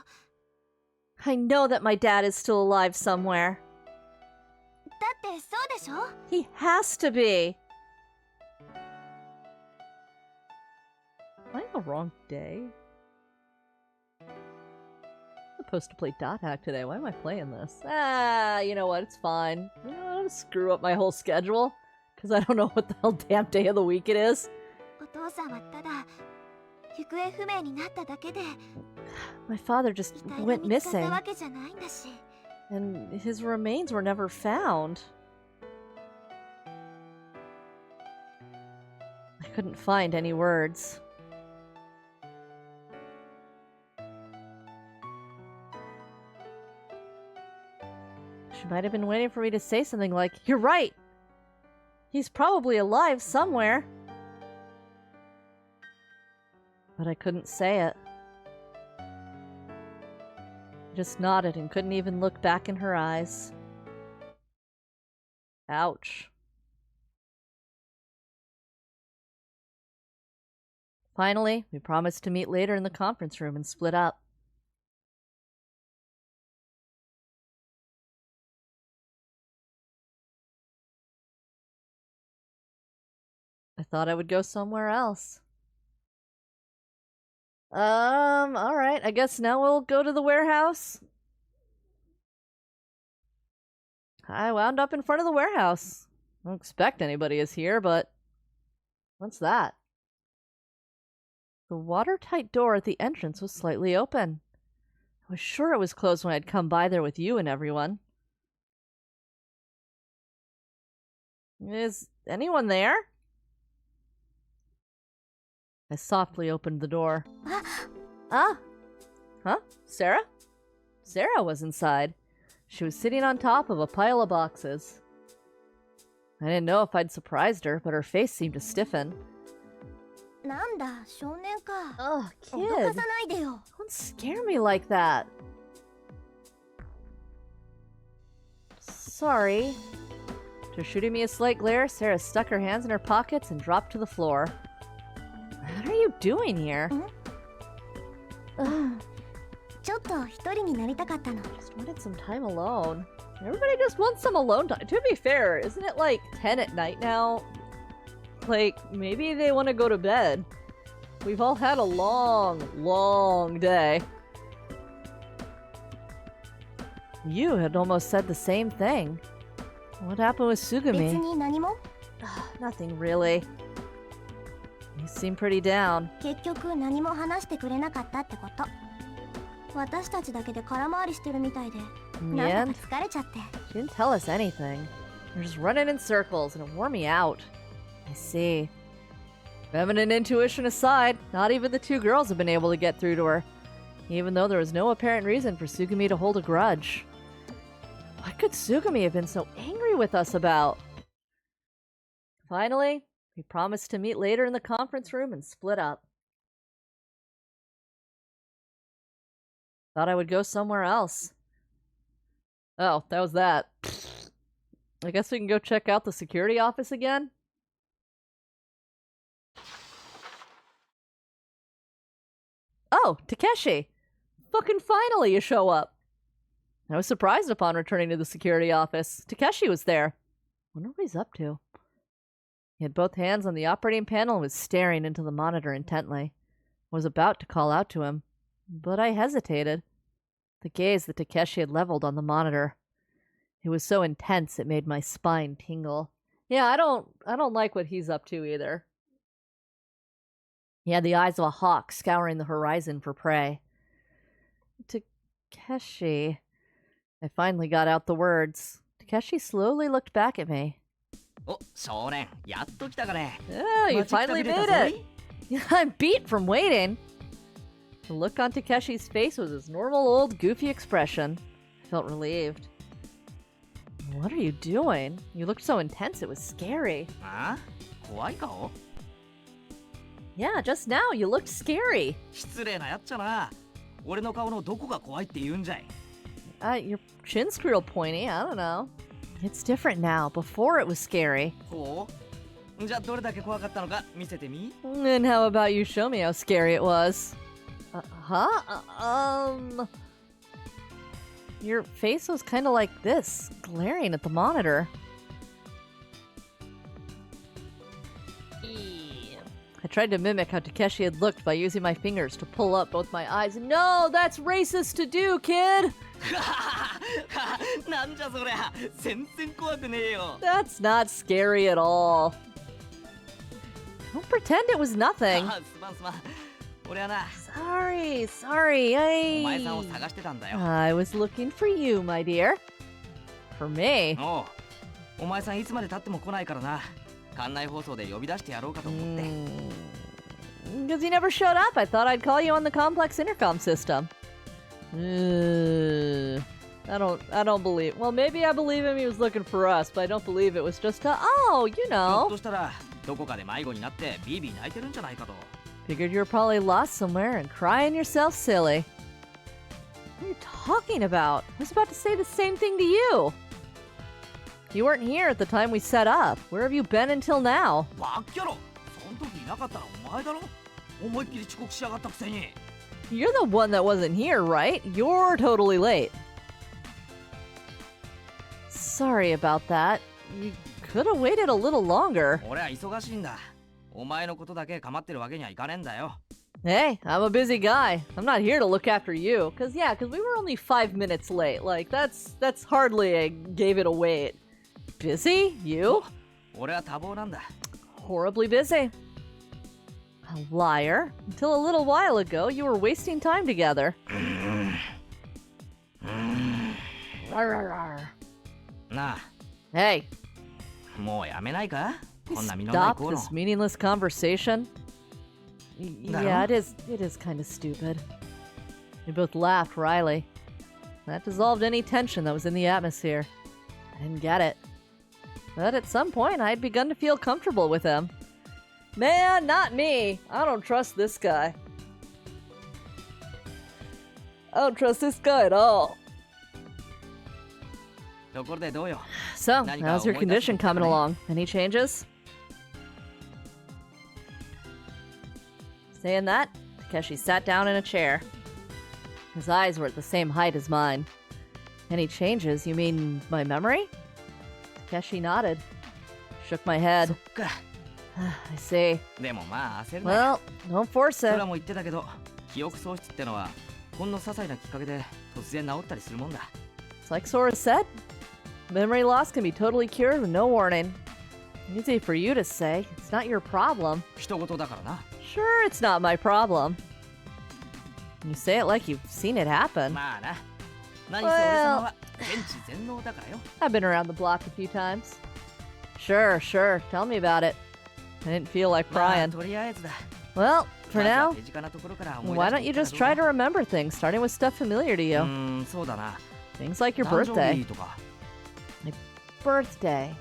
I know that my dad is still alive somewhere. だってそうでしょ He has to be. Am I on the wrong day? I'm supposed to play Dot Hack today. Why am I playing this? You know what? It's fine. You know, I'll screw up my whole schedule. Because I don't know what the hell damn day of the week it is. お父さんはただ行方不明になっただけで My father just 遺体が went 見つかった missing. わけじゃないんだし And his remains were never found. I couldn't find any words. She might have been waiting for me to say something like, "You're right! He's probably alive somewhere!" But I couldn't say it. I just nodded and couldn't even look back in her eyes. Ouch. Finally, we promised to meet later in the conference room and split up. I thought I would go somewhere else. Alright, I guess now we'll go to the warehouse. I wound up in front of the warehouse. I don't expect anybody is here, but... What's that? The watertight door at the entrance was slightly open. I was sure it was closed when I'd come by there with you and everyone. Is anyone there? I softly opened the door. Ah! Huh? Sarah? Sarah was inside. She was sitting on top of a pile of boxes. I didn't know if I'd surprised her, but her face seemed to stiffen. なんだ少年か Ugh, 脅か kid. さないでよ Don't scare me like that. Sorry. After shooting me a slight glare, Sarah stuck her hands in her pockets and dropped to the floor. What are you doing here? ちょっと一人になりたかったの Just wanted some time alone. Everybody just wants some alone time. To be fair, isn't it like 10 at night now? Like, maybe they want to go to bed. We've all had a long, long day. You had almost said the same thing. What happened with 別 Sugumi? に何も Nothing really. You seem pretty down. 結局何も話してくれなかったってこと私たちだけで空回りしてるみたいで In the なんだ end, か疲れちゃって she didn't tell us anything. We're just running in circles and it wore me out. I see. Feminine intuition aside, not even the two girls have been able to get through to her, even though there was no apparent reason for Sugumi to hold a grudge. What could Sugumi have been so angry with us about? Finally, we promised to meet later in the conference room and split up. Thought I would go somewhere else. Oh, that was that. I guess we can go check out the security office again? Oh, Takeshi! Fucking finally you show up! I was surprised upon returning to the security office. Takeshi was there. Wonder what he's up to. He had both hands on the operating panel and was staring into the monitor intently. I was about to call out to him, but I hesitated. The gaze that Takeshi had leveled on the monitor It was so intense it made my spine tingle. Yeah, I don't like what he's up to either. He had the eyes of a hawk scouring the horizon for prey. Takeshi. I finally got out the words. Takeshi slowly looked back at me. お、少年、やっと来たかね。 Yeah, you 待ちくた finally びれた made ぞ it! い。 I'm beat from waiting. The look on Takeshi's face was his normal old goofy expression. I felt relieved. What are you doing? You looked so intense it was scary. あ？怖い顔？ Yeah, just now you looked scary. 失礼なやっちゃな。俺の顔のどこが怖いって言うんじゃい。 Your chin's real pointy, I don't know. It's different now. Before it was scary. ほう？じゃあどれだけ怖かったのか見せてみ。 And how about you show me how scary it was? Your face was kind of like this, glaring at the monitor. I tried to mimic how Takeshi had looked by using my fingers to pull up both my eyes. No, that's racist to do, kid! なんじゃそりゃ。全然怖くねえよ。 That's not scary at all. Don't pretend it was nothing. あ、すまんすまん。俺はな、 Sorry. お前さんを探してたんだよ。 I was looking for you, my dear. For me. おう、お前さんいつまで経っても来ないからな。館内放送で呼び出してやろうかと思って。 Because you never showed up, I thought I'd call you on the complex intercom system. I don't believe. Well, maybe I believe him. He was looking for us, but I don't believe it was just a. Oh, you ひょっ know. としたらどこかで迷子になってビービー泣いてるんじゃないかと。 Figured you were probably lost somewhere and crying yourself silly. What are you talking about? I was about to say the same thing to you. You weren't here at the time we set up. Where have you been until now? バッキャロ。そん時いなかったらお前だろ。思いっきり遅刻しやがったくせに。 You're the one that wasn't here, right? You're totally late. Sorry about that. You could have waited a little longer. 俺は忙しいんだ。お前のことだけ構ってるわけにはいかねえんだよ。 Hey, I'm a busy guy. I'm not here to look after you. Cause we were only 5 minutes late. Like that's hardly a gave it a wait. Busy? You? 俺は多忙なんだ。 Horribly busy. A liar. Until a little while ago, you were wasting time together. Rawr. なあ、 Hey, もうやめないか？こんな身のない stop 口論。 this meaningless conversation. No. Yeah, it is kind of stupid. We both laughed wryly. That dissolved any tension that was in the atmosphere. I didn't get it. But at some point, I had begun to feel comfortable with him. Man, not me. I don't trust this guy. I don't trust this guy at all. ところでどうよ。 So, Now you how's your got condition one coming that's along? Any changes? Saying that, Takeshi sat down in a chair. His eyes were at the same height as mine. Any changes? You mean my memory? Takeshi nodded. Shook my そ head. っか。 I see. でもまあ焦るな。 Well, don't force それ it. はもう言ってたけど、記憶喪失ってのはほんの些細なきっかけで突然治ったりするもんだ。 It's like Sora said. Memory loss can be totally cured with no warning. Easy for you to say. It's not your problem. 人事だからな。 Sure, it's not my problem. You say it like you've seen it happen. まあな。何せ俺様は全知全能だからよ。 I've been around the block a few times. Sure. Tell me about it. I didn't feel like まあ crying. とりあえずだ。 Well, ま for ずは now, 手近なところから思い why 出 don't して you いったら just どうだ try to remember things, starting with stuff familiar to you? そうだな。 Things like your 誕生 birthday. 日とか。 Birthday.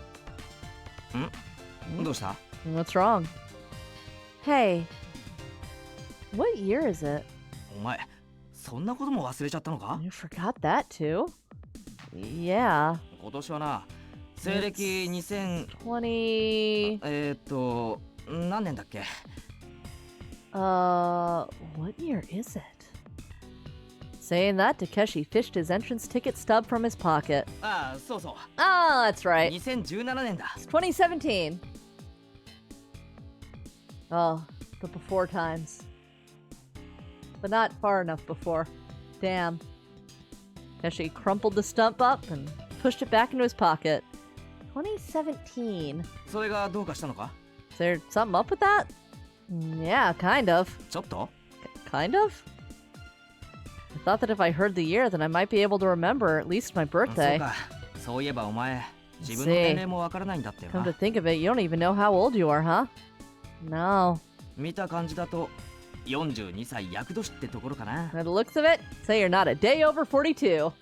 どうした？ What's wrong? Hey. What year is it? お前、そんなことも忘れちゃったのか？ You forgot that too? Yeah. 今年はな、西暦2000 20... 何年だっけ？ What year is it? Saying that, Takeshi fished his entrance ticket stub from his pocket. ああ、そうそう。 Ah, that's right. 2017年だ。 It's 2017. Oh, the before times. But not far enough before. Damn. Takeshi crumpled the stump up and pushed it back into his pocket. 2017. それがどうかしたのか？ Is there something up with that? Yeah, kind of. ちょっと？ Kind of? I thought that if I heard the year, then I might be able to remember at least my そう birthday. か。そういえばお前、自分の年齢もわからないんだってよ Come な to。think of it, you don't even know how old you are, huh? No. 見た感じだと42歳厄年ってところかな。 By the looks of it, say you're not a day over 42.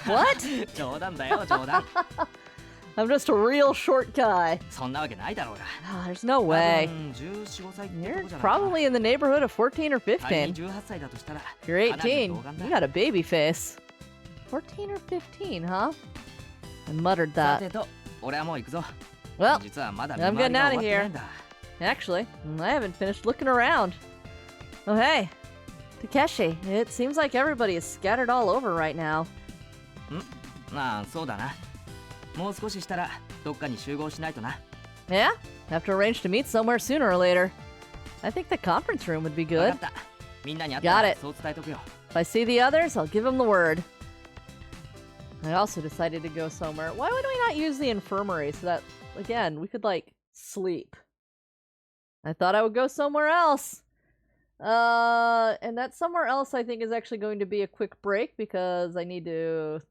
What? 冗談だよ、冗談。 I'm just a real short guy. そんなわけないだろうが。 Oh, there's no way. 多分14、5歳ってと You're こじゃないかな。 probably in the neighborhood of 14 or 仮に 15. 18歳だとしたら、 If you're かなり 18, の童顔だ。 you got a baby face. 14 or 15, huh? I muttered さ that. てと、俺はもう行くぞ。 Well, 実はまだ I'm 見回り getting が out 終わっ of てない here. んだ。 Actually, I haven't finished looking around. Oh, hey. Takeshi, it seems like everybody is scattered all over right now. まあ、そうだな。もう少ししたら、どっかに集合しないとな。 Yeah? Have to arrange to meet somewhere sooner or later. I think the conference room would be わ good. かった。みんなに会った Got ら it. そう伝えとくよ。 If I see the others, I'll give them the word. I also decided to go somewhere. Why would we not use the infirmary so that, again, we could, like, sleep? I thought I would go somewhere else. And that somewhere else I think is actually going to be a quick break because I need to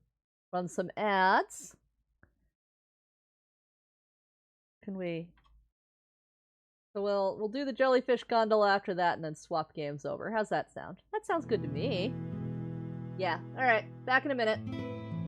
run some ads. Can we... So we'll do the jellyfish gondola after that and then swap games over. How's that sound? That sounds good to me. Yeah, alright. Back in a minute.